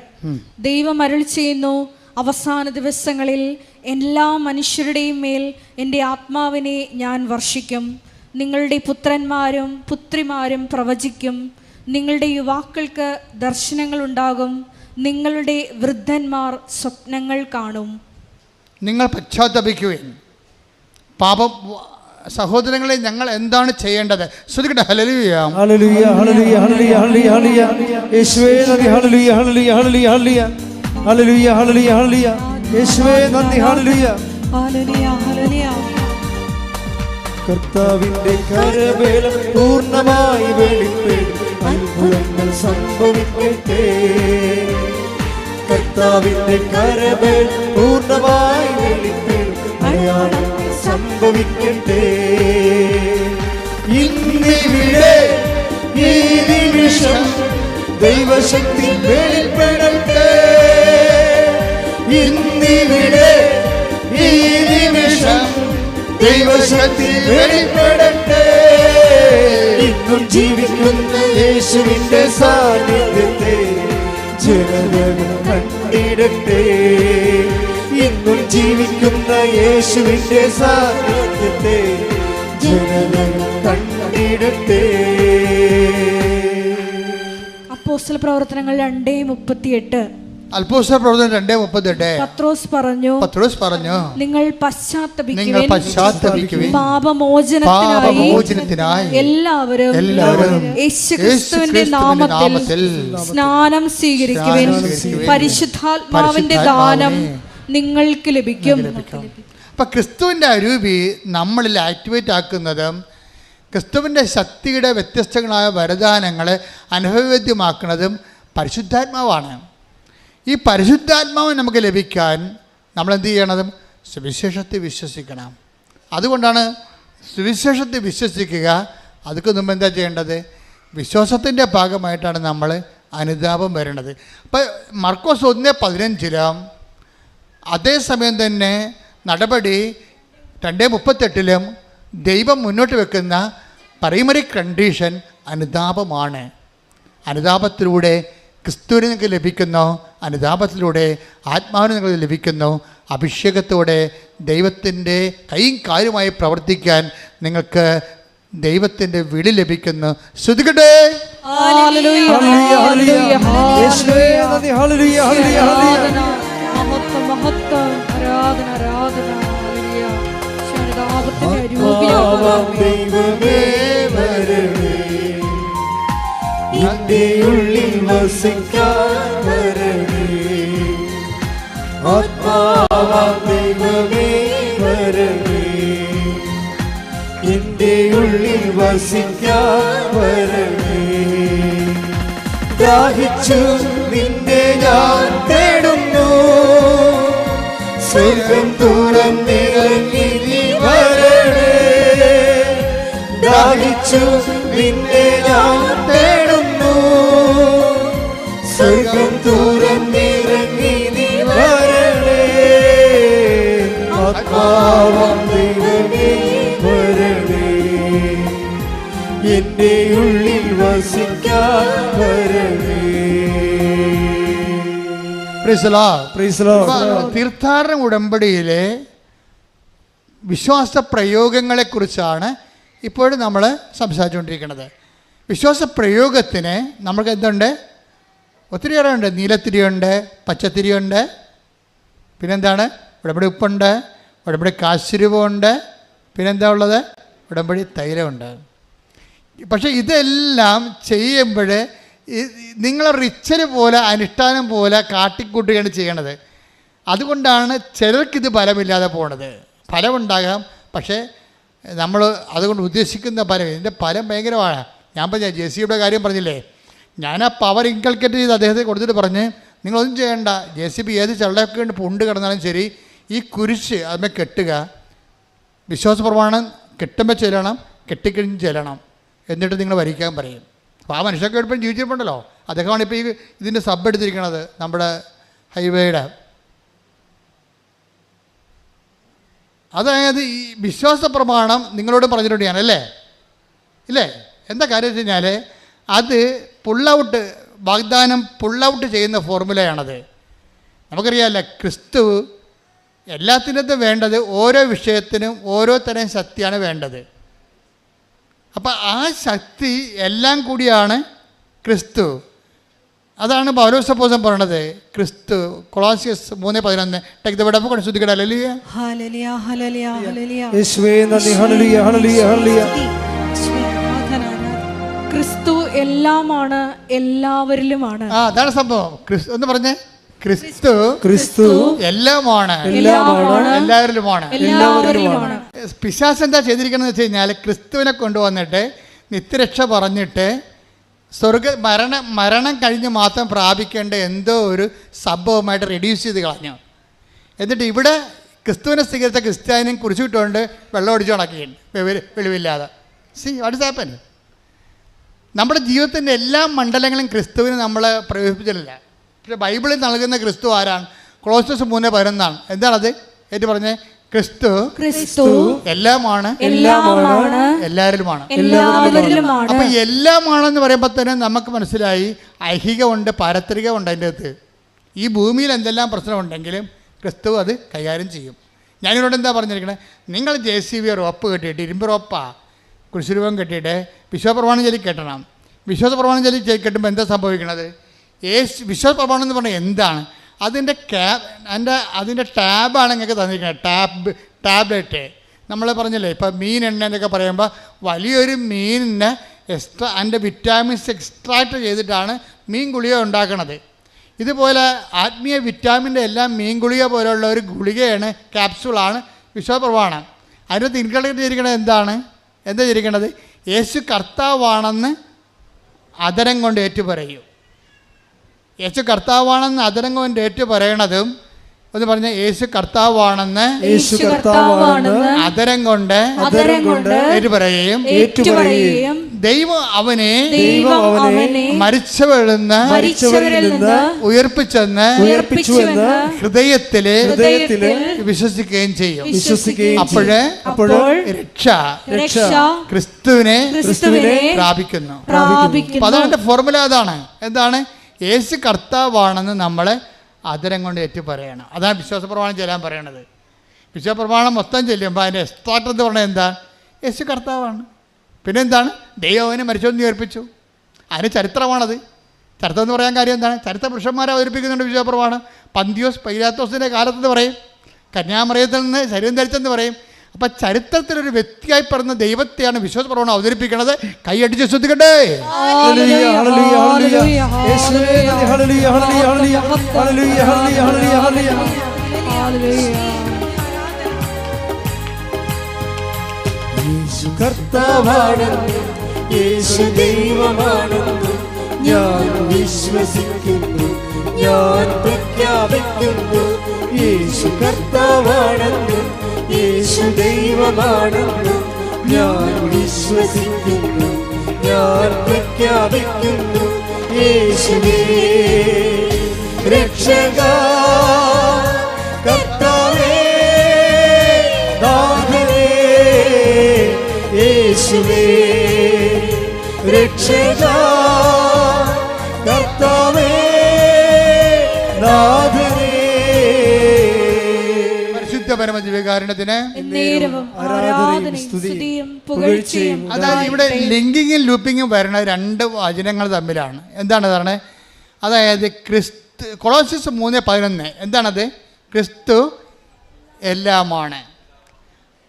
ദൈവം അരുളി ചെയ്യുന്നു, അവസാന ദിവസങ്ങളിൽ എല്ലാ മനുഷ്യരുടെയും മേൽ എൻ്റെ ആത്മാവിനെ ഞാൻ വർഷിക്കും. നിങ്ങളുടെ പുത്രന്മാരും പുത്രിമാരും പ്രവചിക്കും, നിങ്ങളുടെ യുവാക്കൾക്ക് ദർശനങ്ങൾ ഉണ്ടാകും, നിങ്ങളുടെ വൃദ്ധന്മാർ സ്വപ്നങ്ങൾ കാണും.
നിങ്ങൾ പശ്ചാത്തപിക്കുകയും പാപം. സഹോദരങ്ങളെ, ഞങ്ങൾ എന്താണ് ചെയ്യേണ്ടത്? ശ്രദ്ധിക്കട്ടെ. ഹല്ലേലൂയ
ഹല്ലേലൂയ ഹല്ലേലൂയ ഹല്ലേലൂയ ഹല്ലേലൂയ. യേശുവേ നന്ദി. ഹല്ലേലൂയ ഹല്ലേലൂയ ഹല്ലേലൂയ ഹല്ലേലൂയ ഹല്ലേലൂയ ഹല്ലേലൂയ ഹല്ലേലൂയ. യേശുവേ നന്ദി. ഹല്ലേലൂയ
ഹല്ലേലൂയ ഹല്ലേലൂയ.
കർത്താവിന്റെ കരബലം പൂർണ്ണമായി വെളിപ്പെടും, അത്ഭുതങ്ങൾ സംഭവിക്കട്ടെ. കർത്താവിന്റെ കരബലം പൂർണ്ണമായി വെളിപ്പെടും, അടയാളങ്ങൾ സംഭവിക്കട്ടെ. ഇന്നിവിടെ ഈ നിമിഷം ദൈവശക്തി വെളിപ്പെടട്ടെ. ഇന്നിവിടെ ഈ നിമിഷം ദൈവശക്തി വെളിപ്പെടട്ടെ. എന്നും ജീവിക്കുന്ന യേശുവിന്റെ സാന്നിധ്യത്തെ ജനതകൾ കണ്ടിടട്ടെ. എന്നും ജീവിക്കുന്ന യേശുവിന്റെ സാന്നിധ്യത്തെ ജനതകൾ കണ്ടിടട്ടെ.
അപ്പോസ്തല പ്രവർത്തനങ്ങൾ 2:38.
അപ്പോസ്തല പ്രവർത്തനം 2:38.
പത്രോസ് പറഞ്ഞു, നിങ്ങൾ പശ്ചാത്തപിക്കുവിൻ, പാപമോചനത്തിനായി എല്ലാവരും യേശുക്രിസ്തുവിന്റെ നാമത്തിൽ സ്നാനം സ്വീകരിക്കുവിൻ, പരിശുദ്ധാത്മാവിന്റെ ദാനം നിങ്ങൾക്ക് ലഭിക്കും.
അപ്പൊ ക്രിസ്തുവിന്റെ അരൂപി നമ്മളിൽ ആക്ടിവേറ്റ് ആക്കുന്നതും ക്രിസ്തുവിൻ്റെ ശക്തിയുടെ വ്യത്യസ്തങ്ങളായ വരദാനങ്ങളെ അനുഭവവേദ്യമാക്കുന്നതും പരിശുദ്ധാത്മാവാണ്. ഈ പരിശുദ്ധാത്മാവ് നമുക്ക് ലഭിക്കാൻ നമ്മൾ എന്ത് ചെയ്യണതും സുവിശേഷത്തെ വിശ്വസിക്കണം. അതുകൊണ്ടാണ് സുവിശേഷത്തെ വിശ്വസിക്കുക. അതൊക്കെ മുമ്പ് എന്താ ചെയ്യേണ്ടത്? വിശ്വാസത്തിൻ്റെ ഭാഗമായിട്ടാണ് നമ്മൾ അനുതാപം വരേണ്ടത്. അപ്പോൾ മർക്കോസ് 1:15 അതേസമയം തന്നെ നടപടി 2:38 ദൈവം മുന്നോട്ട് വെക്കുന്ന പ്രൈമറി കണ്ടീഷൻ അനുതാപമാണ്. അനുതാപത്തിലൂടെ ക്രിസ്തുവിന് നിങ്ങൾക്ക് ലഭിക്കുന്നു, അനുതാപത്തിലൂടെ ആത്മാവിന് നിങ്ങൾക്ക് ലഭിക്കുന്നു, അഭിഷേകത്തോടെ ദൈവത്തിൻ്റെ കൈയും കാര്യമായി പ്രവർത്തിക്കാൻ നിങ്ങൾക്ക് ദൈവത്തിൻ്റെ വിളി ലഭിക്കുന്നു. ശ്രുതികട്ടെ.
എന്റെ ഉള്ളിൽ വസിക്കാൻ വരണേ, ആത്മാവാം ദൈവമേ വരണേ. എന്റെ ഉള്ളിൽ വസിക്കാൻ വരണേ. ദാഹിച്ചു നിന്നെ ഞാൻ തേടുന്നു, സ്വർഗം തുറന്നിറങ്ങി നീ വരണേ. ദാഹിച്ചു നിന്നെ ഞാൻ തേടുന്നു, സ്വർഗം തുറന്നിറങ്ങി നീ വരണേ. ആത്മാവാം ദൈവമേ വരണേ, എന്റെ ഉള്ളിൽ വസിക്കാൻ വരണേ.
തീർത്ഥാടന ഉടമ്പടിയിലെ വിശ്വാസ പ്രയോഗങ്ങളെക്കുറിച്ചാണ് ഇപ്പോഴും നമ്മൾ സംസാരിച്ചുകൊണ്ടിരിക്കുന്നത്. വിശ്വാസ പ്രയോഗത്തിന് നമുക്ക് എന്തുണ്ട്? ഒത്തിരിയേറെ ഉണ്ട്. നീലത്തിരിയുണ്ട്, പച്ചത്തിരിയുണ്ട്, പിന്നെന്താണ്? ഉടമ്പടി ഉപ്പുണ്ട്, ഉടമ്പടി കാശുരൂപമുണ്ട്, പിന്നെന്താ ഉള്ളത്? ഉടമ്പടി തൈലമുണ്ട്. പക്ഷേ ഇതെല്ലാം ചെയ്യുമ്പോൾ നിങ്ങൾ റിച്വൽ പോലെ അനുഷ്ഠാനം പോലെ കാട്ടിക്കൂട്ടുകയാണ് ചെയ്യണത്. അതുകൊണ്ടാണ് ചിലർക്കിത് ഫലമില്ലാതെ പോണത്. ഫലമുണ്ടാകാം, പക്ഷേ നമ്മൾ അതുകൊണ്ട് ഉദ്ദേശിക്കുന്ന ഫലം, ഇതിൻ്റെ ഫലം ഭയങ്കരമാണ്. ഞാൻ പറഞ്ഞ JCBയുടെ കാര്യം പറഞ്ഞില്ലേ, ഞാൻ ആ പവർ ഇൻകൾക്കേറ്റ് ചെയ്ത് അദ്ദേഹത്തെ കൊടുത്തിട്ട് പറഞ്ഞ് നിങ്ങളൊന്നും ചെയ്യേണ്ട, JCB ഏത് ചള്ളയൊക്കെ ഉണ്ട് പുണ്ട് കിടന്നാലും ശരി, ഈ കുരിശ് അതിനെ കെട്ടുക, വിശ്വാസ പ്രമാണം കെട്ടുമ്പോൾ ചെല്ലണം, കെട്ടിക്കഴിഞ്ഞ് ചെല്ലണം, എന്നിട്ട് നിങ്ങൾ വരിക്കാൻ പറയും. അപ്പോൾ ആ മനുഷ്യർക്ക് എളുപ്പം ജീവിച്ചിട്ടുണ്ടല്ലോ. അദ്ദേഹമാണ് ഇപ്പോൾ ഈ ഇതിൻ്റെ സബ് എടുത്തിരിക്കുന്നത്, നമ്മുടെ ഹൈവേയുടെ. അതായത് ഈ വിശ്വാസ പ്രമാണം നിങ്ങളോട് പറഞ്ഞിട്ടുണ്ട് ഞാൻ, അല്ലേ? ഇല്ലേ? എന്താ കാര്യം വെച്ച് കഴിഞ്ഞാൽ അത് പുള്ളൗട്ട്, വാഗ്ദാനം പുള്ളൗട്ട് ചെയ്യുന്ന ഫോർമുലയാണത്. നമുക്കറിയാമല്ലോ, ക്രിസ്തു എല്ലാത്തിനകത്തും വേണ്ടത് ഓരോ വിഷയത്തിനും ഓരോ തരം ശക്തിയാണ് വേണ്ടത്. അപ്പം ആ ശക്തി എല്ലാം കൂടിയാണ് ക്രിസ്തു. അതാണ് പൗലോസ് അപ്പോസ്തലൻ പറയണത്. ക്രിസ്തു കൊളോസ്യസ് 3:11 take the word of God. ശ്രുതികട ഹല്ലേലൂയ
ഹല്ലേലൂയ ഹല്ലേലൂയ ഹല്ലേലൂയ.
യേശുവേ നന്ദി. ഹല്ലേലൂയ ഹല്ലേലൂയ ഹല്ലേലൂയ.
ക്രിസ്തു എല്ലാമാണ്, എല്ലാവരിലുമാണ്.
അതാണ് സംഭവം. ക്രിസ്തു എന്ന് പറഞ്ഞേ, ക്രിസ്തു എല്ലാമാണ്, എല്ലാവരിലുമാണ്. പിശാച് എന്താ ചെയ്തിരിക്കണമെന്ന് വെച്ച് കഴിഞ്ഞാൽ ക്രിസ്തുവിനെ കൊണ്ടുവന്നിട്ട് നിത്യരക്ഷ പറഞ്ഞിട്ട് മരണം കഴിഞ്ഞ് മാത്രം പ്രാപിക്കേണ്ട എന്തോ ഒരു സംഭവമായിട്ട് റെഡ്യൂസ് ചെയ്ത് കളഞ്ഞു. എന്നിട്ട് ഇവിടെ ക്രിസ്തുവിനെ സ്വീകരിച്ച ക്രിസ്ത്യാനിയും കുറിച്ചിട്ടുകൊണ്ട് വെള്ളം ഒടിച്ചു കണക്കുകയാണ് വെളിവില്ലാതെ. See what is happen? നമ്മുടെ ജീവിതത്തിൻ്റെ എല്ലാ മണ്ഡലങ്ങളും ക്രിസ്തുവിന് നമ്മളെ പ്രവേശിപ്പിച്ചിട്ടില്ല. പക്ഷേ ബൈബിളിൽ നൽകുന്ന ക്രിസ്തു ആരാണ്? കൊളോസ്യസ് 3:11 എന്താണത്? ഏറ്റു പറഞ്ഞേ, ക്രിസ്തു എല്ലാമാണ്, എല്ലാവരിലുമാണ്. അപ്പൊ എല്ലാമാണെന്ന് പറയുമ്പോൾ തന്നെ നമുക്ക് മനസ്സിലായി ഐഹികമുണ്ട്, പാരത്രികമുണ്ട്. അതിൻ്റെ അകത്ത് ഈ ഭൂമിയിൽ എന്തെല്ലാം പ്രശ്നമുണ്ടെങ്കിലും ക്രിസ്തു അത് കൈകാര്യം ചെയ്യും. ഞാനിവിടെ എന്താ പറഞ്ഞിരിക്കണേ, നിങ്ങൾ JCB റോപ്പ് കെട്ടിയിട്ട്, ഇരുമ്പ് റോപ്പാ കുരിശുരൂപം കെട്ടിയിട്ട് വിശ്വാസപ്രമാണം ചൊല്ലി കെട്ടണം. വിശ്വാസപ്രമാണം ചൊല്ലി കെട്ടുമ്പോൾ എന്താ സംഭവിക്കണത്? വിശ്വാസപ്രമാണം എന്ന് പറഞ്ഞാൽ എന്താണ്? അതിൻ്റെ ടാബാണ് നിങ്ങൾക്ക് തന്നിരിക്കുന്നത്. ടാബ്ലറ്റ് നമ്മൾ പറഞ്ഞില്ലേ, ഇപ്പോൾ മീൻ എണ്ണ എന്നൊക്കെ പറയുമ്പോൾ വലിയൊരു മീനിനെ അതിൻ്റെ വിറ്റാമിൻസ് എക്സ്ട്രാക്ട് ചെയ്തിട്ടാണ് മീൻ ഗുളിക ഉണ്ടാക്കുന്നത്. ഇതുപോലെ ആത്മീയ വിറ്റാമിൻ്റെ എല്ലാം മീൻ ഗുളിക പോലെയുള്ള ഒരു ഗുളികയാണ്, ക്യാപ്സൂളാണ് വിശ്വാസപ്രമാണം. അതിനകത്ത് ഇൻക്ലൂഡ് ചെയ്തിരിക്കുന്നത് എന്താ ചെയ്തിരിക്കുന്നത്? യേശു കർത്താവാണെന്ന് അതരം കൊണ്ട് ഏറ്റുപറയും. യേശു കർത്താവാണെന്ന് അതരം കൊണ്ട് ഏറ്റുപറയണതും എന്ന് പറഞ്ഞ യേശു കർത്താവാണെന്ന് അതരം കൊണ്ട് ഏറ്റുപറയുകയും ദൈവം അവനെ മരിച്ചവരിൽ നിന്ന് ഉയർപ്പിച്ചെന്ന് ഹൃദയത്തില് വിശ്വസിക്കുകയും ചെയ്യും. അപ്പോഴ് രക്ഷ ക്രിസ്തുവിനെ പ്രാപിക്കുന്നു. അതാണ് ഫോർമുല. എന്താണ്? യേശു കർത്താവാണെന്ന് നമ്മളെ അതരം കൊണ്ട് ഏറ്റുപറയണം. അതാണ് വിശ്വാസപ്രമാണം ചെല്ലാൻ പറയണത്. വിശ്വാസപ്രമാണം മൊത്തം ചെല്ലുമ്പോൾ അതിൻ്റെ എക്സ്ട്രാക്ട് എന്ന് പറഞ്ഞാൽ എന്താ? യേശു കർത്താവാണ്. പിന്നെന്താണ്? ദൈവനെ മരിച്ചോന്ന് ഉയർപ്പിച്ചു. അതിന് ചരിത്രമാണത്. ചരിത്രം എന്ന് പറയാൻ കാര്യം എന്താണ്? ചരിത്ര പുരുഷന്മാരെ അവതരിപ്പിക്കുന്നുണ്ട് വിശ്വാസപ്രമാണം. പന്തിയോസ് പൈലാത്തോസിൻ്റെ കാലത്തെന്ന് പറയും, കന്യാമറിയത്തിൽ നിന്ന് ശരീരം ധരിച്ചെന്ന് പറയും. അപ്പം ചരിത്രത്തിലൊരു വ്യക്തിയായി പറഞ്ഞ ദൈവത്തെയാണ് വിശ്വാസപ്രമാണം അവതരിപ്പിക്കുന്നത്. കൈയടിച്ച് ശ്രദ്ധിക്കട്ടെ.
യേശു കർത്താവാണെന്ന്, യേശു ദൈവമാണെന്ന് ഞാൻ വിശ്വസിക്കുന്നു, ഞാൻ പ്രഖ്യാപിക്കുന്നു. യേശു കർത്താവാണെന്ന്, യേശു ദൈവമാണെന്ന് ഞാൻ വിശ്വസിക്കുന്നു, ഞാൻ പ്രഖ്യാപിക്കുന്നു. യേശുവേ രക്ഷക, കർത്താവേ നാഥനേ. യേശുവേ രക്ഷക, കർത്താവേ നാഥനേ.
പരമദിവ്യകാരുണ്യത്തിന് അതായത് ഇവിടെ ലിങ്കിങ്ങും ലൂപ്പിങ്ങും വരുന്ന രണ്ട് വചനങ്ങൾ തമ്മിലാണ്. എന്താണ് പറഞ്ഞത്? അതായത് കൊളോസ്യസ് 3:11 എന്താണത്? ക്രിസ്തു എല്ലാമാണ്.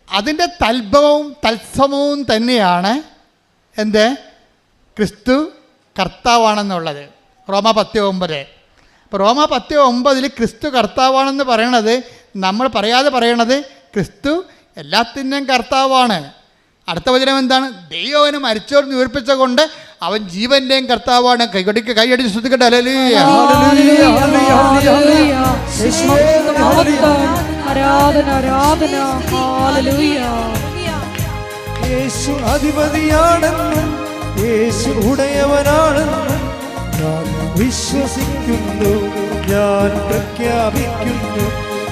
അതിൻ്റെ തത്സമവും തന്നെയാണ് എന്ത്? ക്രിസ്തു കർത്താവാണെന്നുള്ളത്. റോമ 10:9. അപ്പോൾ റോമ 10:9 ക്രിസ്തു കർത്താവാണെന്ന് പറയണത് നമ്മൾ പറയാതെ പറയണത് ക്രിസ്തു എല്ലാത്തിൻ്റെയും കർത്താവാണ്. അടുത്ത വചനം എന്താണ്? ദൈവവനെ മരിച്ചവർ ഉയർപ്പിച്ച കൊണ്ട് അവൻ ജീവന്റെയും കർത്താവാണ്. കൈയടിച്ച് ശ്രദ്ധിക്കട്ടെ. ഹല്ലേലൂയ.
യേശു അധിപതിയാണെന്നും യേശു ഉടയവനാണെന്നും ഞാൻ വിശ്വസിക്കുന്നു, ഞാൻ പ്രഖ്യാപിക്കുന്നു.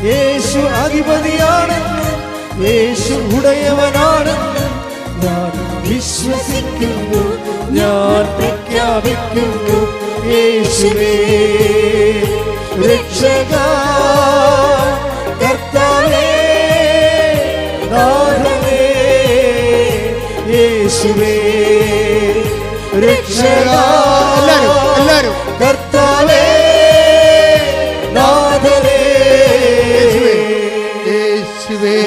യേശു അധിപതിയാണെന്നും യേശു ഉടയവനാണെന്നും ഞാൻ വിശ്വസിക്കുന്നു, ഞാൻ പ്രഖ്യാപിക്കുന്നു. യേശുവേ രക്ഷക, കർത്താവേ നാഥനേ. യേശുവേ രക്ഷക, എല്ലാവരും കർത്താവേ നാഥനേ.
യേശുവേ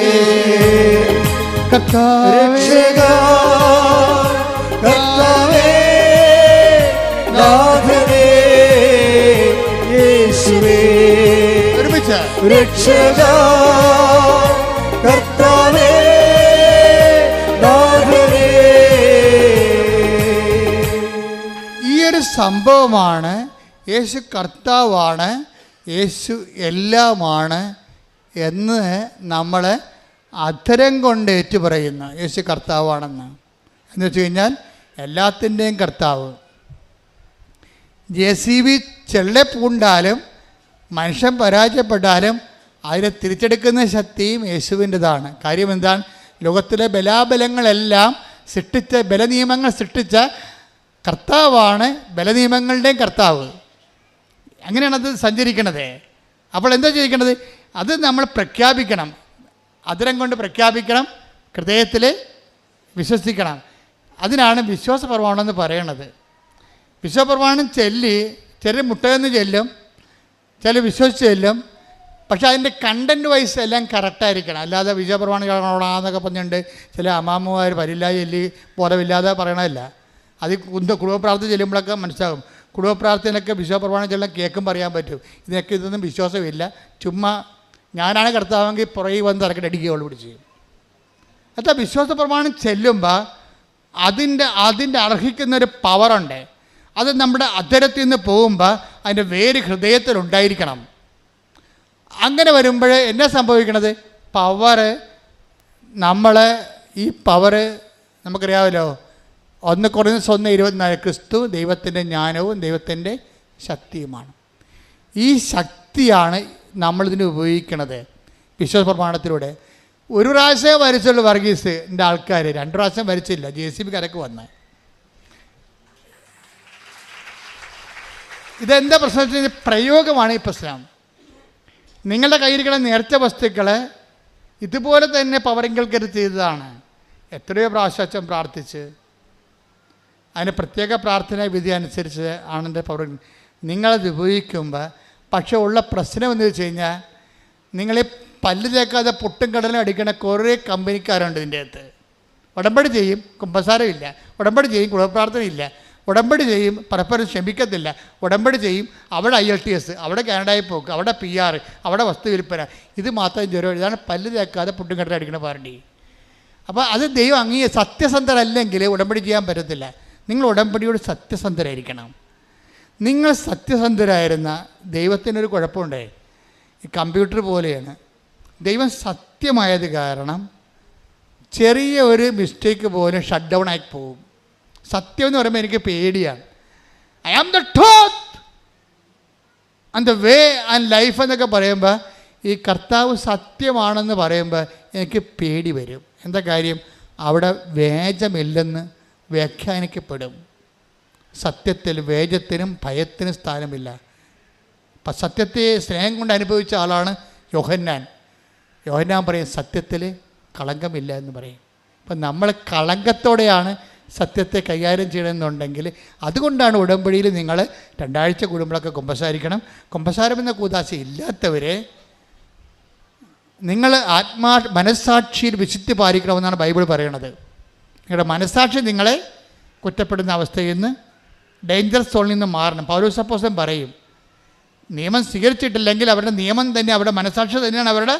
രക്ഷക, കർത്താവേ നാഥനേ. യേശുവേ രക്ഷക, കർത്താവേ നാഥനേ.
ഈ ഒരു സംഭവമാണ് യേശു കർത്താവാണ്, യേശു എല്ലാമാണ് എന്ന് നമ്മൾ അധരം കൊണ്ട് ഏറ്റുപറയുന്നു. യേശു കർത്താവാണെന്ന് എന്ന് വെച്ച് കഴിഞ്ഞാൽ എല്ലാത്തിൻ്റെയും കർത്താവ്. JCB ചെള്ളപ്പൂണ്ടാലും മനുഷ്യൻ പരാജയപ്പെട്ടാലും അതിനെ തിരിച്ചെടുക്കുന്ന ശക്തിയും യേശുവിൻ്റെതാണ്. കാര്യം എന്താണ്? ലോകത്തിലെ ബലാബലങ്ങളെല്ലാം സൃഷ്ടിച്ച, ബലനിയമങ്ങൾ സൃഷ്ടിച്ച കർത്താവാണ് ബലനിയമങ്ങളുടെയും കർത്താവ്. അങ്ങനെയാണത് സഞ്ചരിക്കണത്. അപ്പോൾ എന്താ ചെയ്യിക്കണത്? അത് നമ്മൾ പ്രഖ്യാപിക്കണം, അതിരം കൊണ്ട് പ്രഖ്യാപിക്കണം, ഹൃദയത്തിൽ വിശ്വസിക്കണം. അതിനാണ് വിശ്വാസപ്രമാണം എന്ന് പറയണത്. വിശ്വാസപ്രമാണം ചൊല്ലി ചില മുട്ടയെന്ന് ചെല്ലും, ചില വിശ്വസിച്ച് ചെല്ലും. പക്ഷെ അതിൻ്റെ കണ്ടൻറ് വൈസ് എല്ലാം കറക്റ്റായിരിക്കണം. അല്ലാതെ വിശ്വാസപ്രമാണം കാണണമെന്നൊക്കെ പറഞ്ഞുകൊണ്ട് ചില അമ്മാമ്മമാർ പരില്ലാതെ ചൊല്ലി ബോധമില്ലാതെ പറയണമല്ല. അത് കുടുംബപ്രാർത്ഥന ചെല്ലുമ്പോഴൊക്കെ മനസ്സിലാകും. കുടുംബപ്രാർത്ഥനയൊക്കെ വിശ്വാസപ്രമാണം ചെല്ലാൻ കേൾക്കുമ്പോൾ അറിയാൻ പറ്റും ഇതൊന്നും വിശ്വാസമില്ല, ചുമ്മാ ഞാനാണ് കർത്താവെങ്കിൽ പുറകെ വന്ന് തലക്കടിക്കുകയുള്ളൂ പിടിച്ച്. അത്ര വിശ്വാസപ്രമാണം ചെല്ലുമ്പോൾ അതിൻ്റെ അർഹിക്കുന്നൊരു പവറുണ്ട്. അത് നമ്മുടെ അധരത്തിൽ നിന്ന് പോകുമ്പോൾ അതിൻ്റെ വേര് ഹൃദയത്തിലുണ്ടായിരിക്കണം. അങ്ങനെ വരുമ്പോൾ എന്നാ സംഭവിക്കണത്? പവറ് ഈ പവറ് നമുക്കറിയാമല്ലോ, 1 Corinthians 1:24 ക്രിസ്തു ദൈവത്തിൻ്റെ ജ്ഞാനവും ദൈവത്തിൻ്റെ ശക്തിയുമാണ്. ഈ ശക്തിയാണ് നമ്മളിതിന് ഉപയോഗിക്കണത് വിശ്വാസപ്രമാണത്തിലൂടെ. 1 പ്രാവശ്യം വരച്ചുള്ളൂ വർഗീസിൻ്റെ ആൾക്കാർ, 2 പ്രാവശ്യം വരച്ചില്ല. JCB കരക്ക് വന്ന് ഇതെന്താ പ്രശ്നം വെച്ച് കഴിഞ്ഞാൽ പ്രയോഗമാണ് ഈ പ്രശ്നം. നിങ്ങളുടെ കയ്യിരിക്കുന്ന നേർച്ച വസ്തുക്കളെ ഇതുപോലെ തന്നെ പവറിങ്കൽക്കര് ചെയ്തതാണ്. എത്രയോ പ്രാവശ്യം പ്രാർത്ഥിച്ച് അതിന് പ്രത്യേക പ്രാർത്ഥനാ വിധി അനുസരിച്ച് ആണ് എൻ്റെ പവർ. നിങ്ങളത് ഉപയോഗിക്കുമ്പോൾ പക്ഷേ ഉള്ള പ്രശ്നം എന്ന് വെച്ച് കഴിഞ്ഞാൽ നിങ്ങളീ പല്ല് തേക്കാതെ പൊട്ടും കടലും അടിക്കണ കുറേ കമ്പനിക്കാരുണ്ട് ഇതിൻ്റെ അകത്ത്. ഉടമ്പടി ചെയ്യും, കുമ്പസാരമില്ല. ഉടമ്പടി ചെയ്യും, കുടുംബപ്രാർത്ഥനയില്ല. ഉടമ്പടി ചെയ്യും, പരസ്പരം ക്ഷമിക്കത്തില്ല. ഉടമ്പടി ചെയ്യും, അവിടെ IELTS, അവിടെ കാനഡയിൽ പോക്ക്, അവിടെ PR, അവിടെ വസ്തു വിൽപ്പന. ഇത് മാത്രം ജ്വരം. ഇതാണ് പല്ല് തേക്കാതെ പൊട്ടും കടലും അടിക്കണ പാർട്ടി. അപ്പോൾ അത് ദൈവം സത്യസന്ധരല്ലെങ്കിൽ ഉടമ്പടി ചെയ്യാൻ പറ്റത്തില്ല. നിങ്ങൾ ഉടമ്പടിയോട് സത്യസന്ധരായിരിക്കണം. നിങ്ങൾ സത്യസന്ധരായിരുന്ന ദൈവത്തിനൊരു കുഴപ്പമുണ്ടേ. ഈ കമ്പ്യൂട്ടർ പോലെയാണ്. ദൈവം സത്യമായത് കാരണം ചെറിയ ഒരു മിസ്റ്റേക്ക് പോലും ഷട്ട് ഡൗൺ ആയി പോകും. സത്യം എന്ന് പറയുമ്പോൾ എനിക്ക് പേടിയാണ്. I am the truth and the way and life എന്നൊക്കെ പറയുമ്പോൾ ഈ കർത്താവ് സത്യമാണെന്ന് പറയുമ്പോൾ എനിക്ക് പേടി വരും. എന്താ കാര്യം? അവിടെ വേജമില്ലെന്ന് വ്യാഖ്യാനിക്കപ്പെടും. സത്യത്തിൽ വേജത്തിനും ഭയത്തിനും സ്ഥാനമില്ല. അപ്പം സത്യത്തെ സ്നേഹം കൊണ്ട് അനുഭവിച്ച ആളാണ് യോഹന്നാൻ. യോഹന്നാൻ പറയും സത്യത്തിൽ കളങ്കമില്ല എന്ന് പറയും. അപ്പം നമ്മൾ കളങ്കത്തോടെയാണ് സത്യത്തെ കൈകാര്യം ചെയ്യണമെന്നുണ്ടെങ്കിൽ അതുകൊണ്ടാണ് ഉടമ്പടിയിൽ നിങ്ങൾ 2 ആഴ്ച കൂടുമ്പോഴൊക്കെ കുമ്പസാരിക്കണം. കുമ്പസാരം എന്ന കൂദാശ ഇല്ലാത്തവരെ നിങ്ങൾ മനസ്സാക്ഷിയിൽ വിശുദ്ധി പാലിക്കണമെന്നാണ് ബൈബിൾ പറയണത്. നിങ്ങളുടെ മനസ്സാക്ഷി നിങ്ങളെ കുറ്റപ്പെടുന്ന അവസ്ഥയിൽ നിന്ന്, ഡേഞ്ചർ സോണിൽ നിന്ന് മാറണം. പൗലോസ് അപ്പോസ്തലൻ പറയും, നിയമം സ്വീകരിച്ചിട്ടില്ലെങ്കിൽ അവരുടെ നിയമം തന്നെ, അവരുടെ മനസ്സാക്ഷി തന്നെയാണ് അവരുടെ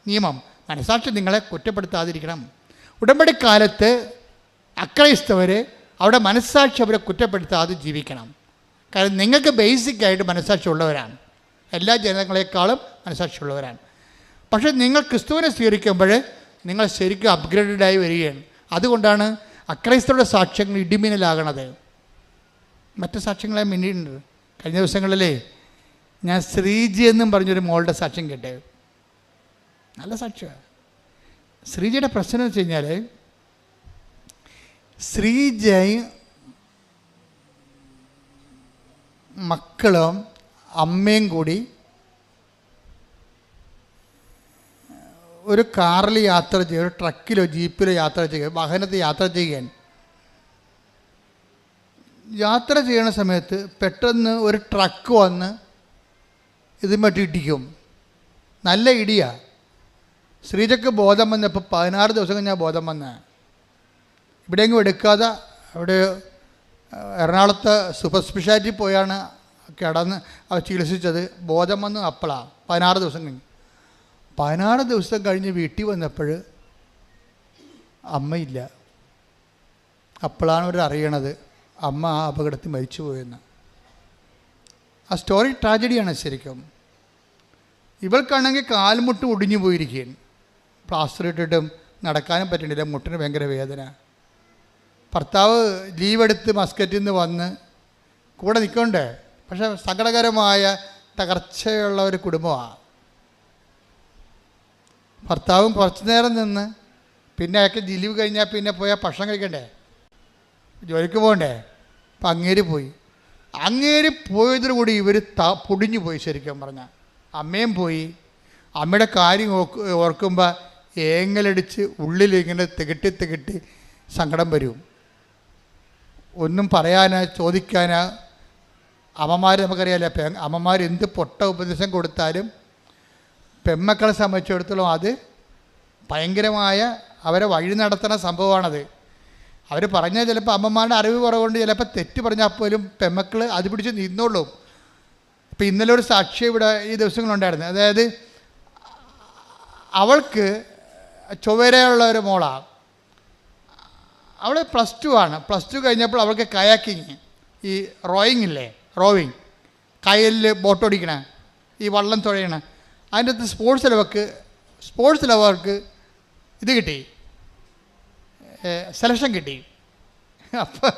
നിയമം. മനസ്സാക്ഷി നിങ്ങളെ കുറ്റപ്പെടുത്താതിരിക്കണം. ഉടമ്പടിക്കാലത്ത് അക്രൈസ്തവർ അവിടെ മനസ്സാക്ഷി അവരെ കുറ്റപ്പെടുത്താതെ ജീവിക്കണം. കാരണം നിങ്ങൾക്ക് ബേസിക്കായിട്ട് മനസ്സാക്ഷി ഉള്ളവരാണ്, എല്ലാ ജനങ്ങളെക്കാളും മനസ്സാക്ഷി ഉള്ളവരാണ്. പക്ഷേ നിങ്ങൾ ക്രിസ്തുവിനെ സ്വീകരിക്കുമ്പോൾ നിങ്ങൾ ശരിക്കും അപ്ഗ്രേഡഡായി വരികയാണ്. അതുകൊണ്ടാണ് അക്രൈസ്തവരുടെ സാക്ഷ്യങ്ങൾ ഇടിമിന്നലാകണത്. മറ്റ് സാക്ഷ്യങ്ങളെ മിന്നിട്ടുണ്ട്. കഴിഞ്ഞ ദിവസങ്ങളിലേ ഞാൻ ശ്രീജി എന്നും പറഞ്ഞൊരു മോളുടെ സാക്ഷ്യം കേട്ടേ. നല്ല സാക്ഷ്യമാണ്. ശ്രീജിയുടെ പ്രശ്നം എന്ന് വെച്ച് കഴിഞ്ഞാൽ ശ്രീജയും മക്കളും അമ്മയും കൂടി ഒരു കാറിൽ യാത്ര ചെയ്യുക, ഒരു ട്രക്കിലോ ജീപ്പിലോ യാത്ര ചെയ്യുക, വാഹനത്തിൽ യാത്ര ചെയ്യുകയാണ്. യാത്ര ചെയ്യുന്ന സമയത്ത് പെട്ടെന്ന് ഒരു ട്രക്ക് വന്ന് ഇതുമായിട്ട് ഇടിക്കും. നല്ല ഇടിയാണ്. ശ്രീജയ്ക്ക് ബോധം വന്നപ്പോൾ 16 ദിവസം കഴിഞ്ഞാൽ ബോധം വന്ന്. ഇവിടെയെങ്കിലും എടുക്കാതെ അവിടെ എറണാകുളത്ത് സൂപ്പർ സ്പെഷ്യാലിറ്റി പോയാണ് കിടന്ന് അവർ ചികിത്സിച്ചത്. ബോധം വന്ന് അപ്പോഴാണ് 16 ദിവസം കഴിഞ്ഞ്. 16 ദിവസം കഴിഞ്ഞ് വീട്ടിൽ വന്നപ്പോൾ അമ്മയില്ല. അപ്പോഴാണ് അവർ അറിയണത് അമ്മ ആ അപകടത്തിൽ മരിച്ചു പോയെന്ന്. ആ സ്റ്റോറി ട്രാജഡിയാണ് ശരിക്കും. ഇവൾക്കാണെങ്കിൽ കാൽമുട്ട് ഒടിഞ്ഞു പോയിരിക്കുകയാണ്. പ്ലാസ്റ്റർ ഇട്ടിട്ടും നടക്കാനും പറ്റണില്ല, മുട്ടിന് ഭയങ്കര വേദന. ഭർത്താവ് ലീവെടുത്ത് മസ്കറ്റിൽ നിന്ന് വന്ന് കൂടെ നിൽക്കണ്ടേ. പക്ഷേ സങ്കടകരമായ തകർച്ചയുള്ള ഒരു കുടുംബമാണ്. ഭർത്താവും കുറച്ച് നേരം നിന്ന് പിന്നെ അയാൾക്ക് ലീവ് കഴിഞ്ഞാൽ പിന്നെ പോയാൽ ഭക്ഷണം കഴിക്കണ്ടേ, ജോലിക്ക് പോകണ്ടേ. അപ്പം അങ്ങേര് പോയതോടുകൂടി ഇവർ പൊടിഞ്ഞു പോയി. ശരിക്കും പറഞ്ഞാൽ അമ്മയും പോയി. അമ്മയുടെ കാര്യം ഓർക്കുമ്പോൾ ഏങ്ങലടിച്ച് ഉള്ളിലിങ്ങനെ തികട്ടി സങ്കടം വരും. ഒന്നും പറയാനാ ചോദിക്കാനാ. അമ്മമാർ നമുക്കറിയാമല്ലോ, അമ്മമാർ എന്ത് പൊട്ട ഉപദേശം കൊടുത്താലും പെമ്മക്കളെ സംബന്ധിച്ചിടത്തോളം അത് ഭയങ്കരമായ അവരെ വഴി നടത്തുന്ന സംഭവമാണത്. അവർ പറഞ്ഞാൽ ചിലപ്പോൾ അമ്മമാരുടെ അറിവ് കുറവുകൊണ്ട് ചിലപ്പോൾ തെറ്റ് പറഞ്ഞാൽ പോലും പെമ്മക്കൾ അത് പിടിച്ച് നിന്നോളും. ഇപ്പം ഇന്നലെ ഒരു സാക്ഷി ഇവിടെ ഈ ദിവസങ്ങളുണ്ടായിരുന്നു. അതായത് അവൾക്ക് ചൊവ്വരയുള്ള ഒരു മോളാണ്. അവൾ +2 ആണ്. +2 കഴിഞ്ഞപ്പോൾ അവൾക്ക് കയാക്കിങ്, ഈ റോവിങ് കയലിൽ ബോട്ടോടിക്കണ, ഈ വള്ളം തുഴയണ, അതിൻ്റെ അകത്ത് സ്പോർട്സിൽ അവർക്ക് ഇത് കിട്ടി, സെലക്ഷൻ കിട്ടി. അപ്പോൾ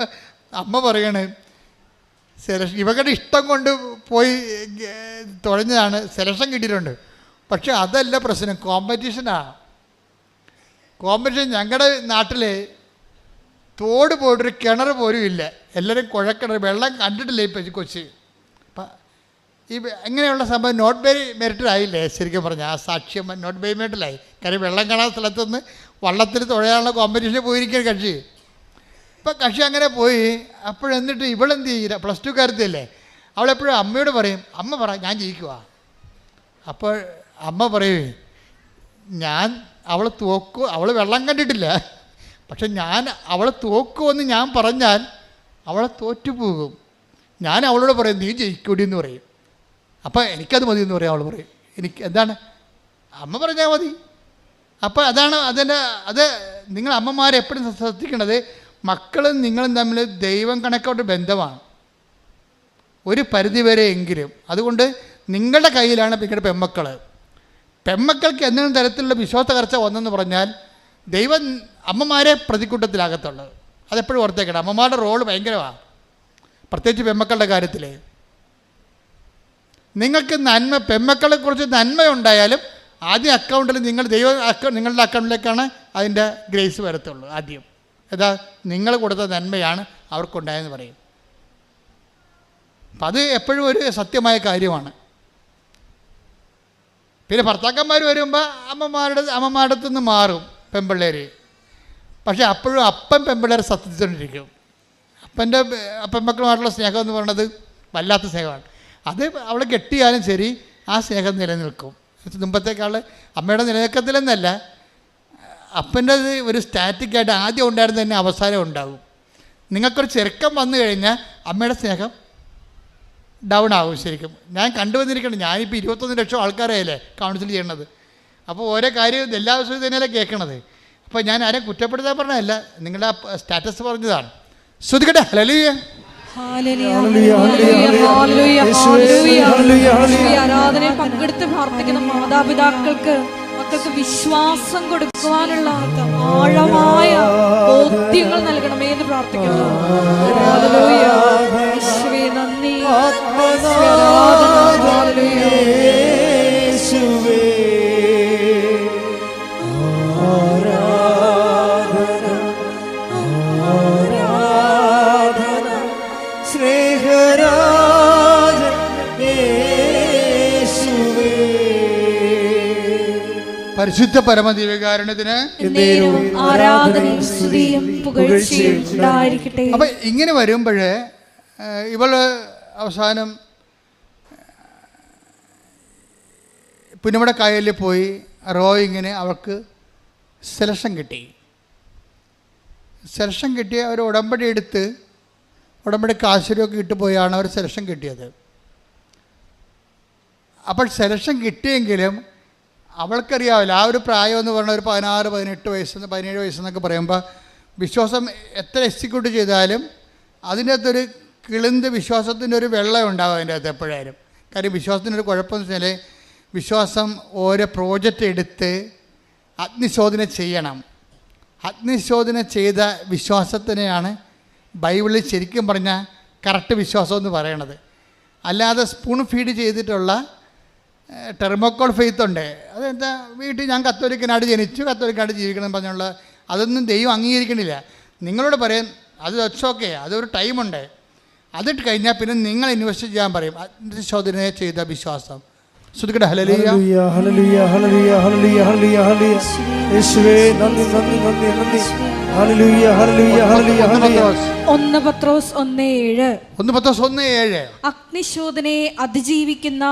അമ്മ പറയണേ, ഇവരുടെ ഇഷ്ടം കൊണ്ട് പോയി തുഴഞ്ഞതാണ്, സെലക്ഷൻ കിട്ടിയിട്ടുണ്ട്. പക്ഷെ അതല്ല പ്രശ്നം, കോമ്പറ്റീഷനാണ്. ഞങ്ങളുടെ നാട്ടിലെ തോട് പോയിട്ടൊരു കിണർ പോലും ഇല്ല, എല്ലാവരും കുഴക്കിണർ, വെള്ളം കണ്ടിട്ടില്ല ഇപ്പം കൊച്ചി. അപ്പം ഈ അങ്ങനെയുള്ള സംഭവം നോട്ട് ബൈ മെറിറ്റഡ് ആയില്ലേ ശരിക്കും പറഞ്ഞാൽ. ആ സാക്ഷ്യം നോട്ട് ബൈ മെറിറ്റഡായി. കാര്യം വെള്ളം കാണാൻ സ്ഥലത്തുനിന്ന് വള്ളത്തിൽ തുഴയാനുള്ള കോമ്പറ്റീഷന് പോയിരിക്കാൻ കക്ഷി. ഇപ്പം കക്ഷി അങ്ങനെ പോയി. അപ്പോഴെന്നിട്ട് ഇവളെന്ത് ചെയ്യില്ല, +2 കാരത്തില്ലേ, അവളെപ്പോഴും അമ്മയോട് പറയും, അമ്മ പറ ഞാൻ ജയിക്കുക. അപ്പോൾ അമ്മ പറയേ, അവൾ തോക്കും, അവൾ വെള്ളം കണ്ടിട്ടില്ല, പക്ഷെ അവൾ തോക്കുമെന്ന് ഞാൻ പറഞ്ഞാൽ അവളെ തോറ്റുപോകും. ഞാൻ അവളോട് പറയും നീ ജയിക്കൂടി എന്ന് പറയും. അപ്പം എനിക്കത് മതി എന്ന് പറയും. അവൾ പറയും എനിക്ക് എന്താണ് അമ്മ പറഞ്ഞാൽ മതി. അപ്പോൾ അത് നിങ്ങൾ അമ്മമാരെപ്പോഴും ശ്രദ്ധിക്കേണ്ടത്, മക്കളും നിങ്ങളും തമ്മിൽ ദൈവം കണക്കോട്ട് ബന്ധമാണ് ഒരു പരിധിവരെ എങ്കിലും. അതുകൊണ്ട് നിങ്ങളുടെ കയ്യിലാണ് നിങ്ങളുടെ പെമ്മക്കൾക്ക് എന്തെങ്കിലും തരത്തിലുള്ള വിശ്വാസ തകർച്ച വന്നെന്ന് പറഞ്ഞാൽ ദൈവം അമ്മമാരെ പ്രതിക്കൂട്ടത്തിലാകത്തുള്ളൂ. അതെപ്പോഴും ഓർത്തേക്കണം. അമ്മമാരുടെ റോള് ഭയങ്കരമാണ്, പ്രത്യേകിച്ച് പെമ്മക്കളുടെ കാര്യത്തിൽ. നിങ്ങൾക്ക് പെമ്മക്കളെക്കുറിച്ച് നന്മയുണ്ടായാലും ആദ്യം അക്കൗണ്ടിൽ നിങ്ങളുടെ അക്കൗണ്ടിലേക്കാണ് അതിൻ്റെ ഗ്രേസ് വരത്തുള്ളൂ. ആദ്യം നിങ്ങൾ കൊടുത്ത നന്മയാണ് അവർക്കുണ്ടായെന്ന് പറയും. അപ്പം അത് എപ്പോഴും ഒരു സത്യമായ കാര്യമാണ്. പിന്നെ ഭർത്താക്കന്മാർ വരുമ്പോൾ അമ്മമാരുടെ അടുത്ത് നിന്ന് മാറും പെൺപിള്ളേർ. പക്ഷേ അപ്പോഴും പെൺപിള്ളേർ സത്യത്തിക്കൊണ്ടിരിക്കും. പെൺമക്കളുമായിട്ടുള്ള സ്നേഹം എന്ന് പറയുന്നത് വല്ലാത്ത സ്നേഹമാണ്. അത് അവളെ കെട്ടിയാലും ശരി ആ സ്നേഹം നിലനിൽക്കും. മുമ്പത്തേക്കാൾ അമ്മയുടെ നിലനിൽക്കത്തില്ലെന്നല്ല, അപ്പൻ്റെ ഒരു സ്റ്റാറ്റിക്കായിട്ട് ആദ്യം ഉണ്ടായിരുന്ന തന്നെ അവസാനം ഉണ്ടാകും. നിങ്ങൾക്കൊരു ചെറുക്കം വന്നു കഴിഞ്ഞാൽ അമ്മയുടെ സ്നേഹം ഡൗൺ ആകും. ശരിക്കും ഞാൻ കണ്ടുവന്നിരിക്കണം. ഞാനിപ്പോൾ 21 ലക്ഷം ആൾക്കാരെയല്ലേ കൗൺസിൽ ചെയ്യണത്. അപ്പോൾ ഓരോ കാര്യം എല്ലാ ദിവസവും തന്നെയല്ലേ കേൾക്കണത്. അപ്പോൾ ഞാൻ ആരെയും കുറ്റപ്പെടുത്താൻ പറഞ്ഞതല്ല, നിങ്ങളുടെ ആ സ്റ്റാറ്റസ് പറഞ്ഞതാണ്. ശ്രദ്ധിക്കട്ടെ. ഹല്ലേലൂയ.
ആരാധനയിൽ പങ്കെടുത്ത് പ്രാർത്ഥിക്കുന്ന മാതാപിതാക്കൾക്ക് മക്കൾക്ക് വിശ്വാസം കൊടുക്കുവാനുള്ള ആഴമായ ബോധ്യങ്ങൾ നൽകണമേ എന്ന് പ്രാർത്ഥിക്കുന്നു. നന്ദി.
പരിശുദ്ധ പരമദിവ്യകാരുണ്യത്തിന്
ആരാധനയും സ്തുതിയും പുകഴ്ചയും ഉണ്ടായിരിക്കട്ടെ.
അപ്പം ഇങ്ങനെ വരുമ്പോൾ ഇവള് അവസാനം പുന്നമട കായലിൽ പോയി റോയിങ്ങിന് അവൾക്ക് സെലക്ഷൻ കിട്ടി. അവർ ഉടമ്പടി എടുത്ത് ഉടമ്പടി കാശിലൊക്കെ ഇട്ടുപോയാണ് അവർ സെലക്ഷൻ കിട്ടിയത്. അപ്പോൾ സെലക്ഷൻ കിട്ടിയെങ്കിലും അവൾക്കറിയാവില്ല, ആ ഒരു പ്രായം എന്ന് പറഞ്ഞാൽ ഒരു 16, 18 വയസ്സ് 17 വയസ്സെന്നൊക്കെ പറയുമ്പോൾ വിശ്വാസം എത്ര എക്സിക്യൂട്ട് ചെയ്താലും അതിൻ്റെ അകത്തൊരു കിളിന്ത് വിശ്വാസത്തിൻ്റെ ഒരു വെള്ളം ഉണ്ടാവും അതിൻ്റെ അകത്ത് എപ്പോഴായാലും. കാര്യം വിശ്വാസത്തിനൊരു കുഴപ്പമെന്ന് വെച്ചാൽ വിശ്വാസം ഓരോ പ്രോജക്റ്റ് എടുത്ത് അഗ്നിശോധന ചെയ്യണം. അഗ്നിശോധന ചെയ്ത വിശ്വാസത്തിനെയാണ് ബൈബിളിൽ ശരിക്കും പറഞ്ഞാൽ കറക്റ്റ് വിശ്വാസം എന്ന് പറയണത്. അല്ലാതെ സ്പൂൺ ഫീഡ് ചെയ്തിട്ടുള്ള ടെർമോക്കോൾ ഫെയ്ത്ത് ഉണ്ട്. അതെന്താ, വീട്ടിൽ ഞാൻ കത്തോലിക്കനായിട്ട് ജനിച്ചു, കത്തോലിക്കനായിട്ട് ജീവിക്കണം എന്ന് പറഞ്ഞുള്ള അതൊന്നും ദൈവം അംഗീകരിക്കണില്ല. നിങ്ങളോട് പറയും അത് ദറ്റ്സ് ഓക്കെ, അതൊരു ടൈമുണ്ട്. അതിട്ട് കഴിഞ്ഞാൽ പിന്നെ നിങ്ങൾ ഇൻവെസ്റ്റ് ചെയ്യാൻ പറയും. പരിശോധന ചെയ്ത വിശ്വാസം. ശ്രുതിക്കട്ടെ ഹല്ലേലൂയ.
ഹല്ലേലൂയ ഹല്ലേലൂയ ഹല്ലേലൂയ ഹല്ലേലൂയ ഹല്ലേലൂയ. യേശുവേ നന്ദി നന്ദി നന്ദി നന്ദി. ഹല്ലേലൂയ ഹല്ലേലൂയ ഹല്ലേലൂയ ഹല്ലേലൂയ.
1 പത്രോസ് 1:7 അഗ്നിശോധനയെ അതിജീവിക്കുന്ന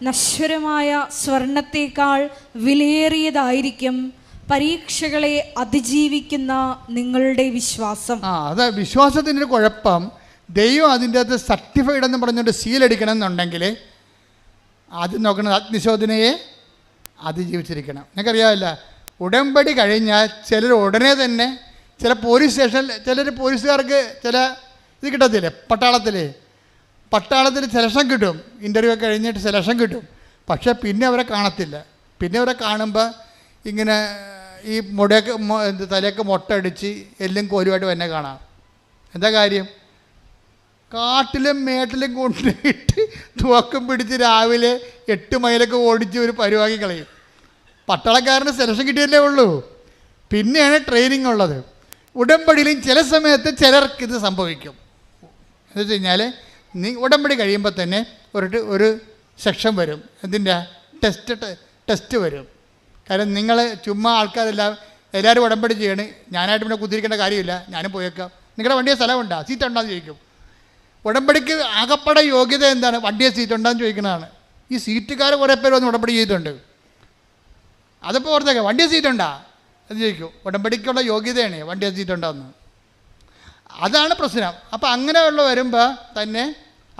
നശ്വരമായ സ്വർണത്തേക്കാൾ വിലയേറിയതായിരിക്കും പരീക്ഷകളെ അതിജീവിക്കുന്ന നിങ്ങളുടെ വിശ്വാസം.
അതാ വിശ്വാസത്തിൻ്റെ ഒരു കുഴപ്പം. ദൈവം അതിൻ്റെ അകത്ത് സർട്ടിഫൈഡ് എന്ന് പറഞ്ഞുകൊണ്ട് സീലടിക്കണം എന്നുണ്ടെങ്കിൽ ആദ്യം നോക്കുന്നത് അഗ്നിശോധനയെ അതിജീവിച്ചിരിക്കണം. നിങ്ങൾക്കറിയാമല്ല, ഉടമ്പടി കഴിഞ്ഞാൽ ചിലർ ഉടനെ തന്നെ ചില പോലീസ് സ്റ്റേഷനിൽ ചിലർ പോലീസുകാർക്ക് ചില ഇത് കിട്ടത്തില്ലേ, പട്ടാളത്തിൽ സെലക്ഷൻ കിട്ടും, ഇൻ്റർവ്യൂ ഒക്കെ കഴിഞ്ഞിട്ട് സെലക്ഷൻ കിട്ടും. പക്ഷേ പിന്നെ അവരെ കാണത്തില്ല. പിന്നെ അവരെ കാണുമ്പോൾ ഇങ്ങനെ ഈ തലയൊക്കെ മൊട്ടടിച്ച് എല്ലും കോലുമായിട്ട് തന്നെ കാണാം. എന്താ കാര്യം? കാട്ടിലും മേട്ടിലും കൊണ്ടിട്ട് തുവക്കം പിടിച്ച് രാവിലെ 8 മൈലൊക്കെ ഓടിച്ച് ഒരു പരിവാക്കി കളയും. പട്ടാളക്കാരന് സെലക്ഷൻ കിട്ടിയല്ലേ ഉള്ളൂ. പിന്നെയാണ് ട്രെയിനിങ് ഉള്ളത്. ഉടമ്പടിയിലും ചില സമയത്ത് ചിലർക്ക് ഇത് സംഭവിക്കും. എന്ന് വെച്ച് കഴിഞ്ഞാൽ ഉടമ്പടി കഴിയുമ്പോൾ തന്നെ ഒരു സെക്ഷൻ വരും. എന്തിൻ്റെ ടെസ്റ്റ് വരും. കാരണം നിങ്ങൾ ചുമ്മാ എല്ലാവരും ഉടമ്പടി ചെയ്യണേ, ഞാനായിട്ട് പിന്നെ കുത്തിരിക്കേണ്ട കാര്യമില്ല, ഞാനും പോയേക്കാം. നിങ്ങളുടെ വണ്ടിയെ സ്ഥലമുണ്ടോ, സീറ്റ് ഉണ്ടോയെന്ന് ചോദിക്കും. ഉടമ്പടിക്ക് ആകപ്പാടെ യോഗ്യത എന്താണ്? വണ്ടിയെ സീറ്റ് ഉണ്ടോയെന്ന് ചോദിക്കുന്നതാണ്. ഈ സീറ്റുകാർ കുറേ പേര് വന്ന് ഉടമ്പടി ചെയ്തിട്ടുണ്ട്. അതിപ്പോൾ ഓർത്തേക്കാം, വണ്ടിയെ സീറ്റ് ഉണ്ടോ എന്ന് ചോദിക്കും. ഉടമ്പടിക്കുള്ള യോഗ്യതയാണ് വണ്ടിയെ സീറ്റ് ഉണ്ടോയെന്ന്. അതാണ് പ്രശ്നം. അപ്പോൾ അങ്ങനെയുള്ള വരുമ്പോൾ തന്നെ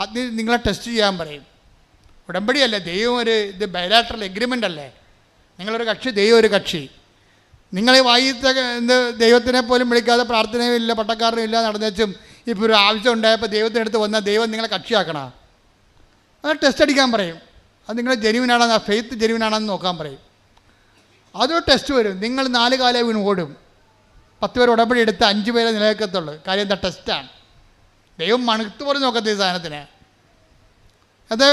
അത് നിങ്ങളെ ടെസ്റ്റ് ചെയ്യാൻ പറയും. ഉടമ്പടിയല്ലേ, ദൈവം ഇത് ബയലാട്രൽ എഗ്രിമെൻ്റ് അല്ലേ. നിങ്ങളൊരു കക്ഷി, ദൈവം ഒരു കക്ഷി. നിങ്ങളെ വായിത്തെ ദൈവത്തിനെ പോലും വിളിക്കാതെ പ്രാർത്ഥനയും ഇല്ല, പട്ടക്കാരനും ഇല്ല നടന്നേച്ചും ഇപ്പോൾ ഒരു ആവശ്യം ഉണ്ടായപ്പോൾ ദൈവത്തിനടുത്ത് വന്നാൽ ദൈവം നിങ്ങളെ കക്ഷിയാക്കണം. അത് ടെസ്റ്റ് അടിക്കാൻ പറയും. അത് നിങ്ങൾ ജെന്യുവിനാണെന്ന്, ഫെയ്ത്ത് ജെന്യുവിനാണെന്ന് നോക്കാൻ പറയും. അതൊരു ടെസ്റ്റ് വരും. നിങ്ങൾ 4 കാലം വീണ് ഓടും. 10 പേർ ഉടമ്പടി എടുത്ത് 5 പേരെ നിലനിൽക്കത്തുള്ളൂ. കാര്യം എന്താ? ടെസ്റ്റാണ്. ദൈവം മണുത്ത് പോലും നോക്കത്ത ഈ സാധനത്തിന്. അത്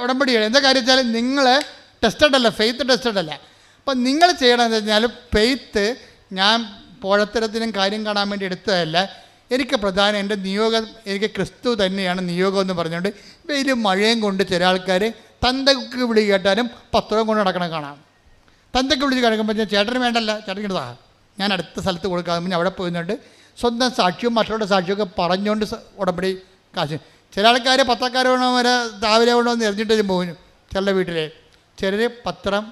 ഉടമ്പടിയാണ്. എന്താ കാര്യം വെച്ചാൽ നിങ്ങൾ ടെസ്റ്റഡ് അല്ല, ഫെയ്ത്ത് ടെസ്റ്റഡ് അല്ല. അപ്പം നിങ്ങൾ ചെയ്യണമെന്ന് വെച്ചാൽ ഫെയ്ത്ത് ഞാൻ പോഴത്തരത്തിനും കാര്യം കാണാൻ വേണ്ടി എടുത്തതല്ല. എനിക്ക് പ്രധാനം എൻ്റെ നിയോഗം, എനിക്ക് ക്രിസ്തു തന്നെയാണ് നിയോഗം എന്ന് പറഞ്ഞുകൊണ്ട് വെയിലും മഴയും കൊണ്ട് ചില ആൾക്കാർ തന്തക്ക് വിളി കേട്ടാലും പത്രം കൊണ്ട് നടക്കണം കാണാം. തന്തക്ക് വിളിച്ച് കിടക്കുമ്പോൾ ചേട്ടന് വേണ്ടല്ല, ചേട്ടൻ ഇതാ ഞാൻ അടുത്ത സ്ഥലത്ത് കൊടുക്കാതെ മുന്നേ അവിടെ പോയിന്നുണ്ട് സ്വന്തം സാക്ഷ്യവും മറ്റുള്ള സാക്ഷിയൊക്കെ പറഞ്ഞുകൊണ്ട് ഉടമ്പടി കാശ്. ചില ആൾക്കാർ പത്രക്കാർ വേണോ വരെ രാവിലെ വേണോ എന്ന് എറിഞ്ഞിട്ട് പോകുന്നു. ചിലരുടെ വീട്ടിൽ ചിലർ പത്രം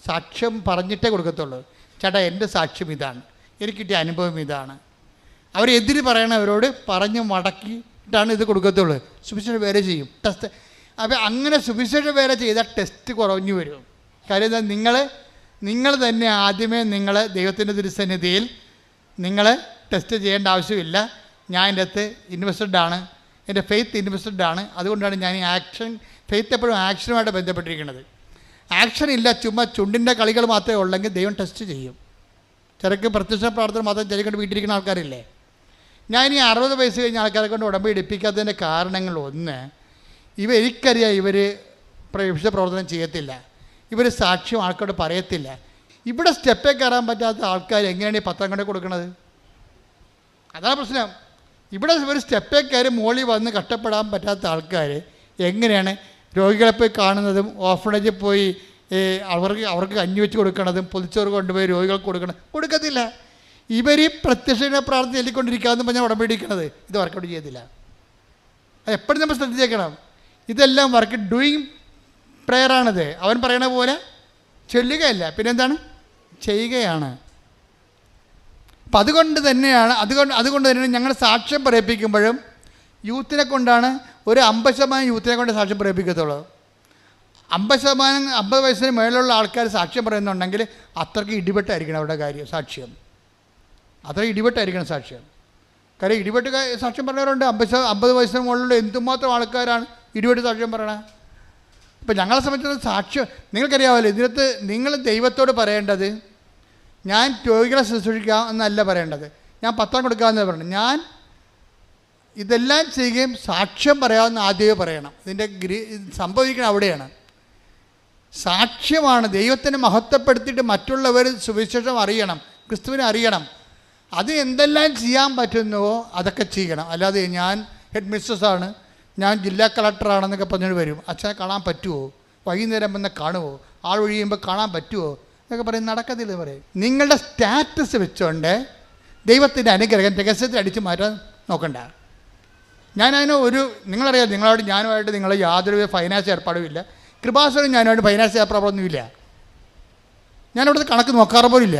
സാക്ഷ്യം പറഞ്ഞിട്ടേ കൊടുക്കത്തുള്ളൂ. ചേട്ടാ എൻ്റെ സാക്ഷ്യം ഇതാണ്, എനിക്ക് കിട്ടിയ അനുഭവം ഇതാണ്. അവരെതിര് പറയണവരോട് പറഞ്ഞ് മടക്കിയിട്ടാണ് ഇത് കൊടുക്കത്തുള്ളൂ. സുവിശേഷ വേല ചെയ്യും ടെസ്റ്റ്. അപ്പോൾ അങ്ങനെ സുവിശേഷ വേല ചെയ്താൽ ടെസ്റ്റ് കുറഞ്ഞു വരും. കാര്യം എന്താ? നിങ്ങൾ തന്നെ ആദ്യമേ ദൈവത്തിൻ്റെ തിരുസന്നിധിയിൽ നിങ്ങൾ ടെസ്റ്റ് ചെയ്യേണ്ട ആവശ്യമില്ല. ഞാൻ എൻ്റെ അകത്ത് ഇൻവെസ്റ്റഡ് ആണ്, എൻ്റെ ഫെയ്ത്ത് ഇൻവെസ്റ്റഡ് ആണ്. അതുകൊണ്ടാണ് ഞാൻ ഈ ഫെയ്ത്ത് എപ്പോഴും ആക്ഷനുമായിട്ട് ബന്ധപ്പെട്ടിരിക്കുന്നത്. ആക്ഷൻ ഇല്ല, ചുമ്മാ ചുണ്ടിൻ്റെ കളികൾ മാത്രമേ ഉള്ളെങ്കിൽ ദൈവം ടെസ്റ്റ് ചെയ്യും. ചിലക്ക് പ്രത്യക്ഷ പ്രാർത്ഥന മാത്രം ചിലക്കൊണ്ട് വീട്ടിലിരിക്കുന്ന ആൾക്കാരില്ലേ. ഞാൻ ഈ 60 വയസ്സ് കഴിഞ്ഞ ആൾക്കാരെ കൊണ്ട് ഉടമ്പടി എടുപ്പിക്കാത്തതിൻ്റെ കാരണങ്ങൾ ഒന്ന്, എനിക്കറിയാം ഇവർ വിശുദ്ധ പ്രവർത്തനം ചെയ്യത്തില്ല, ഇവർ സാക്ഷ്യം ആൾക്കാരോട് പറയത്തില്ല. ഇവിടെ സ്റ്റെപ്പേ കയറാൻ പറ്റാത്ത ആൾക്കാർ എങ്ങനെയാണ് ഈ പത്രം കൊണ്ട് കൊടുക്കുന്നത്? അതാണ് പ്രശ്നം. ഇവിടെ ഒരു സ്റ്റെപ്പേ കയറി മോളിൽ വന്ന് കഷ്ടപ്പെടാൻ പറ്റാത്ത ആൾക്കാർ എങ്ങനെയാണ് രോഗികളെ പോയി കാണുന്നതും ഓർഫണേജിൽ പോയി അവർക്ക് കഞ്ഞി വെച്ച് കൊടുക്കണതും പൊതിച്ചോറ് കൊണ്ടുപോയി രോഗികൾക്ക് കൊടുക്കത്തില്ല. ഇവർ പ്രത്യക്ഷ പ്രാർത്ഥന ചൊല്ലിക്കൊണ്ടിരിക്കാമെന്ന് പറഞ്ഞാൽ ഉടമ്പടിക്കുന്നത് ഇത് വർക്കൗട്ട് ചെയ്യത്തില്ല. അത് എപ്പോഴും നമ്മൾ ശ്രദ്ധിച്ചേക്കണം. ഇതെല്ലാം വർക്ക് ഡൂയിങ് പ്രെയറാണിത്. അവൻ പറയണ പോലെ ചൊല്ലുകയല്ല, പിന്നെന്താണ്? ചെയ്യുകയാണ്. അപ്പം അതുകൊണ്ട് തന്നെയാണ് ഞങ്ങൾ സാക്ഷ്യം പറയിപ്പിക്കുമ്പോഴും യൂത്തിനെ കൊണ്ടാണ് ഒരു 50% യൂത്തിനെ കൊണ്ട് സാക്ഷ്യം പറയിപ്പിക്കത്തുള്ളൂ. 50 വയസ്സിന് മേലുള്ള ആൾക്കാർ സാക്ഷ്യം പറയുന്നുണ്ടെങ്കിൽ അത്രയ്ക്ക് ഇടിപെട്ടായിരിക്കണം അവരുടെ കാര്യം സാക്ഷ്യം. അത്ര ഇടിപെട്ടായിരിക്കണം സാക്ഷ്യം. കാര്യം ഇടിപെട്ട് സാക്ഷ്യം പറഞ്ഞവരുണ്ട്. 50 വയസ്സിന് മുകളിലുള്ള എന്തുമാത്രം ആൾക്കാരാണ് ഇടിപെട്ട് സാക്ഷ്യം പറയണത്. ഇപ്പം ഞങ്ങളെ സംബന്ധിച്ചിടത്തോളം സാക്ഷ്യം നിങ്ങൾക്കറിയാമല്ലോ. ഇതിനകത്ത് നിങ്ങൾ ദൈവത്തോട് പറയേണ്ടത് ഞാൻ രോഗികളെ ശുശ്രൂഷിക്കാം എന്നല്ല പറയേണ്ടത്, ഞാൻ പത്രം കൊടുക്കാമെന്ന് പറയണം. ഞാൻ ഇതെല്ലാം ചെയ്യുകയും സാക്ഷ്യം പറയാമെന്ന് ആദ്യമേ പറയണം. ഇതിൻ്റെ സംഭവിക്കണം അവിടെയാണ്. സാക്ഷ്യമാണ്. ദൈവത്തിനെ മഹത്വപ്പെടുത്തിയിട്ട് മറ്റുള്ളവർ സുവിശേഷം അറിയണം, ക്രിസ്തുവിനെ അറിയണം. അത് എന്തെല്ലാം ചെയ്യാൻ പറ്റുന്നുവോ അതൊക്കെ ചെയ്യണം. അല്ലാതെ ഞാൻ ഹെഡ് മിസ്സസ്സാണ്, ഞാൻ ജില്ലാ കളക്ടറാണെന്നൊക്കെ പറഞ്ഞിട്ട് വരും. അച്ഛനെ കാണാൻ പറ്റുമോ, വൈകുന്നേരം വന്ന് കാണുമോ, ആൾ ഒഴിയുമ്പോൾ കാണാൻ പറ്റുമോ എന്നൊക്കെ പറയും. നടക്കത്തില്ല പറയും. നിങ്ങളുടെ സ്റ്റാറ്റസ് വെച്ചുകൊണ്ട് ദൈവത്തിൻ്റെ അനുഗ്രഹം രഹസ്യത്തിൽ അടിച്ചു മാറ്റാൻ നോക്കണ്ട. ഞാനതിന് നിങ്ങളറിയാം, നിങ്ങളോട് ഞാനുമായിട്ട് നിങ്ങൾ യാതൊരു ഫൈനാൻസ് ഏർപ്പാടുമില്ല. കൃപാസനം ഞാനുമായിട്ട് ഫൈനാൻസ് ഏർപ്പാടൊന്നുമില്ല. ഞാനവിടുത്തെ കണക്ക് നോക്കാറ് പോലില്ല.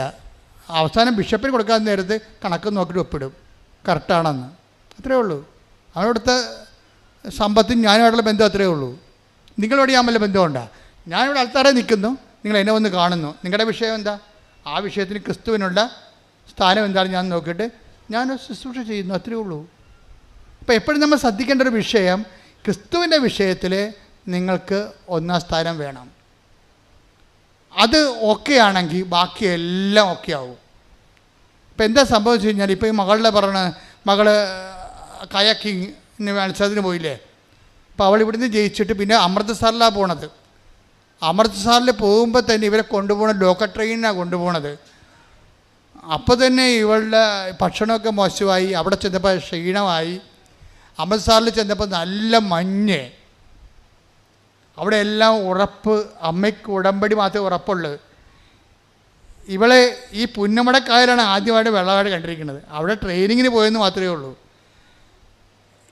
അവസാനം ബിഷപ്പിന് കൊടുക്കാൻ നേരത്ത് കണക്ക് നോക്കിയിട്ട് ഒപ്പിടും കറക്റ്റാണെന്ന്. അത്രയേ ഉള്ളൂ. അവിടുത്തെ സമ്പത്തും ഞാനുമായിട്ടുള്ള ബന്ധം അത്രയേ ഉള്ളൂ. നിങ്ങളോട് ഞാൻ വല്ല ബന്ധമുണ്ടോ? ഞാനിവിടെ ആൾക്കാരെ നിൽക്കുന്നു, നിങ്ങൾ എന്നെ വന്ന് കാണുന്നു. നിങ്ങളുടെ വിഷയം എന്താ? ആ വിഷയത്തിന് ക്രിസ്തുവിനുള്ള സ്ഥാനം എന്താണ് ഞാൻ നോക്കിയിട്ട് ഞാൻ ശുശ്രൂഷ ചെയ്യുന്നു. അത്രയേ ഉള്ളൂ. അപ്പോൾ എപ്പോഴും നമ്മൾ ശ്രദ്ധിക്കേണ്ട ഒരു വിഷയം, ക്രിസ്തുവിൻ്റെ വിഷയത്തിൽ നിങ്ങൾക്ക് ഒന്നാം സ്ഥാനം വേണം. അത് ഓക്കെ ആണെങ്കിൽ ബാക്കിയെല്ലാം ഓക്കെ ആവും. ഇപ്പം എന്താ സംഭവിച്ചു കഴിഞ്ഞാൽ, ഇപ്പോൾ ഈ മകളുടെ മകൾ കയാക്കിങ് മത്സരത്തിന് പോയില്ലേ. അപ്പോൾ അവൾ ഇവിടുന്ന് ജയിച്ചിട്ട് പിന്നെ അമൃത്സറിലാണ് പോണത്. അമൃത്സറിൽ പോകുമ്പോൾ തന്നെ ഇവരെ കൊണ്ടുപോകണ ലോക്കൽ ട്രെയിനിനാണ് കൊണ്ടുപോകണത്. അപ്പോൾ തന്നെ ഇവളുടെ ഭക്ഷണമൊക്കെ മോശമായി. അവിടെ ചെന്നപ്പോൾ ക്ഷീണമായി. അമൃത്സറിൽ ചെന്നപ്പോൾ നല്ല മഞ്ഞ്. അവിടെ എല്ലാം ഉറപ്പ്, അമ്മയ്ക്ക് ഉടമ്പടി മാത്രമേ ഉറപ്പുള്ളൂ. ഇവളെ ഈ പുന്നമടക്കായലാണ് ആദ്യമായിട്ട് വെള്ളമായിട്ട് കണ്ടിരിക്കുന്നത്. അവിടെ ട്രെയിനിങ്ങിന് പോയെന്ന് മാത്രമേ ഉള്ളൂ.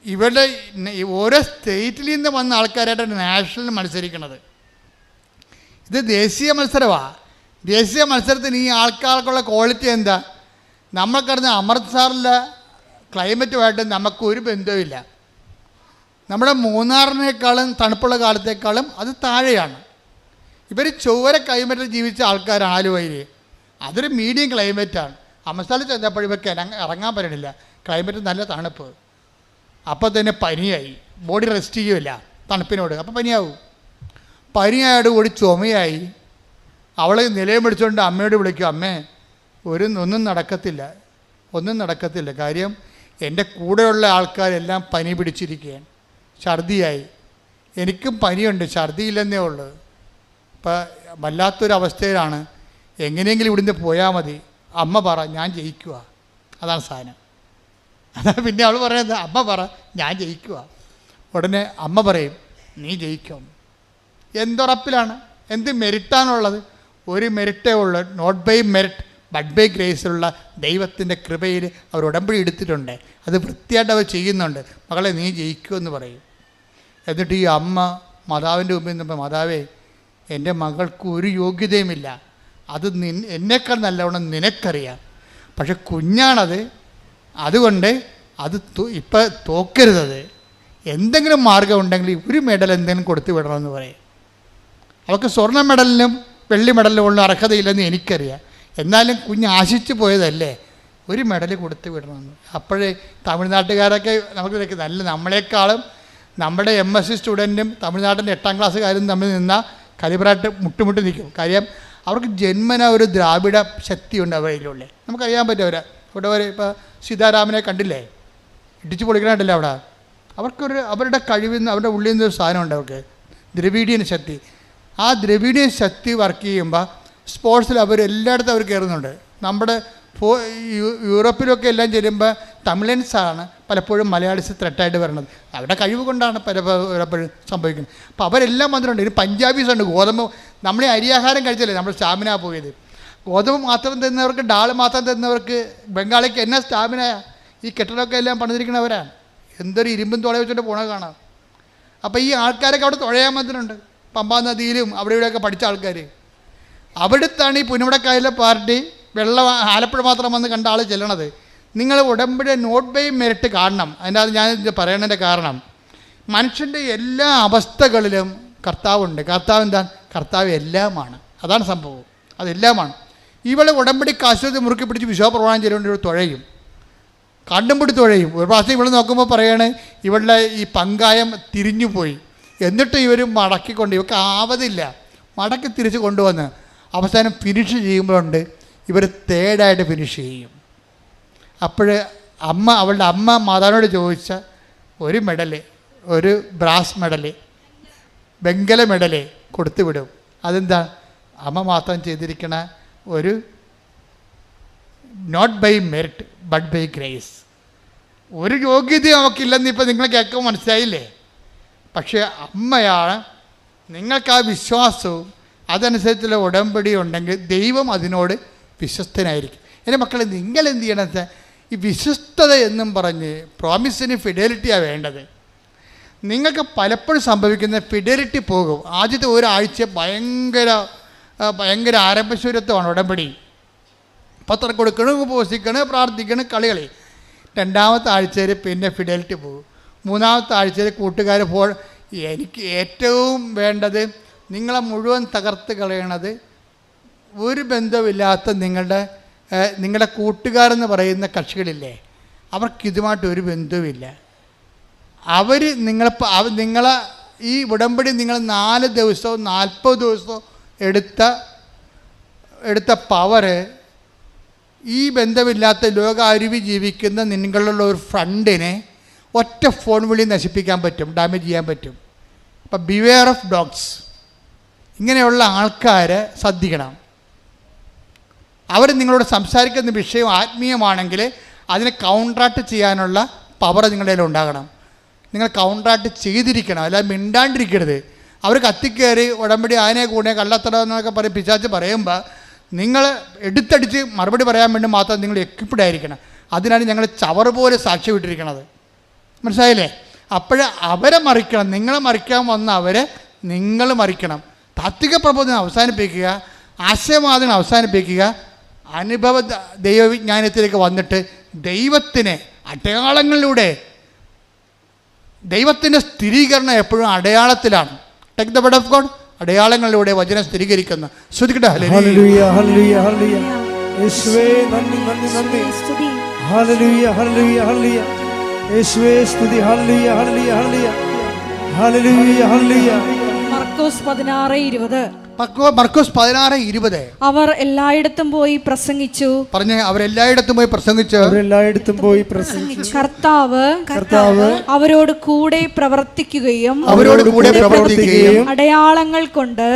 ഇവിടെ ഓരോ സ്റ്റേറ്റിൽ നിന്ന് വന്ന ആൾക്കാരായിട്ടാണ് നാഷണൽ മത്സരിക്കുന്നത്. ഇത് ദേശീയ മത്സരമാണ്. ദേശീയ മത്സരത്തിന് ഈ ആൾക്കാർക്കുള്ള ക്വാളിറ്റി എന്താ? നമ്മൾക്കറിഞ്ഞ അമൃത്സറിലെ ക്ലൈമറ്റുമായിട്ട് നമുക്കൊരു ബന്ധവുമില്ല. നമ്മുടെ മൂന്നാറിനേക്കാളും തണുപ്പുള്ള കാലത്തേക്കാളും അത് താഴെയാണ്. ഇവർ ചൊവ്വര ക്ലൈമറ്റിൽ ജീവിച്ച ആൾക്കാരാണ്. ആലുവയിൽ അതൊരു മീഡിയം ക്ലൈമറ്റാണ്. അമൃത്സറിൽ ചെന്നപ്പോൾ ഇവർക്ക് ഇറങ്ങാൻ പറ്റണില്ല. ക്ലൈമറ്റ് നല്ല തണുപ്പ്. അപ്പോൾ തന്നെ പനിയായി. ബോഡി റെസ്റ്റ് ചെയ്യുമില്ല തണുപ്പിനോട്. അപ്പോൾ പനിയാവും. പനിയായോട് കൂടി ചുമയായി. അവൾ നിലയം പിടിച്ചുകൊണ്ട് അമ്മയോട് വിളിക്കും, അമ്മേ ഒന്നും നടക്കത്തില്ല. കാര്യം എൻ്റെ കൂടെയുള്ള ആൾക്കാരെല്ലാം പനി പിടിച്ചിരിക്കുകയാണ്, ഛർദിയായി. എനിക്കും പനിയുണ്ട്, ഛർദിയില്ലെന്നേ ഉള്ളൂ. ഇപ്പം വല്ലാത്തൊരവസ്ഥയിലാണ്. എങ്ങനെയെങ്കിലും ഇവിടുന്ന് പോയാൽ മതി. അമ്മ പറ ഞാൻ ജയിക്കുക. അതാണ് സാധനം. അതാണ് പിന്നെ അവൾ പറയുന്നത്, അമ്മ പറ ഞാൻ ജയിക്കുക. ഉടനെ അമ്മ പറയും നീ ജയിക്കും. എന്തുറപ്പിലാണ്? എന്ത് മെരിറ്റാണുള്ളത്? ഒരു മെരിറ്റേ ഉള്ളൂ. Not by merit but by ഗ്രേസിലുള്ള ദൈവത്തിൻ്റെ കൃപയിൽ അവർ ഉടമ്പടി എടുത്തിട്ടുണ്ട്. അത് വൃത്തിയായിട്ട് അവർ ചെയ്യുന്നുണ്ട്. മകളെ നീ ജയിക്കുമെന്ന് പറയും. എന്നിട്ട് ഈ അമ്മ മാതാവിൻ്റെ മുമ്പിൽ നിന്നപ്പോൾ, മാതാവേ എൻ്റെ മകൾക്ക് ഒരു യോഗ്യതയുമില്ല, അത് എന്നേക്കാൾ നല്ലവണ്ണം നിനക്കറിയാം, പക്ഷെ കുഞ്ഞാണത്, അതുകൊണ്ട് അത് ഇപ്പം തോക്കരുതത്. എന്തെങ്കിലും മാർഗം ഉണ്ടെങ്കിൽ ഒരു മെഡൽ എന്തെങ്കിലും കൊടുത്തു വിടണമെന്ന് പറയും. അവൾക്ക് സ്വർണ്ണ മെഡലിനും വെള്ളി മെഡലിനും ഉള്ള അർഹതയില്ലെന്ന് എനിക്കറിയാം. എന്നാലും കുഞ്ഞ് ആശിച്ചു പോയതല്ലേ, ഒരു മെഡൽ കൊടുത്തു വിടണമെന്ന്. അപ്പോഴേ തമിഴ്നാട്ടുകാരൊക്കെ നമുക്ക് നമ്മളെക്കാളും നമ്മുടെ MSc സ്റ്റുഡൻറ്റും തമിഴ്നാട്ടിൻ്റെ 8ാം ക്ലാസ്സുകാരും തമ്മിൽ നിന്ന കലിബറായിട്ട് മുട്ടുമുട്ടി നിൽക്കും. കാര്യം അവർക്ക് ജന്മന ഒരു ദ്രാവിഡ ശക്തിയുണ്ട് അവരിലുള്ളിൽ. നമുക്കറിയാൻ പറ്റും. അവിടെ വരെ ഇപ്പോൾ സീതാരാമനെ കണ്ടില്ലേ, ഇടിച്ചു പൊളിക്കണായിട്ടില്ല അവിടെ. അവരുടെ കഴിവിൽ നിന്ന്, അവരുടെ ഉള്ളിൽ നിന്നൊരു സാധനമുണ്ട് അവർക്ക്, ദ്രവീഡിയൻ ശക്തി. ആ ദ്രവീഡിയൻ ശക്തി വർക്ക് ചെയ്യുമ്പോൾ സ്പോർട്സിൽ എല്ലായിടത്തും അവർ കയറുന്നുണ്ട്. നമ്മുടെ യൂറോപ്പിലൊക്കെ എല്ലാം ചെല്ലുമ്പോൾ തമിഴൻസാണ് പലപ്പോഴും മലയാളീസ് ത്രെട്ടായിട്ട് വരുന്നത്. അവരുടെ കഴിവ് കൊണ്ടാണ് പലപ്പോഴും സംഭവിക്കുന്നത്. അപ്പോൾ അവരെല്ലാം വന്നിട്ടുണ്ട്. ഇനി പഞ്ചാബീസുണ്ട്. ഗോതമ്പ്, നമ്മളെ അരിയാഹാരം കഴിച്ചല്ലേ നമ്മൾ സ്റ്റാമിന പോയത്. ഗോതമ്പ് മാത്രം തരുന്നവർക്ക്, ഡാൾ മാത്രം തരുന്നവർക്ക് ബംഗാളിക്ക് എന്നാ സ്റ്റാമിന. ഈ കെട്ടിടമൊക്കെ എല്ലാം പണിതിരിക്കുന്നവരാണ്. എന്തൊരു ഇരുമ്പും തുള വെച്ചിട്ട് പോണത് കാണാം. അപ്പോൾ ഈ ആൾക്കാരൊക്കെ അവിടെ തുഴയാൻ വന്നിട്ടുണ്ട്. പമ്പാ നദിയിലും അവിടെ ഇവിടെയൊക്കെ പഠിച്ച ആൾക്കാർ. അവിടുത്താണ് ഈ പുന്നമടക്കായലിലെ പാർട്ടി വെള്ളം ആലപ്പുഴ മാത്രം വന്ന് കണ്ട ആൾ ചെല്ലണത്. നിങ്ങൾ ഉടമ്പടി നോട്ട് ബൈ മെറിറ്റ് കാണണം. അതിൻ്റെ അത് ഞാൻ പറയണതിൻ്റെ കാരണം, മനുഷ്യൻ്റെ എല്ലാ അവസ്ഥകളിലും കർത്താവുണ്ട്. കർത്താവ് എന്താണ്? കർത്താവ് എല്ലാമാണ്. അതാണ് സംഭവം. അതെല്ലാമാണ്. ഇവളെ ഉടമ്പടി കാശ്വത മുറുക്കി പിടിച്ച് വിശ്വാസപ്രമാണം ചെയ്തുകൊണ്ട് ഇവൾ തുഴയും, കണ്ടും പിടി തുഴയും. ഒരു പ്രാവശ്യം ഇവൾ നോക്കുമ്പോൾ പറയാണ് ഇവളുടെ ഈ പങ്കായം തിരിഞ്ഞു പോയി. എന്നിട്ട് ഇവർ മടക്കിക്കൊണ്ട്, ഇവർക്ക് ആവതില്ല, മടക്കി തിരിച്ച് കൊണ്ടുവന്ന് അവസാനം ഫിനിഷ് ചെയ്യുമ്പോഴുണ്ട് ഇവർ തേർഡായിട്ട് ഫിനിഷ് ചെയ്യും. അപ്പോൾ അവളുടെ അമ്മ മാതാവിനോട് ചോദിച്ച ഒരു മെഡല്, ഒരു ബ്രാസ് മെഡല്, വെങ്കല മെഡല് കൊടുത്തു വിടും. അതെന്താ? അമ്മ മാത്രം ചെയ്തിരിക്കണ ഒരു not by merit but by grace. ഒരു യോഗ്യതയും അവൾക്കില്ലെന്ന് ഇപ്പോൾ നിങ്ങൾ കേൾക്കുമ്പോൾ മനസ്സിലായില്ലേ? പക്ഷേ അമ്മയാണ്. നിങ്ങൾക്ക് ആ വിശ്വാസവും അതനുസരിച്ചുള്ള ഉടമ്പടി ഉണ്ടെങ്കിൽ ദൈവം അതിനോട് വിശ്വസ്തനായിരിക്കും. എൻ്റെ മക്കളെ, നിങ്ങൾ എന്ത് ചെയ്യണമെന്ന് വെച്ചാൽ ഈ വിശ്വസ്തത എന്നും പറഞ്ഞ് പ്രോമിസിന് ഫിഡലിറ്റിയാണ് വേണ്ടത്. നിങ്ങൾക്ക് പലപ്പോഴും സംഭവിക്കുന്ന ഫിഡലിറ്റി പോകും. ആദ്യത്തെ ഒരാഴ്ച ഭയങ്കര ആരംഭശൂരത്വമാണ് ഉടമ്പടി. പത്രം കൊടുക്കണം, ഉപവസിക്കണം, പ്രാർത്ഥിക്കണം, കളികളി. രണ്ടാമത്തെ ആഴ്ചയിൽ പിന്നെ ഫിഡലിറ്റി പോകും. മൂന്നാമത്തെ ആഴ്ചയിൽ കൂട്ടുകാർ എനിക്ക് ഏറ്റവും വേണ്ടത് നിങ്ങളെ മുഴുവൻ തകർത്ത് കളയണത് ഒരു ബന്ധമില്ലാത്ത നിങ്ങളുടെ കൂട്ടുകാരെന്ന് പറയുന്ന കക്ഷികളില്ലേ, അവർക്കിതുമായിട്ട് ഒരു ബന്ധവുമില്ല. അവർ നിങ്ങളെ ഈ ഉടമ്പടി നിങ്ങൾ 4 ദിവസവും 40 ദിവസവും എടുത്ത പവറ് ഈ ബന്ധമില്ലാത്ത ലോക അരുവി ജീവിക്കുന്ന നിങ്ങളുള്ള ഒരു ഫ്രണ്ടിനെ ഒറ്റ ഫോൺ വിളി നശിപ്പിക്കാൻ പറ്റും, ഡാമേജ് ചെയ്യാൻ പറ്റും. അപ്പം ബിവെയർ ഓഫ് ഡോഗ്സ്. ഇങ്ങനെയുള്ള ആൾക്കാരെ ശ്രദ്ധിക്കണം. അവർ നിങ്ങളോട് സംസാരിക്കുന്ന വിഷയം ആത്മീയമാണെങ്കിൽ അതിനെ കൗണ്ടറാക്ട് ചെയ്യാനുള്ള പവർ നിങ്ങളുടെ കയ്യിൽ ഉണ്ടാകണം. നിങ്ങൾ കൗണ്ടറാക്ട് ചെയ്തിരിക്കണം, അല്ലാതെ മിണ്ടാണ്ടിരിക്കരുത്. അവർ കത്തിക്കയറി ഉടമ്പടി ആനെ കൂടെ കള്ളത്തടമെന്നൊക്കെ പറയും പിശാച് പറയുമ്പോൾ നിങ്ങൾ എടുത്തടിച്ച് മറുപടി പറയാൻ വേണ്ടി മാത്രം നിങ്ങൾ എക്വിപ്ഡ് ആയിരിക്കണം. അതിനാണ് ഞങ്ങൾ ചവറ് പോലെ സാക്ഷ്യം വിട്ടിരിക്കണത്. മനസ്സിലായില്ലേ? അപ്പോഴേ അവരെ മറിക്കണം. നിങ്ങളെ മറിക്കാൻ വന്ന അവരെ നിങ്ങൾ മറിക്കണം. താത്വിക പ്രബോധനം അവസാനിപ്പിക്കുക, ആശയവാദങ്ങൾ അവസാനിപ്പിക്കുക, അനുഭവ ദൈവവിജ്ഞാനത്തിലേക്ക് വന്നിട്ട് ദൈവത്തിന് അടയാളങ്ങളിലൂടെ. ദൈവത്തിൻ്റെ സ്ഥിരീകരണം എപ്പോഴും അടയാളത്തിലാണ്. Take the word of God. അടയാളങ്ങളിലൂടെ വചനം സ്ഥിരീകരിക്കുന്നു. ശ്രദ്ധിക്കട്ടെ.
ഹല്ലേലൂയ, ഹല്ലേലൂയ, ഹല്ലേലൂയ. യേശുവേ നന്ദി, നന്ദി, നന്ദി. ഹല്ലേലൂയ, ഹല്ലേലൂയ, ഹല്ലേലൂയ. യേശുവേ സ്തുതി. ഹല്ലേലൂയ, ഹല്ലേലൂയ, ഹല്ലേലൂയ. ഹല്ലേലൂയ, ഹല്ലേലൂയ.
മർക്കോസ് 16:20.
മർക്കോസ് 16:20.
അവർ എല്ലായിടത്തും പോയി പ്രസംഗിച്ചു.
പറഞ്ഞേ, അവരെല്ലായിടത്തും പോയി പ്രസംഗിച്ചു.
കർത്താവ് അവരോട് കൂടെ പ്രവർത്തിക്കുകയും അടയാളങ്ങൾ കൊണ്ട്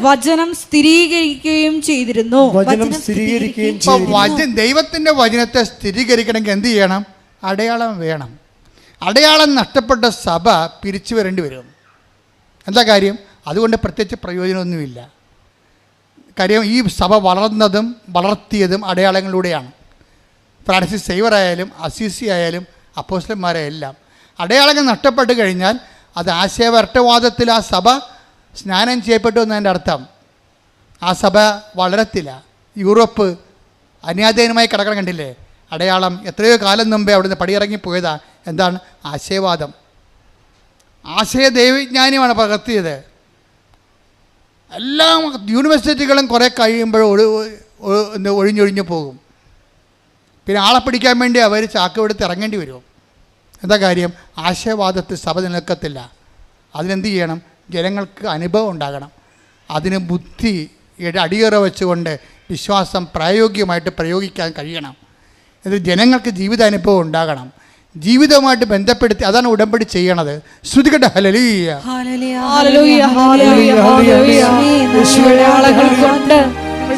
വചനം സ്ഥിരീകരിക്കുകയും ചെയ്തിരുന്നു.
ദൈവത്തിന്റെ വചനത്തെ സ്ഥിരീകരിക്കണമെങ്കിൽ എന്ത് ചെയ്യണം? അടയാളം വേണം. അടയാളം നഷ്ടപ്പെട്ട സഭ പിരിച്ചു വരേണ്ടി വരും. എന്താ കാര്യം? അതുകൊണ്ട് പ്രത്യേകിച്ച് പ്രയോജനമൊന്നുമില്ല. കാര്യം ഈ സഭ വളർത്തിയതും അടയാളങ്ങളിലൂടെയാണ്. ഫ്രാൻസിസ് സേവർ ആയാലും അസീസി ആയാലും അപ്പോസ്തലന്മാരെല്ലാം അടയാളങ്ങൾ നഷ്ടപ്പെട്ട് കഴിഞ്ഞാൽ അത് ആശയവരട്ടവാദത്തിൽ ആ സഭ സ്നാനം ചെയ്യപ്പെട്ടു എന്നതിൻ്റെ അർത്ഥം. ആ സഭ വളരത്തില്ല. യൂറോപ്പ് അന്യാധീനമായി കിടക്കണം, കണ്ടില്ലേ? അടയാളം എത്രയോ കാലം മുമ്പേ അവിടുന്ന് പടിയിറങ്ങിപ്പോയതാ. എന്താണ്? ആശയവാദം. ആശയ ദൈവവിജ്ഞാനിയാണ് പകർത്തിയത്. എല്ലാ യൂണിവേഴ്സിറ്റികളും കുറേ കഴിയുമ്പോൾ ഒഴിഞ്ഞൊഴിഞ്ഞു പോകും. പിന്നെ ആളെ പിടിക്കാൻ വേണ്ടി അവർ ചാക്കുവെടുത്ത് ഇറങ്ങേണ്ടി വരും. എന്താ കാര്യം? ആശയവാദത്തിൽ സഭ നിലനിൽക്കത്തില്ല. അതിനെന്ത് ചെയ്യണം? ജനങ്ങൾക്ക് അനുഭവം ഉണ്ടാകണം. അതിന് ബുദ്ധി അടിയറ വെച്ചുകൊണ്ട് വിശ്വാസം പ്രായോഗികമായിട്ട് പ്രയോഗിക്കാൻ കഴിയണം. ഇത് ജനങ്ങൾക്ക് ജീവിതാനുഭവം ഉണ്ടാകണം. ജീവിതവുമായിട്ട് ബന്ധപ്പെടുത്തി അതാണ് ഉടമ്പടി ചെയ്യണത്. ശ്രുതികട്ടെ. ഹല്ലേലൂയ,
ഹല്ലേലൂയ, ഹല്ലേലൂയ, ഹല്ലേലൂയ. അടയാളങ്ങൾ കൊണ്ട്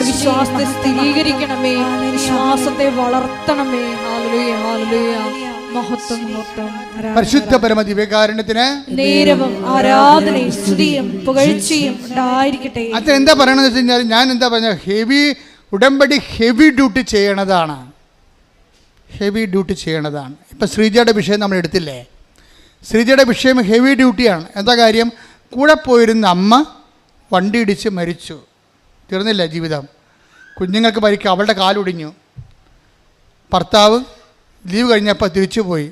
വിശ്വാസത്തെ സ്ഥിരീകരിക്കണമേ, വിശ്വാസത്തെ വളർത്തണമേ. Hallelujah, hallelujah. മഹത്വം, മഹത്വം.
പരിശുദ്ധ പരമദിവ്യകാരുണ്യത്തിന്
നേരവും ആരാധനയും സ്തുതിയും പുകഴ്ചയും ഉണ്ടായിരിക്കട്ടെ.
അച്ഛൻ എന്താ പറയണമെന്ന് വെച്ച് കഴിഞ്ഞാൽ, ഞാൻ എന്താ പറഞ്ഞ ഉടമ്പടി ഹെവി ഡ്യൂട്ടി ചെയ്യണതാണ്. ഇപ്പം ശ്രീജയുടെ വിഷയം നമ്മൾ എടുത്തില്ലേ? ശ്രീജയുടെ വിഷയം ഹെവി ഡ്യൂട്ടിയാണ്. എന്താ കാര്യം? കൂടെ പോയിരുന്ന അമ്മ വണ്ടി ഇടിച്ച് മരിച്ചു. തീർന്നില്ല ജീവിതം. കുഞ്ഞുങ്ങൾക്ക് മരിക്കുക, അവളുടെ കാലൊടിഞ്ഞു. ഭർത്താവ് ലീവ് കഴിഞ്ഞപ്പോൾ തിരിച്ചു പോയി.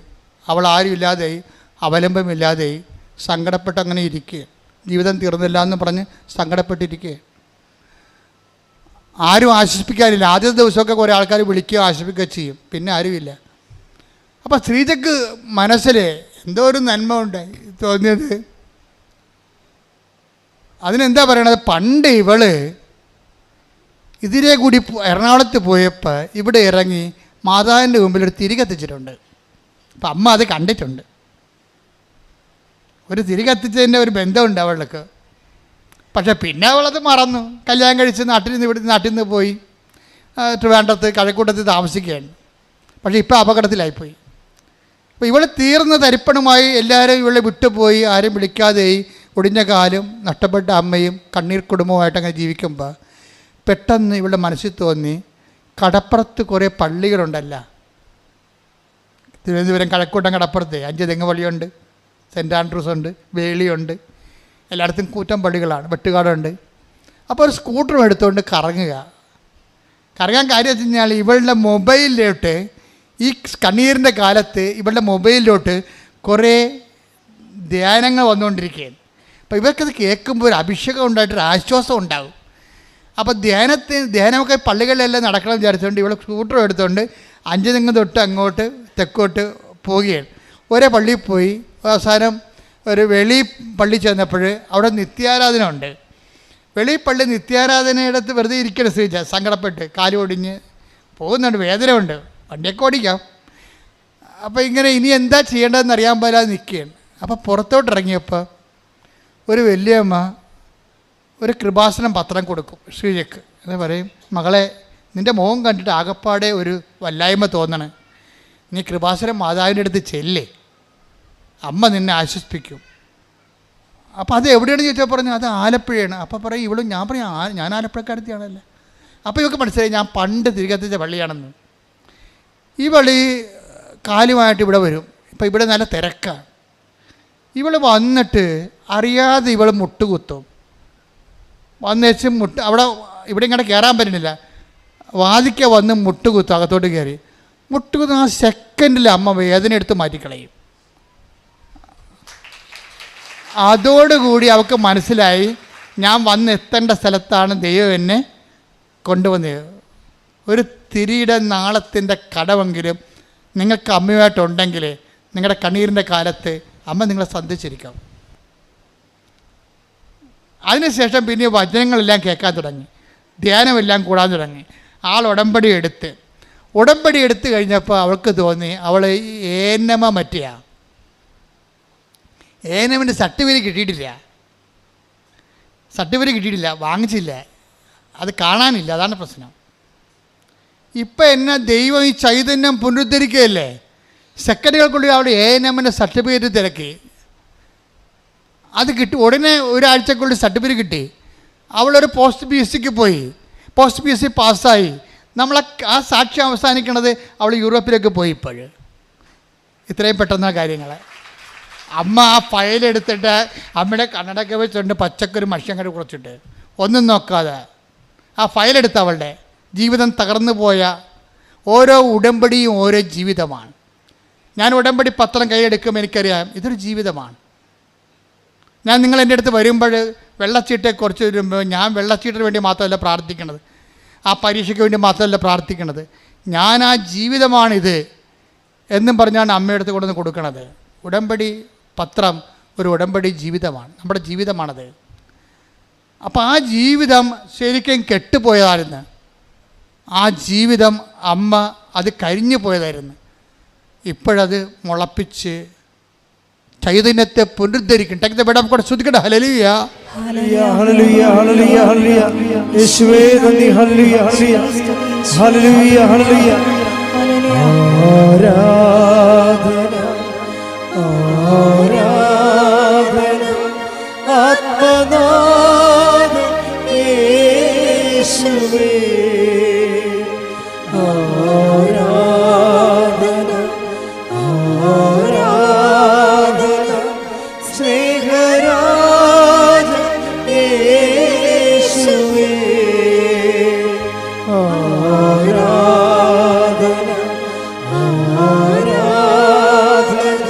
അവൾ ആരും ഇല്ലാതെയായി, അവലംബമില്ലാതെയായി, സങ്കടപ്പെട്ട് അങ്ങനെ ഇരിക്കുക. ജീവിതം തീർന്നില്ല എന്ന് പറഞ്ഞ് സങ്കടപ്പെട്ടിരിക്കുക. ആരും ആശ്വസിപ്പിക്കാനില്ല. ആദ്യത്തെ ദിവസമൊക്കെ കുറേ ആൾക്കാർ വിളിക്കുകയോ ആശ്വസിപ്പിക്കുകയോ ചെയ്യും, പിന്നെ ആരുമില്ല. അപ്പോൾ ശ്രീജയ്ക്ക് മനസ്സിൽ എന്തോ ഒരു നന്മ ഉണ്ടായി തോന്നിയത്. അതിനെന്താ പറയണത്? പണ്ട് ഇവള് ഇതിലെ കൂടി എറണാകുളത്ത് പോയപ്പോൾ ഇവിടെ ഇറങ്ങി മാതാവിൻ്റെ മുമ്പിൽ ഒരു തിരി കത്തിച്ചിട്ടുണ്ട്. അപ്പം അമ്മ അത് കണ്ടിട്ടുണ്ട്. ഒരു തിരി കത്തിച്ചതിൻ്റെ ഒരു ബന്ധമുണ്ട് അവൾക്ക്. പക്ഷെ പിന്നെ അവളത് മറന്നു. കല്യാണം കഴിച്ച് നാട്ടിൽ നിന്ന് പോയി ട്രിവാൻഡ്രത്ത് കഴക്കൂട്ടത്ത് താമസിക്കുകയാണ്. പക്ഷേ ഇപ്പോൾ അപകടത്തിലായിപ്പോയി. അപ്പോൾ ഇവൾ തീർന്ന തരിപ്പണമായി എല്ലാവരും ഇവളെ വിട്ടുപോയി, ആരും വിളിക്കാതെയായി, ഒടിഞ്ഞ കാലും നഷ്ടപ്പെട്ട അമ്മയും കണ്ണീർ കുടുംബവുമായിട്ട് അങ്ങനെ ജീവിക്കുമ്പോൾ പെട്ടെന്ന് ഇവളുടെ മനസ്സിൽ തോന്നി, കടപ്പുറത്ത് കുറേ പള്ളികളുണ്ടല്ല, തിരുവനന്തപുരം കഴക്കൂട്ടം കടപ്പുറത്ത് 5 തെങ്ങ് പള്ളിയുണ്ട്, സെൻറ്റ് ആൻഡ്രൂസ് ഉണ്ട്, വേളിയുണ്ട്, എല്ലായിടത്തും കൂറ്റം പള്ളികളാണ്, വെട്ടുകാടുണ്ട്. അപ്പോൾ ഒരു സ്കൂട്ടറും എടുത്തുകൊണ്ട് കറങ്ങാൻ കാര്യം വെച്ച് കഴിഞ്ഞാൽ ഇവളുടെ മൊബൈലിലോട്ട് ഈ കണ്ണീരിൻ്റെ കാലത്ത് ഇവളുടെ മൊബൈലിലോട്ട് കുറേ ധ്യാനങ്ങൾ വന്നുകൊണ്ടിരിക്കുകയാണ്. അപ്പോൾ ഇവർക്കത് കേൾക്കുമ്പോൾ ഒരു അഭിഷേകം ഉണ്ടായിട്ടൊരു ആശ്വാസം ഉണ്ടാകും. അപ്പോൾ ധ്യാനമൊക്കെ പള്ളികളിലെല്ലാം നടക്കണം വിചാരിച്ചുകൊണ്ട് ഇവൾ സ്കൂട്ടർ എടുത്തുകൊണ്ട് 5 തെങ്ങ് തൊട്ട് അങ്ങോട്ട് തെക്കോട്ട് പോവുകയാണ്. ഒരേ പള്ളിയിൽ പോയി അവസാനം ഒരു വെളി പള്ളി ചെന്നപ്പോൾ അവിടെ നിത്യാരാധന ഉണ്ട്. വെളി പള്ളി നിത്യാരാധനയിടത്ത് വെറുതെ ഇരിക്കണം ശ്രീജ, സങ്കടപ്പെട്ട് കാല് ഒടിഞ്ഞ് പോകുന്നുണ്ട്, വേദന ഉണ്ട്, വണ്ടിയൊക്കെ ഓടിക്കാം. അപ്പോൾ ഇങ്ങനെ ഇനി എന്താ ചെയ്യേണ്ടതെന്ന് അറിയാൻ പോലാതെ നിൽക്കുകയാണ്. അപ്പോൾ പുറത്തോട്ട് ഇറങ്ങിയപ്പോൾ ഒരു വലിയമ്മ ഒരു കൃപാസനം പത്രം കൊടുക്കും ശ്രീജയ്ക്ക്. എന്ന് പറയും, മകളെ നിൻ്റെ മുഖം കണ്ടിട്ട് ആകപ്പാടെ ഒരു വല്ലായ്മ തോന്നണം, നീ കൃപാസനം മാതാവിൻ്റെ അടുത്ത് ചെല്ലേ, അമ്മ നിന്നെ ആശ്വസിപ്പിക്കും. അപ്പോൾ അത് എവിടെയാണെന്ന് ചോദിച്ചാൽ പറഞ്ഞു അത് ആലപ്പുഴയാണ്. അപ്പോൾ പറയും ഇവളും, ഞാൻ പറയും ഞാൻ ആലപ്പുഴക്കാരത്തിയാണല്ലേ. അപ്പോൾ ഇവർക്ക് മനസ്സിലായി ഞാൻ പണ്ട് തിരികെത്തിച്ച പള്ളിയാണെന്ന്. ഈ പള്ളി കാലുമായിട്ട് ഇവിടെ വരും. ഇപ്പോൾ ഇവിടെ നല്ല തിരക്കാണ്. ഇവൾ വന്നിട്ട് അറിയാതെ ഇവൾ മുട്ടുകുത്തും. വന്നേച്ച് അവിടെ ഇവിടെ ഇങ്ങനെ കയറാൻ പറ്റുന്നില്ല, വാതിക്ക വന്ന് മുട്ടുകുത്തും, അകത്തോട്ട് കയറി മുട്ടുകുത്തും. ആ സെക്കൻഡിൽ അമ്മ വേദന എടുത്ത് മാറ്റിക്കളയും. അതോടുകൂടി അവൾക്ക് മനസ്സിലായി ഞാൻ വന്നെത്തേണ്ട സ്ഥലത്താണ് ദൈവം എന്നെ കൊണ്ടുവന്നത്. ഒരു തിരിയുടെ നാളത്തിൻ്റെ കടമെങ്കിലും നിങ്ങൾക്ക് അമ്മയുമായിട്ടുണ്ടെങ്കിൽ നിങ്ങളുടെ കണ്ണീരിൻ്റെ കാലത്ത് അമ്മ നിങ്ങളെ സന്ധിച്ചിരിക്കാം. അതിനുശേഷം പിന്നെ വചനങ്ങളെല്ലാം കേൾക്കാൻ തുടങ്ങി, ധ്യാനമെല്ലാം കൂടാൻ തുടങ്ങി. ഉടമ്പടി എടുത്ത് കഴിഞ്ഞപ്പോൾ അവൾക്ക് തോന്നി അവൾ ഏനമ മറ്റിയാ, ഏനമിൻ്റെ സർട്ടിഫിക്കറ്റ് കിട്ടിയിട്ടില്ല, വാങ്ങിച്ചില്ല, അത് കാണാനില്ല, അതാണ് പ്രശ്നം. ഇപ്പം എന്നെ ദൈവം ഈ ചൈതന്യം പുനരുദ്ധരിക്കുകയല്ലേ, സെക്കൻഡുകൾക്കുള്ളിൽ അവിടെ ഏനമിൻ്റെ സർട്ടിഫിക്കറ്റ് തിരക്കി, അത് കിട്ടി. ഉടനെ ഒരാഴ്ചക്കുള്ളിൽ സർട്ടിഫിക്കറ്റ് കിട്ടി. അവളൊരു പോസ്റ്റ് PSCക്ക് പോയി, പോസ്റ്റ് PSC പാസ്സായി. ആ സാക്ഷ്യം അവസാനിക്കണത് അവൾ യൂറോപ്പിലേക്ക് പോയി. ഇത്രയും പെട്ടെന്ന കാര്യങ്ങൾ. അമ്മ ആ ഫയലെടുത്തിട്ട് അമ്മയുടെ കണ്ണടക്കെ വെച്ചുകൊണ്ട് പച്ചക്കൊരു മഷിയങ്ങട് കുറച്ചിട്ട് ഒന്നും നോക്കാതെ ആ ഫയലെടുത്ത് അവളുടെ ജീവിതം തകർന്നു പോയ ഓരോ ഉടമ്പടിയും ഓരോ ജീവിതമാണ്. ഞാൻ ഉടമ്പടി പത്രം കൈയെടുക്കുമ്പോൾ എനിക്കറിയാം ഇതൊരു ജീവിതമാണ്. ഞാൻ നിങ്ങൾ എൻ്റെ അടുത്ത് വരുമ്പോൾ വെള്ളച്ചീട്ടെ കുറച്ച് വരുമ്പോൾ ഞാൻ വെള്ളച്ചീട്ടിന് വേണ്ടി മാത്രമല്ല പ്രാർത്ഥിക്കണത്, ആ പരീക്ഷയ്ക്ക് വേണ്ടി മാത്രമല്ല പ്രാർത്ഥിക്കണത്, ഞാൻ ആ ജീവിതമാണിത് എന്നും പറഞ്ഞാണ് അമ്മയുടെ അടുത്ത് കൊണ്ടുവന്ന് കൊടുക്കണത്. ഉടമ്പടി പത്രം ഒരു ഉടമ്പടി ജീവിതമാണ്, നമ്മുടെ ജീവിതമാണത്. അപ്പോൾ ആ ജീവിതം ശരിക്കും കെട്ടുപോയതായിരുന്നു. ആ ജീവിതം അമ്മ അത് കരിഞ്ഞു പോയതായിരുന്നു. ഇപ്പോഴത് മുളപ്പിച്ച് ചൈതന്യത്തെ പുനരുദ്ധരിക്കും. Take the word of God. ശ്രുതിക്കട്ടെ ഹല്ലേലൂയ
ഹല്ലേലൂയ ഹല്ലേലൂയ ഹല്ലേലൂയ. യേശുവേ നന്ദി. ഹല്ലേലൂയ ഹല്ലേലൂയ ഹല്ലേലൂയ ഹല്ലേലൂയ. ആരാധന ആരാധന ആത്മനാഥ യേശുവേ. ആരാധന ആരാധന സ്നേഹരാജ യേശുവേ. ആരാധന ആരാധന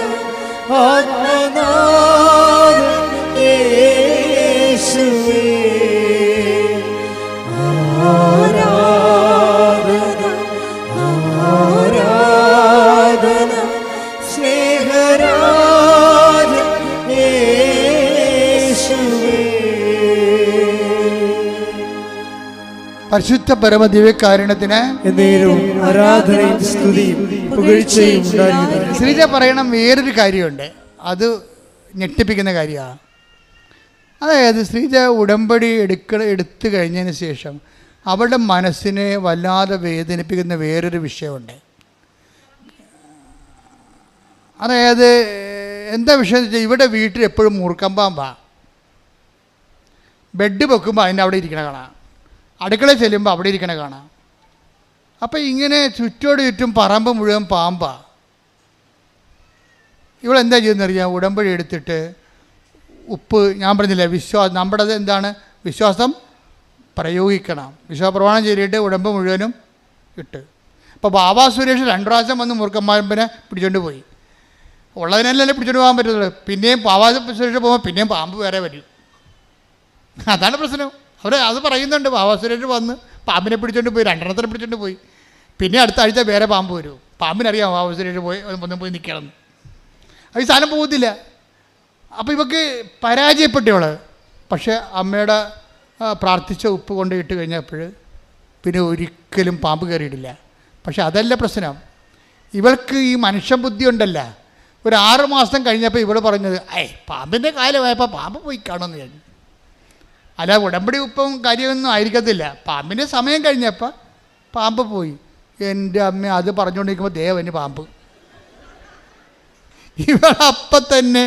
ആത്മനാഥ യേശുവേ. ആരാധന ആരാധന സ്നേഹരാജ യേശുവേ.
പരിശുദ്ധ പരമദിവ്യകാരുണ്യത്തിന്
എന്നേരവും ആരാധനയും സ്തുതിയും പുകഴ്ചയും ഉണ്ടായിരിക്കട്ടെ.
ശ്രീജ പറയണം വേറൊരു കാര്യമുണ്ട്, അത് ഞെട്ടിപ്പിക്കുന്ന കാര്യമാണ്. അതായത് ശ്രീജ ഉടമ്പടി എടുത്തു കഴിഞ്ഞതിന് ശേഷം അവളുടെ മനസ്സിനെ വല്ലാതെ വേദനിപ്പിക്കുന്ന വേറൊരു വിഷയമുണ്ട്. അതായത് എന്താ വിഷയം എന്ന് വെച്ചാൽ, ഇവിടെ വീട്ടിൽ എപ്പോഴും മൂർക്കം പാമ്പാ. ബെഡ് വെക്കുമ്പോൾ അതിൻ്റെ അവിടെ ഇരിക്കണ കാണാം, അടുക്കളയിൽ ചെല്ലുമ്പോൾ അവിടെ ഇരിക്കണ കാണാം. അപ്പം ഇങ്ങനെ ചുറ്റോട് ചുറ്റും പറമ്പ് മുഴുവൻ പാമ്പാ. ഇവളെന്താ ചെയ്യുന്നറിയാം, ഉടമ്പടി എടുത്തിട്ട് ഉപ്പ്, ഞാൻ പറഞ്ഞില്ലേ വിശ്വാസം, നമ്മുടെ എന്താണ് വിശ്വാസം പ്രയോഗിക്കണം. വിശ്വാസപ്രമാണം ചെയ്തിട്ട് ഉടമ്പ് മുഴുവനും ഇട്ട്. അപ്പോൾ ബാബാ സുരേഷ് 2 പ്രാവശ്യം വന്ന് മൂർഖന്മാരമ്പനെ പിടിച്ചോണ്ട് പോയി. ഉള്ളതിനല്ലേ പിടിച്ചോണ്ട് പോകാൻ പറ്റുള്ളൂ. പിന്നെയും ബാബാ സുരേഷ് പോകുമ്പോൾ പിന്നെയും പാമ്പ് വേറെ വരും. അതാണ് പ്രശ്നം. അവർ അത് പറയുന്നുണ്ട്. ബാബാ സുരേഷ് വന്ന് പാമ്പിനെ പിടിച്ചോണ്ട് പോയി, 2 എണ്ണത്തിനെ പിടിച്ചോണ്ട് പോയി. പിന്നെ അടുത്ത ആഴ്ച വേറെ പാമ്പ് വരും. പാമ്പിനറിയാം ബാബാ സുരേഷ് പോയി നിൽക്കണം. ഈ സാധനം പോകത്തില്ല. അപ്പോൾ ഇവക്ക് പരാജയപ്പെട്ടവൾ. പക്ഷേ അമ്മയുടെ പ്രാർത്ഥിച്ച ഉപ്പ് കൊണ്ട് ഇട്ട് കഴിഞ്ഞപ്പോൾ പിന്നെ ഒരിക്കലും പാമ്പ് കയറിയിട്ടില്ല. പക്ഷെ അതല്ല പ്രശ്നം, ഇവൾക്ക് ഈ മനുഷ്യബുദ്ധി ഉണ്ടല്ല. ഒരു 6 മാസം കഴിഞ്ഞപ്പോൾ ഇവൾ പറഞ്ഞത്, പാമ്പിൻ്റെ കാലമായപ്പോൾ പാമ്പ് പോയി കാണുമെന്ന് ഞാൻ. അല്ല, ഉടമ്പടി ഉപ്പും കാര്യമൊന്നും ആയിരിക്കത്തില്ല. പാമ്പിൻ്റെ സമയം കഴിഞ്ഞപ്പോൾ പാമ്പ് പോയി. എൻ്റെ അമ്മ അത് പറഞ്ഞുകൊണ്ടിരിക്കുമ്പോൾ ദേവന് പാമ്പ്. ഇവളപ്പം തന്നെ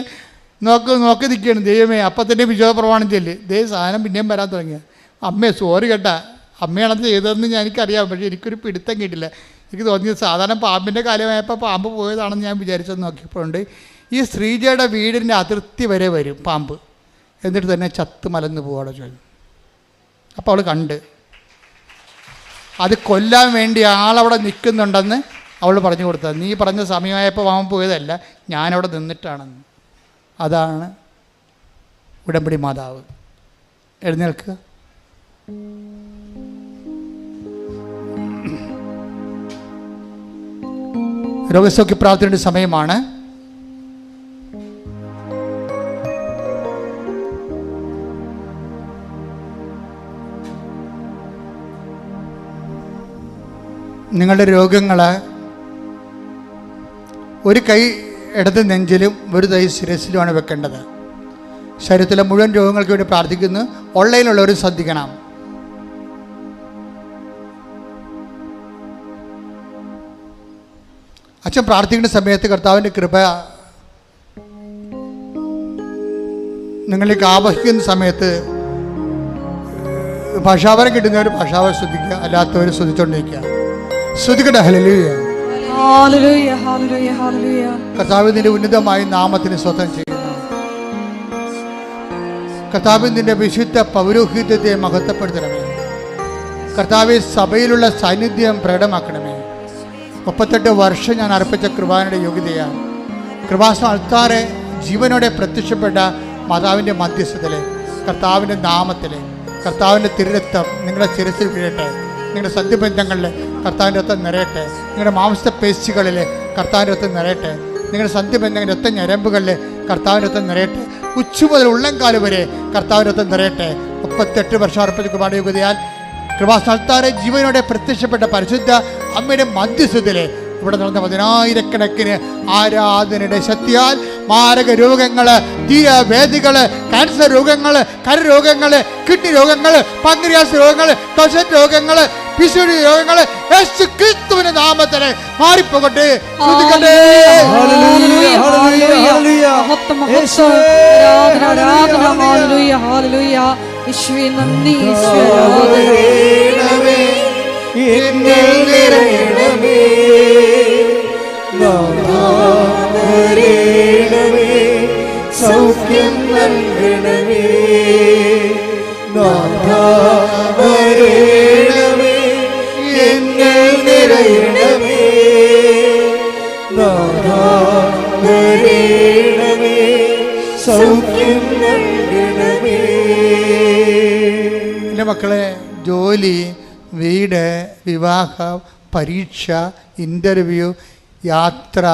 നോക്കി നിൽക്കുകയാണ്. ദൈവമേ, അപ്പം തന്നെ വിശ്വാസപ്രമാണം ചെല്ല്. സാധനം പിന്നെയും വരാൻ തുടങ്ങിയ. അമ്മേ സോറി കേട്ടാ, അമ്മയാണത് ചെയ്തതെന്ന് എനിക്കറിയാം. പക്ഷേ എനിക്കൊരു പിടുത്തം കിട്ടില്ല. എനിക്ക് തോന്നിയത് സാധാരണ പാമ്പിൻ്റെ കാലമായപ്പോൾ പാമ്പ് പോയതാണെന്ന് ഞാൻ വിചാരിച്ചത്. നോക്കിയപ്പോഴുണ്ട് ഈ ശ്രീജയുടെ വീടിൻ്റെ അതിർത്തി വരെ വരും പാമ്പ്. എന്നിട്ട് തന്നെ ചത്ത് മലന്ന് പോവാടെ ചോദിച്ചു. അപ്പോൾ അവൾ കണ്ട് അത് കൊല്ലാൻ വേണ്ടി ആളവിടെ നിൽക്കുന്നുണ്ടെന്ന് അവൾ പറഞ്ഞു കൊടുത്തത്. നീ പറഞ്ഞ സമയമായപ്പോൾ പാമ്പ് പോയതല്ല, ഞാനവിടെ നിന്നിട്ടാണെന്ന്. അതാണ് ഉടമ്പടി മാതാവ്. എഴുന്നേൽക്കുക. രോഗസൗഖ്യ പ്രാർത്ഥനയുടെ സമയമാണ്. നിങ്ങളുടെ രോഗങ്ങൾ ഒരു കൈ ഇടത് നെഞ്ചിലും ഒരു കൈ ശിരസിലുമാണ് വെക്കേണ്ടത്. ശരീരത്തിലെ മുഴുവൻ രോഗങ്ങൾക്ക് വേണ്ടി പ്രാർത്ഥിക്കുന്നു. ഓൺലൈനിലുള്ളവർ ശ്രദ്ധിക്കണം. അച്ഛൻ പ്രാർത്ഥിക്കുന്ന സമയത്ത് കർത്താവിൻ്റെ കൃപ നിങ്ങളിലേക്ക് ആവഹിക്കുന്ന സമയത്ത് ഭാഷാവരം കിട്ടുന്നവർ ഭാഷാവരം ശ്രദ്ധിക്കുക, അല്ലാത്തവർ ശ്രദ്ധിച്ചുകൊണ്ടിരിക്കുക. ശ്രദ്ധിക്കട്ടെ. ഹല്ലേലൂയ,
ഹല്ലേലൂയ, ഹല്ലേലൂയ, ഹല്ലേലൂയ.
കർത്താവ് നിന്റെ ഉന്നതമായ നാമത്തിന് സ്വന്തം ചെയ്യുന്നു. കർത്താവ് നിന്റെ വിശുദ്ധ പൗരോഹിത്യത്തെ മഹത്വപ്പെടുത്തണമേ. കർത്താവ് സഭയിലുള്ള സാന്നിധ്യം പ്രകടമാക്കണമേ. 38 വർഷം ഞാൻ അർപ്പിച്ച കൃപാനയുടെ യോഗ്യതയാണ്. കൃപാസനം അൾത്താറെ ജീവനോടെ പ്രത്യക്ഷപ്പെട്ട മാതാവിൻ്റെ മധ്യസ്ഥതയിൽ കർത്താവിൻ്റെ നാമത്തിൽ കർത്താവിൻ്റെ തിരുരക്തം നിങ്ങളുടെ ശിരസിൽ വീഴട്ടെ. നിങ്ങളുടെ സന്ധിബന്ധങ്ങളിൽ കർത്താവിൻ്റെ രക്തം നിറയട്ടെ. നിങ്ങളുടെ മാംസ പേശികളിൽ കർത്താവിൻ്റെ രക്തം നിറയട്ടെ. നിങ്ങളുടെ സന്ധിബന്ധങ്ങളുടെ രക്ത ഞരമ്പുകളിൽ കർത്താവിൻ്റെ രക്തം നിറയട്ടെ. ഉച്ചു മുതൽ ഉള്ളംകാല് വരെ കർത്താവിൻ്റെ രക്തം നിറയട്ടെ. 38 വർഷം അർപ്പിച്ച കൃപാനയുടെ യോഗ്യതയാൽ കൃപാസനത്താറെ ജീവനോടെ പ്രത്യക്ഷപ്പെട്ട പരിശുദ്ധ അമ്മയുടെ മധ്യസ്ഥതയിൽ ഇവിടെ നടന്ന 10,000-കണക്കിന് ആരാധനയുടെ ശക്തിയാൽ മാരക രോഗങ്ങൾ, തീരവേദികൾ, ക്യാൻസർ രോഗങ്ങൾ, കരരോഗങ്ങൾ, കിഡ്നി രോഗങ്ങൾ, പാൻക്രിയാസ് രോഗങ്ങൾ, ത്വച രോഗങ്ങൾ, പിശുടി രോഗങ്ങൾ യേശുക്രിസ്തുവിന്റെ നാമത്തിൽ മാറിപ്പോകട്ടെ.
സൗഖ്യം നൽകണമേ.
എൻ്റെ മക്കളെ, ജോലി, വീട്, വിവാഹം, പരീക്ഷ, ഇൻ്റർവ്യൂ, യാത്ര,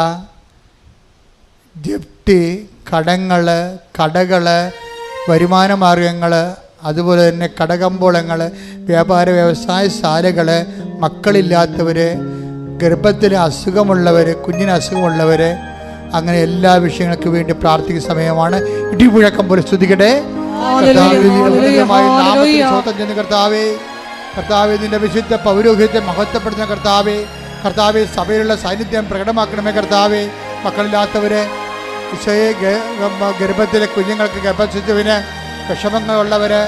ജപ്തി, കടങ്ങൾ, കടകൾ, വരുമാന മാർഗങ്ങൾ, അതുപോലെ തന്നെ കടകമ്പോളങ്ങൾ, വ്യാപാര വ്യവസായശാലകൾ, മക്കളില്ലാത്തവർ, ഗർഭത്തിൽ അസുഖമുള്ളവർ, കുഞ്ഞിന് അസുഖമുള്ളവർ, അങ്ങനെ എല്ലാ വിഷയങ്ങൾക്ക് വേണ്ടി പ്രാർത്ഥിക്കുന്ന സമയമാണ്. ഇടിമുഴക്കം പോലെ സ്തുതിക്കട്ടെ. കർത്താവേ, കർത്താവേ, നിന്റെ വിശുദ്ധ പൗരോഹിത്യത്തെ മഹത്വപ്പെടുന്ന കർത്താവേ, കർത്താവേ, സഭയിലുള്ള സാന്നിധ്യം പ്രകടമാക്കണമേ കർത്താവേ. മക്കളില്ലാത്തവരെ, ഗർഭത്തിലെ കുഞ്ഞുങ്ങൾക്ക് ഗർഭശിശുവിന് വിഷമങ്ങളുള്ളവര്,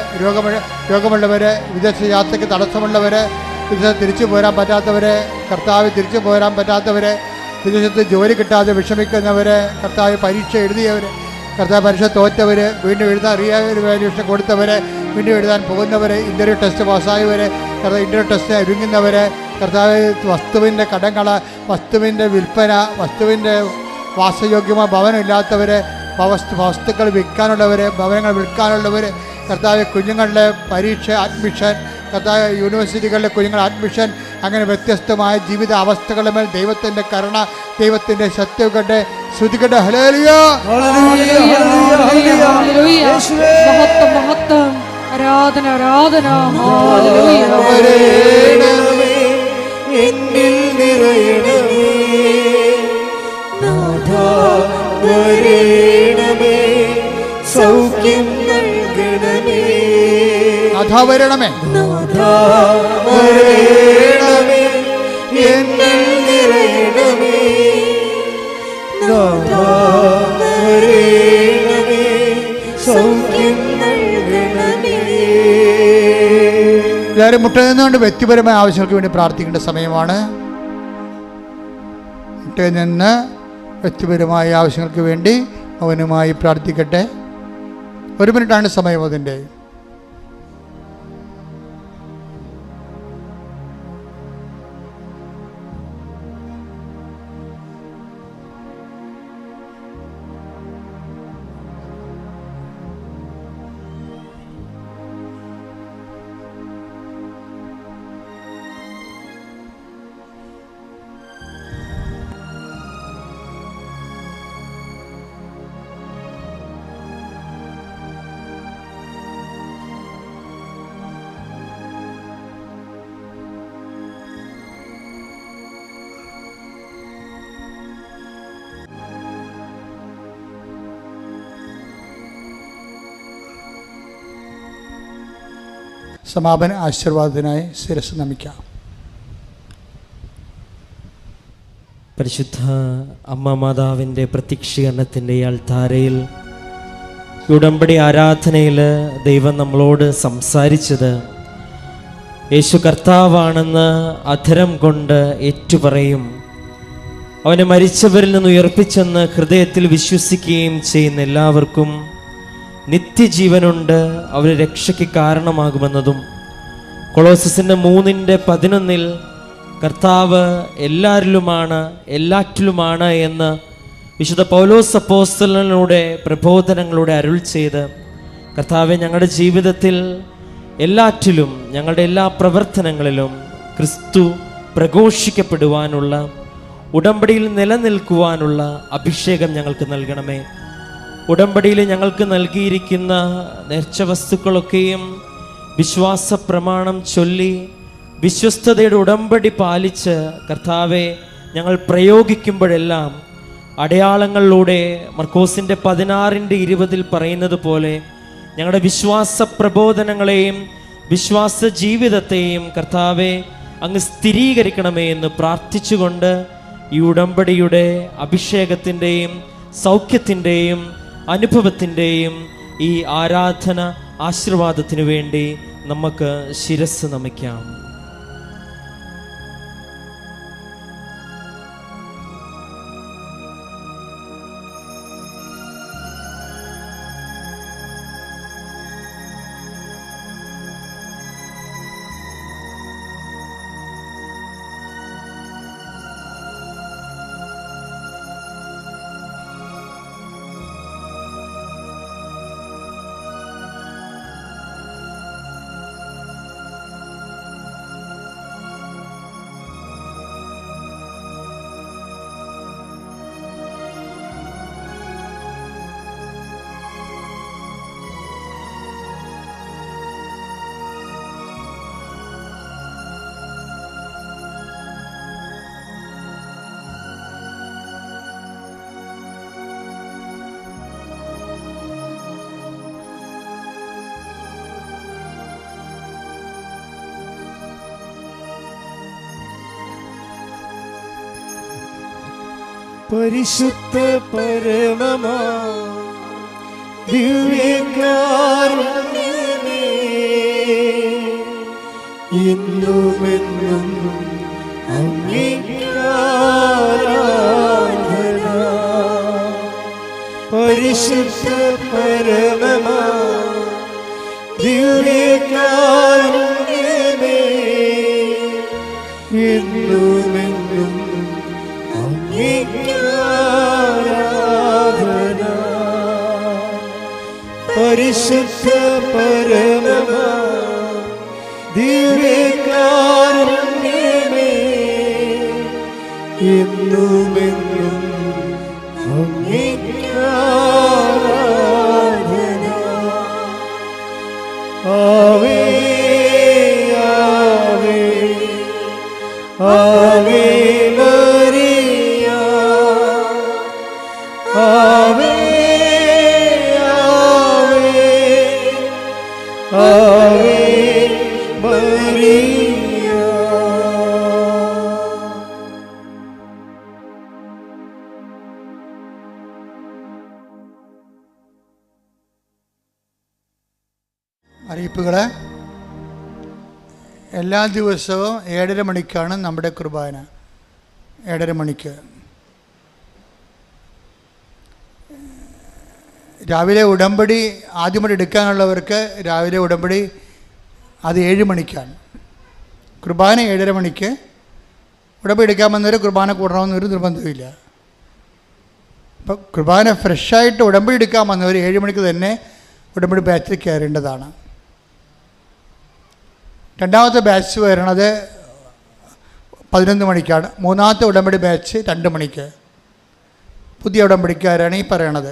രോഗമുള്ളവര്, വിദേശ യാത്രയ്ക്ക് തടസ്സമുള്ളവര്, വിദേശത്ത് തിരിച്ചു പോരാൻ പറ്റാത്തവര്, കർത്താവ് തിരിച്ചു പോരാൻ പറ്റാത്തവര്, വിദേശത്ത് ജോലി കിട്ടാതെ വിഷമിക്കുന്നവര്, കർത്താവ് പരീക്ഷ എഴുതിയവർ, കർത്താവ് പരീക്ഷ തോറ്റവർ, വീണ്ടും എഴുതാൻ പരീക്ഷ കൊടുത്തവർ, വീണ്ടും എഴുതാൻ പോകുന്നവർ, ഇൻ്റർവ്യൂ ടെസ്റ്റ് പാസ്സായവർ, കർത്താവ് ഇൻ്റർവ്യൂ ടെസ്റ്റ് ഒരുങ്ങുന്നവർ, കർത്താവ് വസ്തുവിൻ്റെ കടങ്ങൾ, വസ്തുവിൻ്റെ വിൽപ്പന, വസ്തുവിൻ്റെ വാസയോഗ്യമായ ഭവനമില്ലാത്തവർ, വസ്തുക്കൾ വിൽക്കാനുള്ളവർ, ഭവനങ്ങൾ വിൽക്കാനുള്ളവർ, കർത്താവ് കുഞ്ഞുങ്ങളുടെ പരീക്ഷ, അഡ്മിഷൻ, കർത്താവ് യൂണിവേഴ്സിറ്റികളിലെ കുഞ്ഞുങ്ങളുടെ അഡ്മിഷൻ, അങ്ങനെ വ്യത്യസ്തമായ ജീവിത അവസ്ഥകളുടെ മേൽ ദൈവത്തിൻ്റെ കരുണ, ദൈവത്തിൻ്റെ സത്യങ്ങളുടെ ശ്രുതികട്ടെ. ഹല്ലേലൂയ,
മഹത്വം, ആരാധന, ആരാധന.
എന്നിൽ നിറയണമേ നാഥാ, വരണമേ, സൗഖ്യം നൽകണമേ
നാഥാ, വരണമേ,
നാഥാ, വരണമേ, എന്നിൽ നിറയണമേ നാഥാ, വരണമേ, സൗഖ്യം നൽകണമേ.
എല്ലാവരും മുട്ടനിന്നുകൊണ്ട് വ്യക്തിപരമായ ആവശ്യങ്ങൾക്ക് വേണ്ടി പ്രാർത്ഥിക്കേണ്ട സമയമാണ്. മുട്ടയിൽ നിന്ന് വ്യക്തിപരമായ ആവശ്യങ്ങൾക്ക് വേണ്ടി അവനുമായി പ്രാർത്ഥിക്കട്ടെ. 1 മിനിറ്റാണ് സമയം അതിൻ്റെ. സമാപന ആശീർവാദത്തിനായി ശിരസ് നമിക്കാം.
പരിശുദ്ധ അമ്മ മാതാവിൻ്റെ പ്രത്യക്ഷീകരണത്തിൻ്റെ അൾത്താരയിൽ ഉടമ്പടി ആരാധനയിൽ ദൈവം നമ്മളോട് സംസാരിച്ചത് യേശു കർത്താവാണെന്ന് അധരം കൊണ്ട് ഏറ്റുപറയും, അവനെ മരിച്ചവരിൽ നിന്ന് ഉയർപ്പിച്ചെന്ന് ഹൃദയത്തിൽ വിശ്വസിക്കുകയും ചെയ്യുന്ന എല്ലാവർക്കും നിത്യജീവനുണ്ട്, അവന് രക്ഷയ്ക്ക് കാരണമാകുമെന്നതും കൊളോസസിൻ്റെ 3:11 കർത്താവ് എല്ലാവരിലുമാണ്, എല്ലാറ്റിലുമാണ് എന്ന് വിശുദ്ധ പൗലോസ് അപ്പോസ്തലനിലൂടെ പ്രബോധനങ്ങളുടെ അരുൾ ചെയ്ത്, കർത്താവെ, ഞങ്ങളുടെ ജീവിതത്തിൽ എല്ലാറ്റിലും, ഞങ്ങളുടെ എല്ലാ പ്രവർത്തനങ്ങളിലും ക്രിസ്തു പ്രഘോഷിക്കപ്പെടുവാനുള്ള, ഉടമ്പടിയിൽ നിലനിൽക്കുവാനുള്ള അഭിഷേകം ഞങ്ങൾക്ക് നൽകണമേ. ഉടമ്പടിയിൽ ഞങ്ങൾക്ക് നൽകിയിരിക്കുന്ന നേർച്ച വസ്തുക്കളൊക്കെയും വിശ്വാസ പ്രമാണം ചൊല്ലി വിശ്വസ്തതയുടെ ഉടമ്പടി പാലിച്ച് കർത്താവെ ഞങ്ങൾ പ്രയോഗിക്കുമ്പോഴെല്ലാം അടയാളങ്ങളിലൂടെ മർക്കോസിൻ്റെ 16:20 പറയുന്നത് പോലെ ഞങ്ങളുടെ വിശ്വാസ പ്രബോധനങ്ങളെയും വിശ്വാസ ജീവിതത്തെയും കർത്താവെ അങ്ങ് സ്ഥിരീകരിക്കണമേ എന്ന് പ്രാർത്ഥിച്ചുകൊണ്ട് ഈ ഉടമ്പടിയുടെ അഭിഷേകത്തിൻ്റെയും സൗഖ്യത്തിൻ്റെയും അനുഭവത്തിൻ്റെയും ഈ ആരാധന ആശീർവാദത്തിനു വേണ്ടി നമുക്ക് ശിരസ് നമിക്കാം.
പരിശുദ്ധ പരമമാ ദിവ്യകാരുണ്യമേ, ഇന്നുമെന്നും അങ്ങേക്കാരാധന. പരിശുദ്ധ പരമമാ ദിവ്യകാരുണ്യമേ, എന്നുമെന്നും അങ്ങേക്കാരാധന. പരിശുദ്ധ പരമമാ ദിവ്യകാരുണ്യമേ, എന്നുമെന്നും അങ്ങേക്കാരാധന. ആവേ ആവേ ആവേ മരിയ, ആവേ ആവേ ആവേ മരിയ.
അറിയിപ്പുകൾ. എല്ലാ ദിവസവും 7:30 മണിക്കാണ് നമ്മുടെ കുർബാന. 7:30 മണിക്ക്. രാവിലെ ഉടമ്പടി ആദ്യമായിട്ട് എടുക്കാനുള്ളവർക്ക് രാവിലെ ഉടമ്പടി അത് 7 മണിക്കാണ്. കുർബാന 7:30 മണിക്ക്. ഉടമ്പടി എടുക്കാൻ വന്നവർ കുർബാന കൂടണമെന്നൊരു നിർബന്ധമില്ല. അപ്പോൾ കുർബാന ഫ്രഷായിട്ട് ഉടമ്പടി എടുക്കാൻ വന്നവർ 7 മണിക്ക് തന്നെ ഉടമ്പടി ബാച്ചിൽ കയറേണ്ടതാണ്. രണ്ടാമത്തെ ബാച്ച് വരണത് 11 മണിക്കാണ്. മൂന്നാമത്തെ ഉടമ്പടി ബാച്ച് 2 മണിക്ക്. പുതിയ ഉടമ്പടിക്കാരാണ് ഈ പറയണത്.